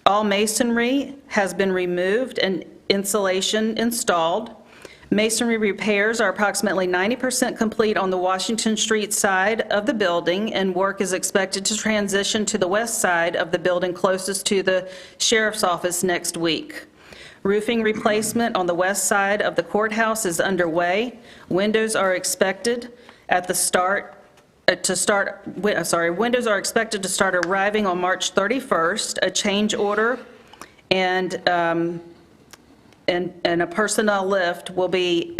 All masonry has been removed and insulation installed. Masonry repairs are approximately 90% complete on the Washington Street side of the building, and work is expected to transition to the west side of the building closest to the sheriff's office next week. Roofing replacement on the west side of the courthouse is underway. Windows are expected at the windows are expected to start arriving on March 31st. A change order and a personnel lift will be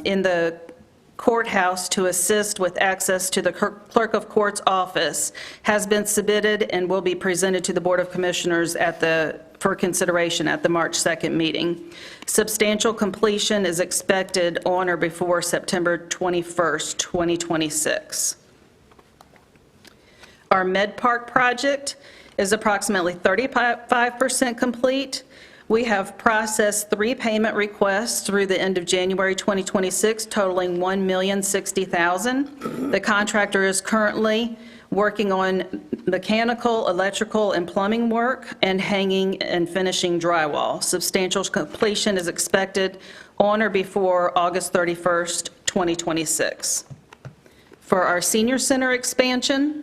in the courthouse to assist with access to the clerk of court's office has been submitted and will be presented to the Board of Commissioners for consideration at the March 2nd meeting. Substantial completion is expected on or before September 21st, 2026. Our Med Park project is approximately 35% complete. We have processed 3 payment requests through the end of January 2026, totaling $1,060,000. The contractor is currently working on mechanical, electrical, and plumbing work, and hanging and finishing drywall. Substantial completion is expected on or before August 31st, 2026. For our senior center expansion,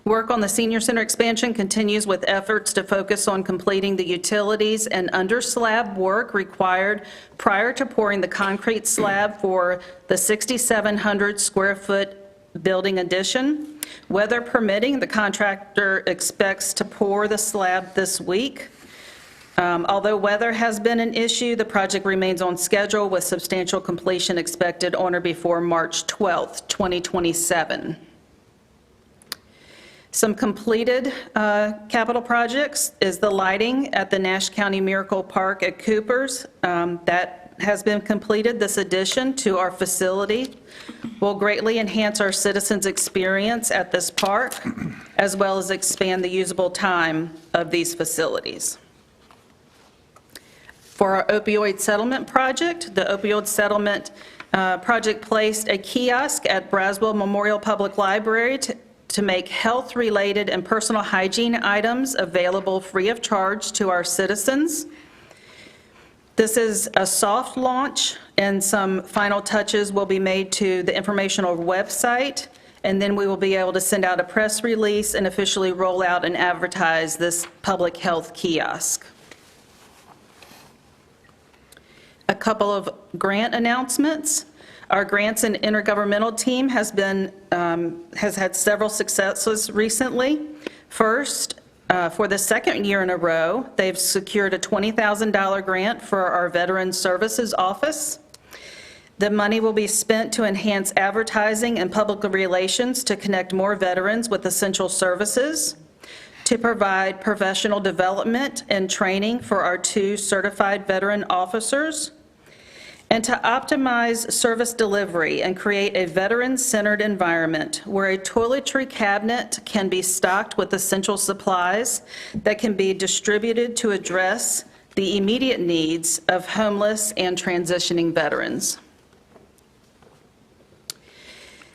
work on the senior center expansion continues with efforts to focus on completing the utilities and under-slab work required prior to pouring the concrete slab for the 6,700 square foot building addition. Weather permitting, the contractor expects to pour the slab this week. Although weather has been an issue, the project remains on schedule with substantial completion expected on or before March 12th, 2027. Some completed capital projects is the lighting at the Nash County Miracle Park at Coopers. That has been completed. This addition to our facility will greatly enhance our citizens' experience at this park, as well as expand the usable time of these facilities. For our opioid settlement project, the opioid settlement project placed a kiosk at Braswell Memorial Public Library to make health-related and personal hygiene items available free of charge to our citizens. This is a soft launch, and some final touches will be made to the informational website, and then we will be able to send out a press release and officially roll out and advertise this public health kiosk. A couple of grant announcements. Our grants and intergovernmental team has had several successes recently. First, for the second year in a row, they've secured a $20,000 grant for our Veterans Services Office. The money will be spent to enhance advertising and public relations to connect more veterans with essential services, to provide professional development and training for our 2 certified veteran officers, and to optimize service delivery and create a veteran-centered environment where a toiletry cabinet can be stocked with essential supplies that can be distributed to address the immediate needs of homeless and transitioning veterans.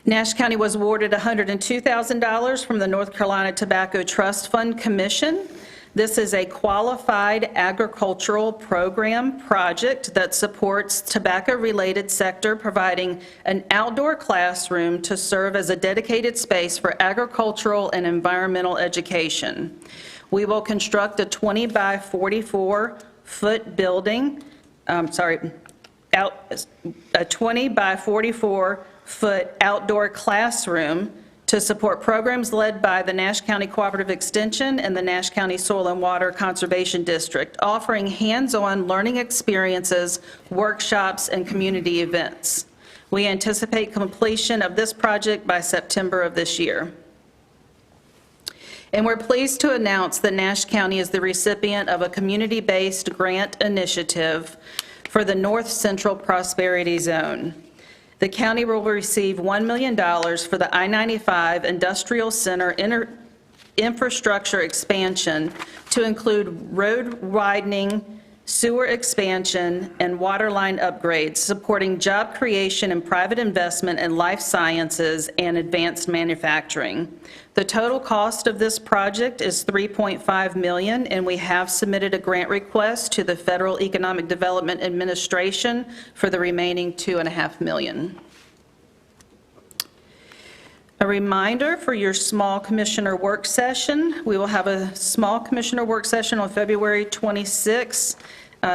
Nash County was awarded $102,000 from the North Carolina Tobacco Trust Fund Commission. This is a qualified agricultural program project that supports tobacco-related sector, providing an outdoor classroom to serve as a dedicated space for agricultural and environmental education. We will construct a 20 by 44 foot building, a 20 by 44 foot outdoor classroom to support programs led by the Nash County Cooperative Extension and the Nash County Soil and Water Conservation District, offering hands-on learning experiences, workshops, and community events. We anticipate completion of this project by September of this year. And we're pleased to announce that Nash County is the recipient of a community-based grant initiative for the North Central Prosperity Zone. The county will receive $1 million for the I-95 Industrial Center infrastructure expansion to include road widening, sewer expansion, and water line upgrades, supporting job creation and private investment in life sciences and advanced manufacturing. The total cost of this project is $3.5 million, and we have submitted a grant request to the Federal Economic Development Administration for the remaining $2.5 million. A reminder for your small commissioner work session. We will have a small commissioner work session on February 26th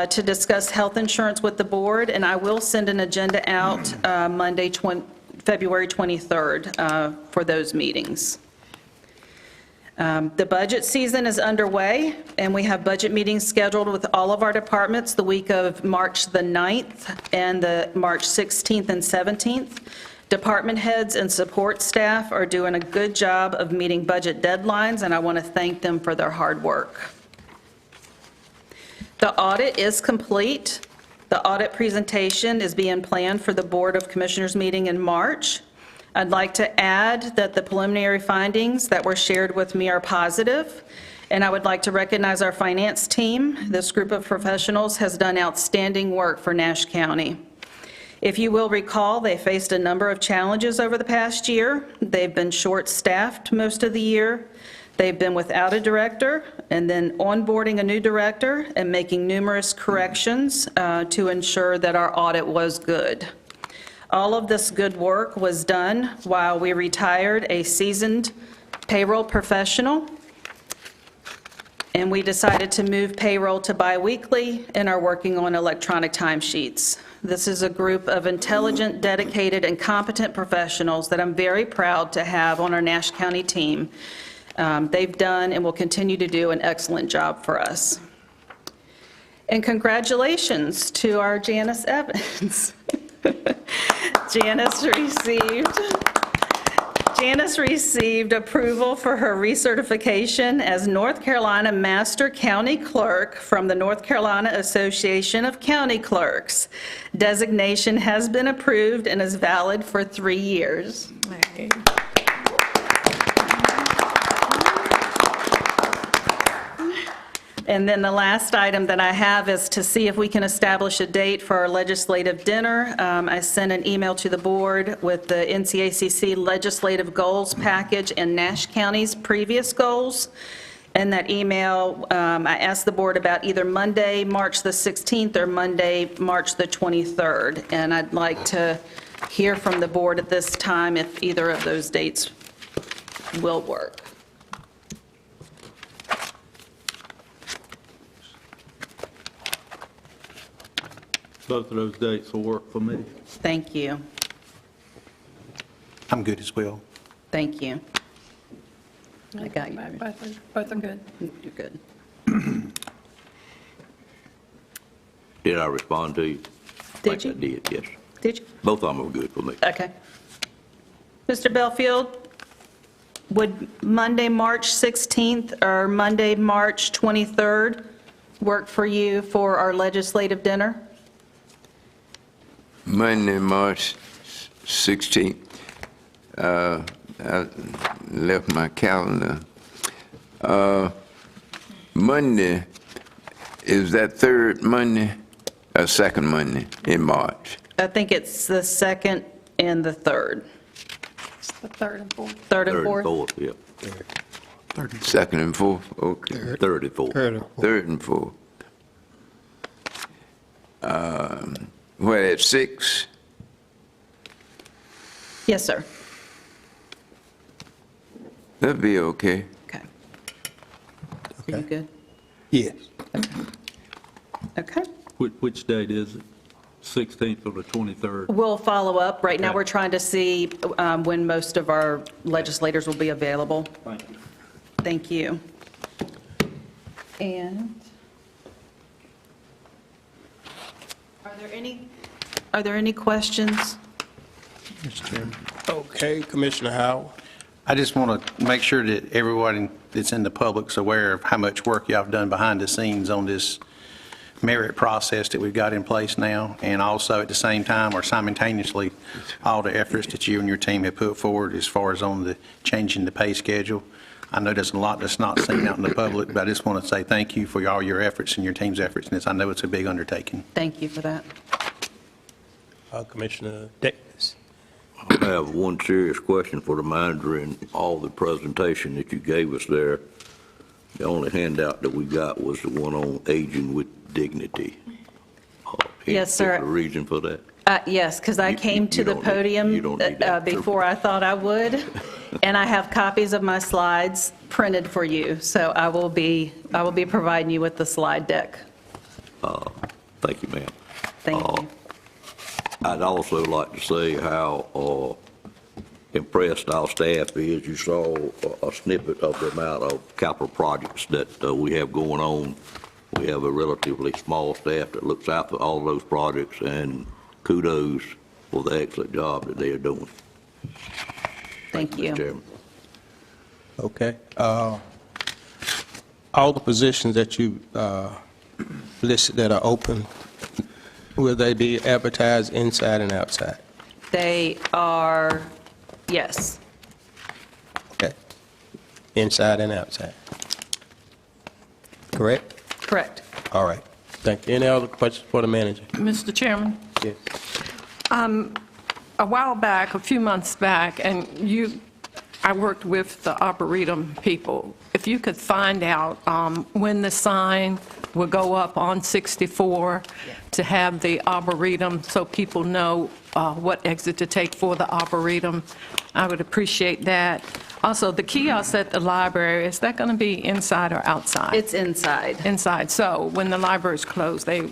to discuss health insurance with the board, and I will send an agenda out Monday, February 23rd for those meetings. The budget season is underway, and we have budget meetings scheduled with all of our departments the week of March the 9th and the March 16th and 17th. Department heads and support staff are doing a good job of meeting budget deadlines, and I want to thank them for their hard work. The audit is complete. The audit presentation is being planned for the Board of Commissioners meeting in March. I'd like to add that the preliminary findings that were shared with me are positive, and I would like to recognize our finance team. This group of professionals has done outstanding work for Nash County. If you will recall, they faced a number of challenges over the past year. They've been short-staffed most of the year. They've been without a director, and then onboarding a new director and making numerous corrections to ensure that our audit was good. All of this good work was done while we retired a seasoned payroll professional, and we decided to move payroll to biweekly and are working on electronic timesheets. This is a group of intelligent, dedicated, and competent professionals that I'm very proud to have on our Nash County team. They've done and will continue to do an excellent job for us. And congratulations to our Janice Evans. Janice received approval for her recertification as North Carolina Master County Clerk from the North Carolina Association of County Clerks. Designation has been approved and is valid for 3 years. And then the last item that I have is to see if we can establish a date for our legislative dinner. I sent an email to the board with the NCACC legislative goals package and Nash County's previous goals. In that email, I asked the board about either Monday, March the 16th, or Monday, March the 23rd. And I'd like to hear from the board at this time if either of those dates will work. Both of those dates will work for me. Thank you. I'm good as well. Thank you. I got you. Both are good. You're good. Did I respond to you? Did you? I did, yes. Did you? Both of them are good for me. Okay. Mr. Belfield, would Monday, March 16th or Monday, March 23rd work for you for our legislative dinner? Monday, March 16th. I left my calendar. Monday, is that third Monday or second Monday in March? I think it's the second and the third. It's the third and fourth. Third and fourth? Yeah. Second and fourth, okay. Third and fourth. Third and fourth. What, at 6? Yes, sir. That'd be okay. Okay. Are you good? Yes. Okay. Which date is it? 16th or the 23rd? We'll follow up. Right now, Okay. we're trying to see when most of our legislators will be available. Thank you. Thank you. And are there any questions? Mr. Chairman. Okay, Commissioner Howard. I just want to make sure that everyone that's in the public's aware of how much work y'all have done behind the scenes on this merit process that we've got in place now, and also at the same time or simultaneously, all the efforts that you and your team have put forward as far as on the changing the pay schedule. I know there's a lot that's not seen out in the public, but I just want to say thank you for all your efforts and your team's efforts in this. I know it's a big undertaking. Thank you for that. Commissioner Davis. I have one serious question for the manager in all the presentation that you gave us there. The only handout that we got was the one on aging with dignity. Yes, sir. Any particular reason for that? Yes, because I came to you the don't need- podium you don't need that. before I thought I would, and I have copies of my slides printed for you, so I will be providing you with the slide deck. Thank you, ma'am. Thank you. I'd also like to say how impressed our staff is you saw a snippet of the amount of capital projects that we have going on. We have a relatively small staff that looks out for all those projects, and kudos for the excellent job that they are doing. Thank you. Mr. Chairman. Okay. All the positions that you listed that are open, will they be advertised inside and outside? They are, yes. Okay. Inside and outside. Correct? Correct. All right. Thank you. Any other questions for the manager? Mr. Chairman? Yes. A while back, a few months back, and I worked with the Arboretum people. If you could find out when the sign will go up on 64 to have the Arboretum, so people know what exit to take for the Arboretum, I would appreciate that. Also, the kiosk at the library, is that going to be inside or outside? It's inside. Inside. So when the library is closed, they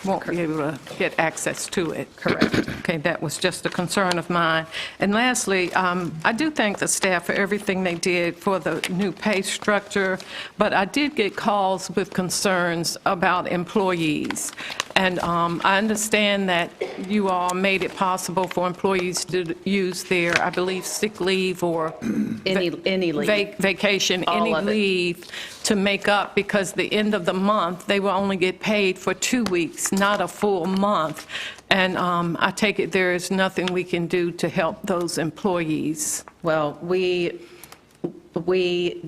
won't be able to get access to it. Correct. Okay, that was just a concern of mine. And lastly, I do thank the staff for everything they did for the new pay structure, but I did get calls with concerns about employees. And I understand that you all made it possible for employees to use their, I believe, sick leave or Any leave. Vacation, All any of it. leave to make up, because the end of the month, they will only get paid for 2 weeks, not a full month. And I take it there is nothing we can do to help those employees. Well, we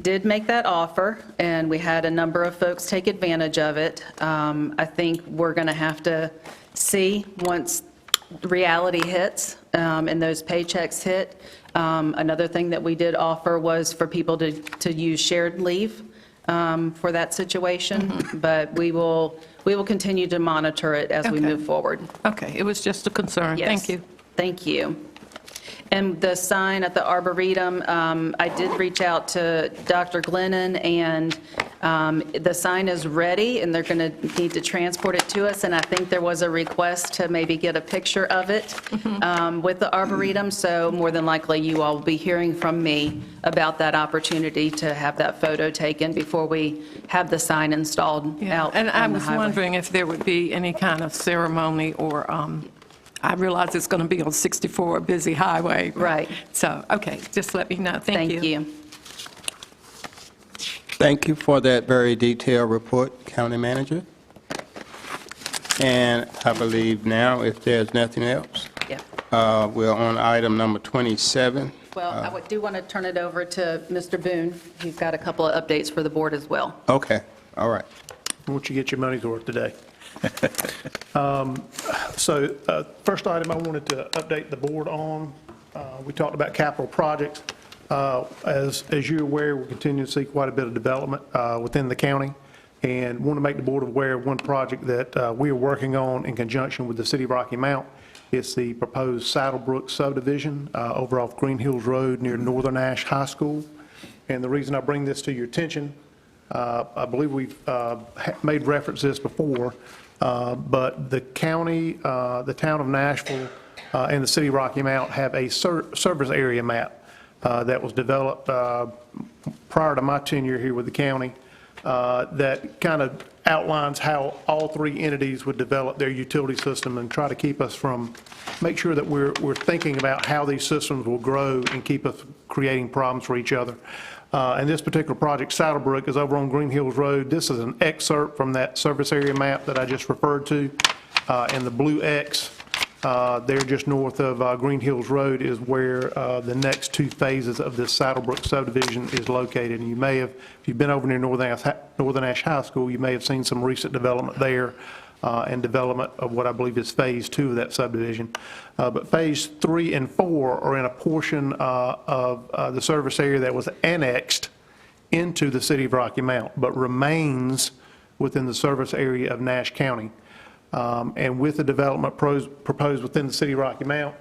did make that offer, and we had a number of folks take advantage of it. I think we're going to have to see once reality hits and those paychecks hit. Another thing that we did offer was for people to use shared leave for that situation, but we will continue to monitor it as we Okay. move forward. Okay, it was just a concern. Yes. Thank you. Thank you. And the sign at the Arboretum, I did reach out to Dr. Glennon, and the sign is ready, and they're going to need to transport it to us, and I think there was a request to maybe get a picture of it with the Arboretum, so more than likely you all will be hearing from me about that opportunity to have that photo taken before we have the sign installed Yeah, out and I on the was highway. wondering if there would be any kind of ceremony or, I realize it's going to be on 64, a busy highway. Right. So, okay, just let me know. Thank you. Thank you. Thank you for that very detailed report, County Manager. And I believe now, if there's nothing else, Yeah. we're on item number 27. Well, I do want to turn it over to Mr. Boone. He's got a couple of updates for the board as well. Okay, all right. Won't you get your money's worth today? So first item I wanted to update the board on, we talked about capital projects. As you're aware, we continue to see quite a bit of development within the county, and want to make the board aware of one project that we are working on in conjunction with the City of Rocky Mount. It's the proposed Saddlebrook subdivision over off Green Hills Road near Northern Ash High School. And the reason I bring this to your attention, I believe we've made reference to this before, but the county, the town of Nashville, and the city of Rocky Mount have a service area map that was developed prior to my tenure here with the county that kind of outlines how all three entities would develop their utility system and try to keep us from, make sure that we're thinking about how these systems will grow and keep us creating problems for each other. And this particular project, Saddlebrook, is over on Green Hills Road. This is an excerpt from that service area map that I just referred to. And the blue X there just north of Green Hills Road is where the next two phases of this Saddlebrook subdivision is located. And you may have, if you've been over near Northern Ash High School, you may have seen some recent development there and development of what I believe is Phase 2 of that subdivision. But Phase 3 and 4 are in a portion of the service area that was annexed into the city of Rocky Mount, but remains within the service area of Nash County. And with the development proposed within the city of Rocky Mount,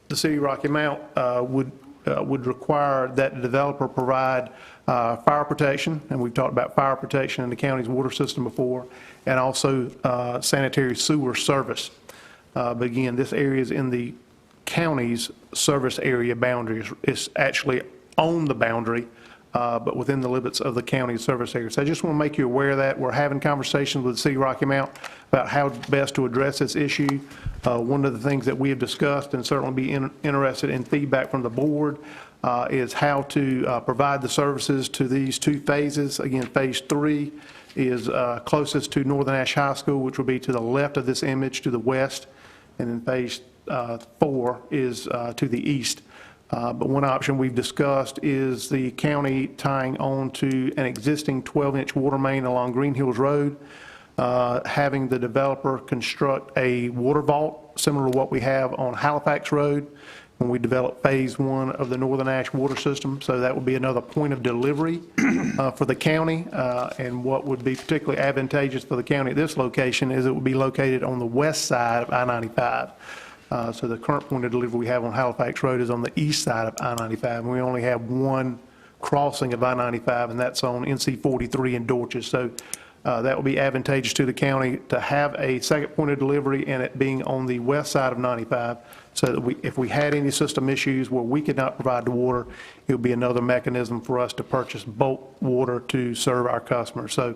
the city of Rocky Mount would require that the developer provide fire protection, and we've talked about fire protection in the county's water system before, and also sanitary sewer service. But again, this area is in the county's service area boundaries. It's actually on the boundary, but within the limits of the county service area. So I just want to make you aware of that. We're having conversations with the City of Rocky Mount about how best to address this issue. One of the things that we have discussed, and certainly be interested in feedback from the board, is how to provide the services to these two phases. Again, Phase 3 is closest to Northern Ash High School, which will be to the left of this image, to the west, and then Phase 4 is to the east. But one option we've discussed is the county tying on to an existing 12-inch water main along Green Hills Road, having the developer construct a water vault similar to what we have on Halifax Road when we develop Phase 1 of the Northern Ash water system. So that would be another point of delivery for the county. And what would be particularly advantageous for the county at this location is it would be located on the west side of I-95. So the current point of delivery we have on Halifax Road is on the east side of I-95, and we only have one crossing of I-95, and that's on NC 43 in Dorches. So that will be advantageous to the county to have a second point of delivery and it being on the west side of 95, so that if we had any system issues where we could not provide the water, it would be another mechanism for us to purchase bulk water to serve our customers. So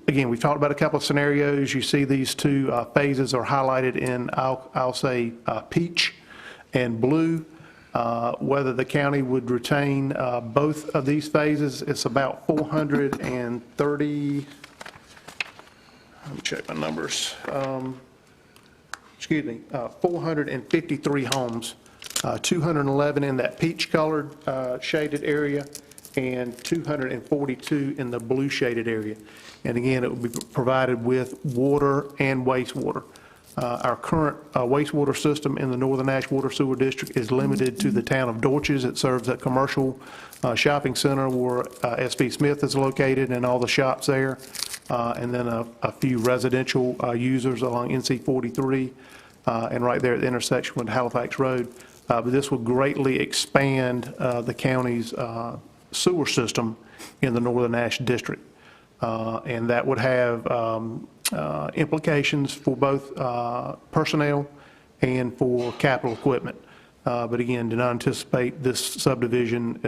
again, we've talked about a couple of scenarios. You see these two phases are highlighted in, I'll say, peach and blue. Whether the county would retain both of these phases, it's about 430, let me check my numbers. 453 homes, 211 in that peach-colored shaded area, and 242 in the blue shaded area. And again, it will be provided with water and wastewater. Our current wastewater system in the Northern Ash Water Sewer District is limited to the town of Dorches. It serves a commercial shopping center where SV Smith is located and all the shops there, and then a few residential users along NC 43 and right there at the intersection with Halifax Road. But this will greatly expand the county's sewer system in the Northern Ash District. And that would have implications for both personnel and for capital equipment. But again, do not anticipate this subdivision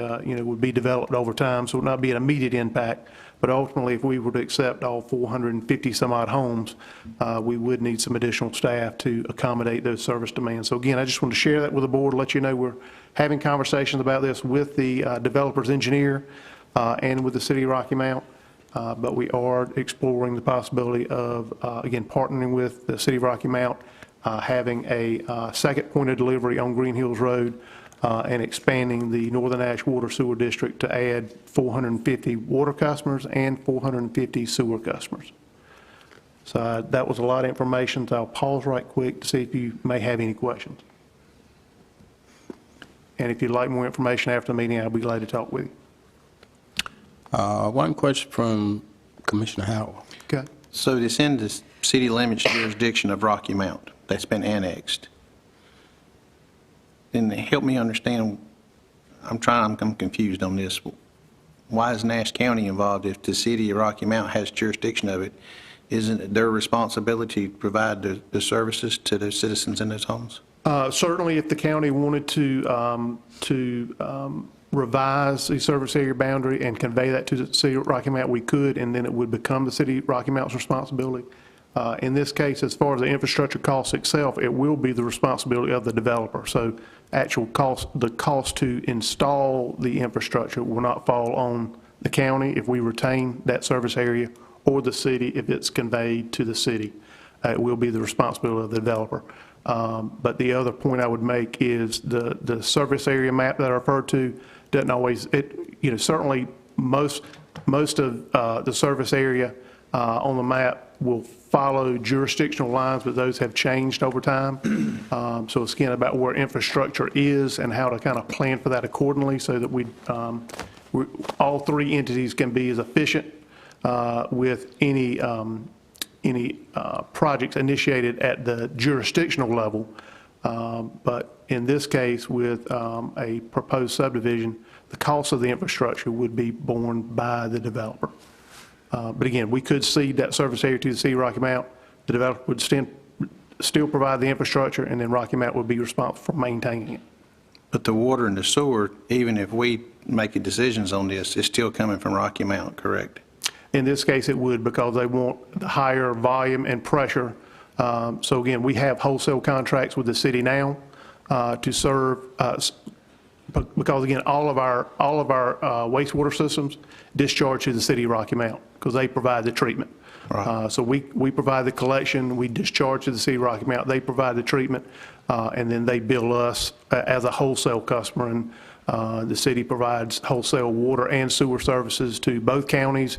would be developed over time, so it would not be an immediate impact. But ultimately, if we were to accept all 450 some odd homes, we would need some additional staff to accommodate those service demands. So again, I just want to share that with the board, let you know we're having conversations about this with the developer's engineer and with the City of Rocky Mount. But we are exploring the possibility of, again, partnering with the City of Rocky Mount, having a second point of delivery on Green Hills Road, and expanding the Northern Ash Water Sewer District to add 450 water customers and 450 sewer customers. So that was a lot of information, so I'll pause right quick to see if you may have any questions. And if you'd like more information after the meeting, I'll be glad to talk with you. One question from Commissioner Howell. Okay. So it's in the city limits jurisdiction of Rocky Mount that's been annexed. Then help me understand, I'm confused on this. Why is Nash County involved if the city of Rocky Mount has jurisdiction of it? Isn't it their responsibility to provide the services to the citizens in those homes? Certainly, if the county wanted to revise the service area boundary and convey that to the City of Rocky Mount, we could, and then it would become the City of Rocky Mount's responsibility. In this case, as far as the infrastructure cost itself, it will be the responsibility of the developer. So actual cost, the cost to install the infrastructure will not fall on the county if we retain that service area, or the city if it's conveyed to the city. It will be the responsibility of the developer. But the other point I would make is the service area map that I referred to doesn't always, certainly most of the service area on the map will follow jurisdictional lines, but those have changed over time. So it's again about where infrastructure is and how to kind of plan for that accordingly, so that all three entities can be as efficient with any projects initiated at the jurisdictional level. But in this case, with a proposed subdivision, the cost of the infrastructure would be borne by the developer. But again, we could cede that service area to the City of Rocky Mount. The developer would still provide the infrastructure, and then Rocky Mount would be responsible for maintaining it. But the water and the sewer, even if we make decisions on this, is still coming from Rocky Mount, correct? In this case, it would, because they want the higher volume and pressure. So again, we have wholesale contracts with the city now to serve, because again, all of our wastewater systems discharge to the city of Rocky Mount, because they provide the treatment. Right. So we provide the collection, we discharge to the city of Rocky Mount, they provide the treatment, and then they bill us as a wholesale customer. And the city provides wholesale water and sewer services to both counties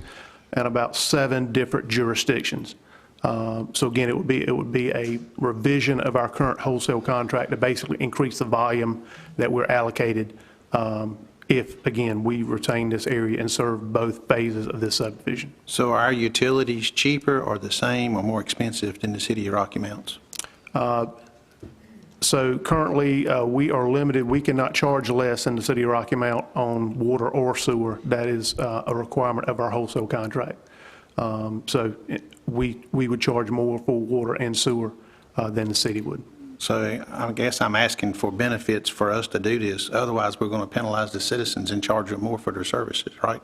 and about 7 different jurisdictions. So again, it would be a revision of our current wholesale contract to basically increase the volume that we're allocated if, again, we retain this area and serve both phases of this subdivision. So are our utilities cheaper or the same or more expensive than the city of Rocky Mounts? So currently, we are limited. We cannot charge less than the city of Rocky Mount on water or sewer. That is a requirement of our wholesale contract. So we would charge more for water and sewer than the city would. So I guess I'm asking for benefits for us to do this. Otherwise, we're going to penalize the citizens and charge them more for their services, right?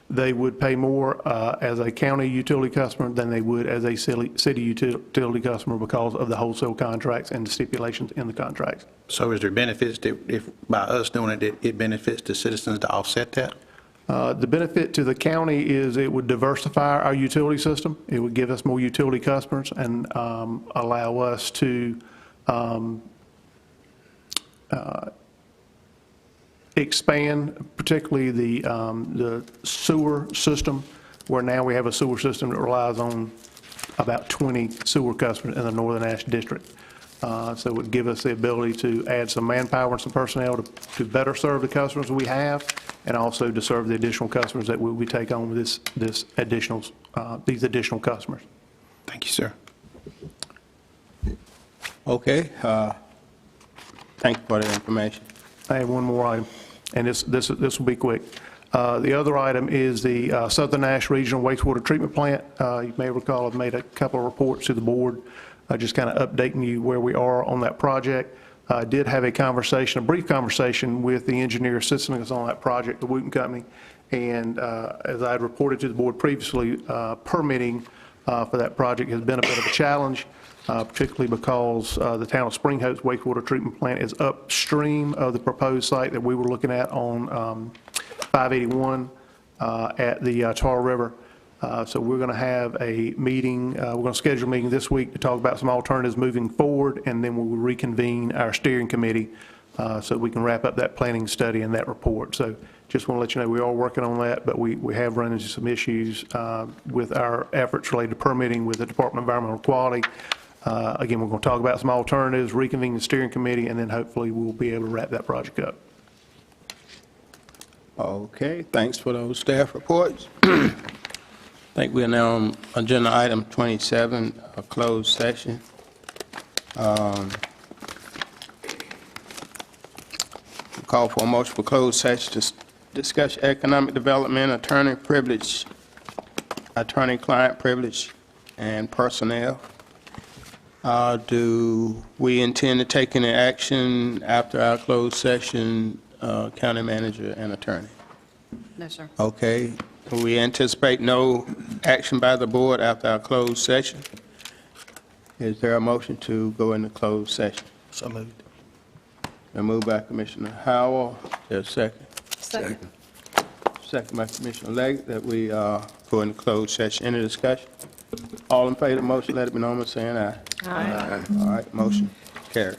They would pay more as a county utility customer than they would as a city utility customer because of the wholesale contracts and the stipulations in the contracts. So is there benefits that if by us doing it, it benefits the citizens to offset that? The benefit to the county is it would diversify our utility system. It would give us more utility customers and allow us to expand, particularly the sewer system, where now we have a sewer system that relies on about 20 sewer customers in the Northern Ash District. So it would give us the ability to add some manpower and some personnel to better serve the customers we have, and also to serve the additional customers that we take on with these additional customers. Thank you, sir. Okay. Thank you for the information. I have one more item, and this will be quick. The other item is the Southern Ash Regional Wastewater Treatment Plant. You may recall I've made a couple of reports to the board, just kind of updating you where we are on that project. I did have a brief conversation with the engineer assisting us on that project, the Wooten Company, and as I had reported to the board previously, permitting for that project has been a bit of a challenge, particularly because the town of Spring Hope's wastewater treatment plant is upstream of the proposed site that we were looking at on 581 at the Tar River. So we're going to have a meeting, we're going to schedule a meeting this week to talk about some alternatives moving forward, and then we will reconvene our steering committee so we can wrap up that planning study and that report. So just want to let you know we are working on that, but we have run into some issues with our efforts related to permitting with the Department of Environmental Quality. Again, we're going to talk about some alternatives, reconvene the steering committee, and then hopefully we'll be able to wrap that project up. Okay, thanks for those staff reports. I think we are now on agenda item 27, a closed session. Call for a motion for closed session to discuss economic development, attorney-client privilege, and personnel. Do we intend to take any action after our closed session, county manager and attorney? No, sir. Okay. We anticipate no action by the board after our closed session. Is there a motion to go into closed session? So moved. A move by Commissioner Howell. There's a second. Second. Second by Commissioner Leggett that we go into closed session. Any discussion? All in favor of the motion, let it be known by saying aye. Aye. All right, motion carried.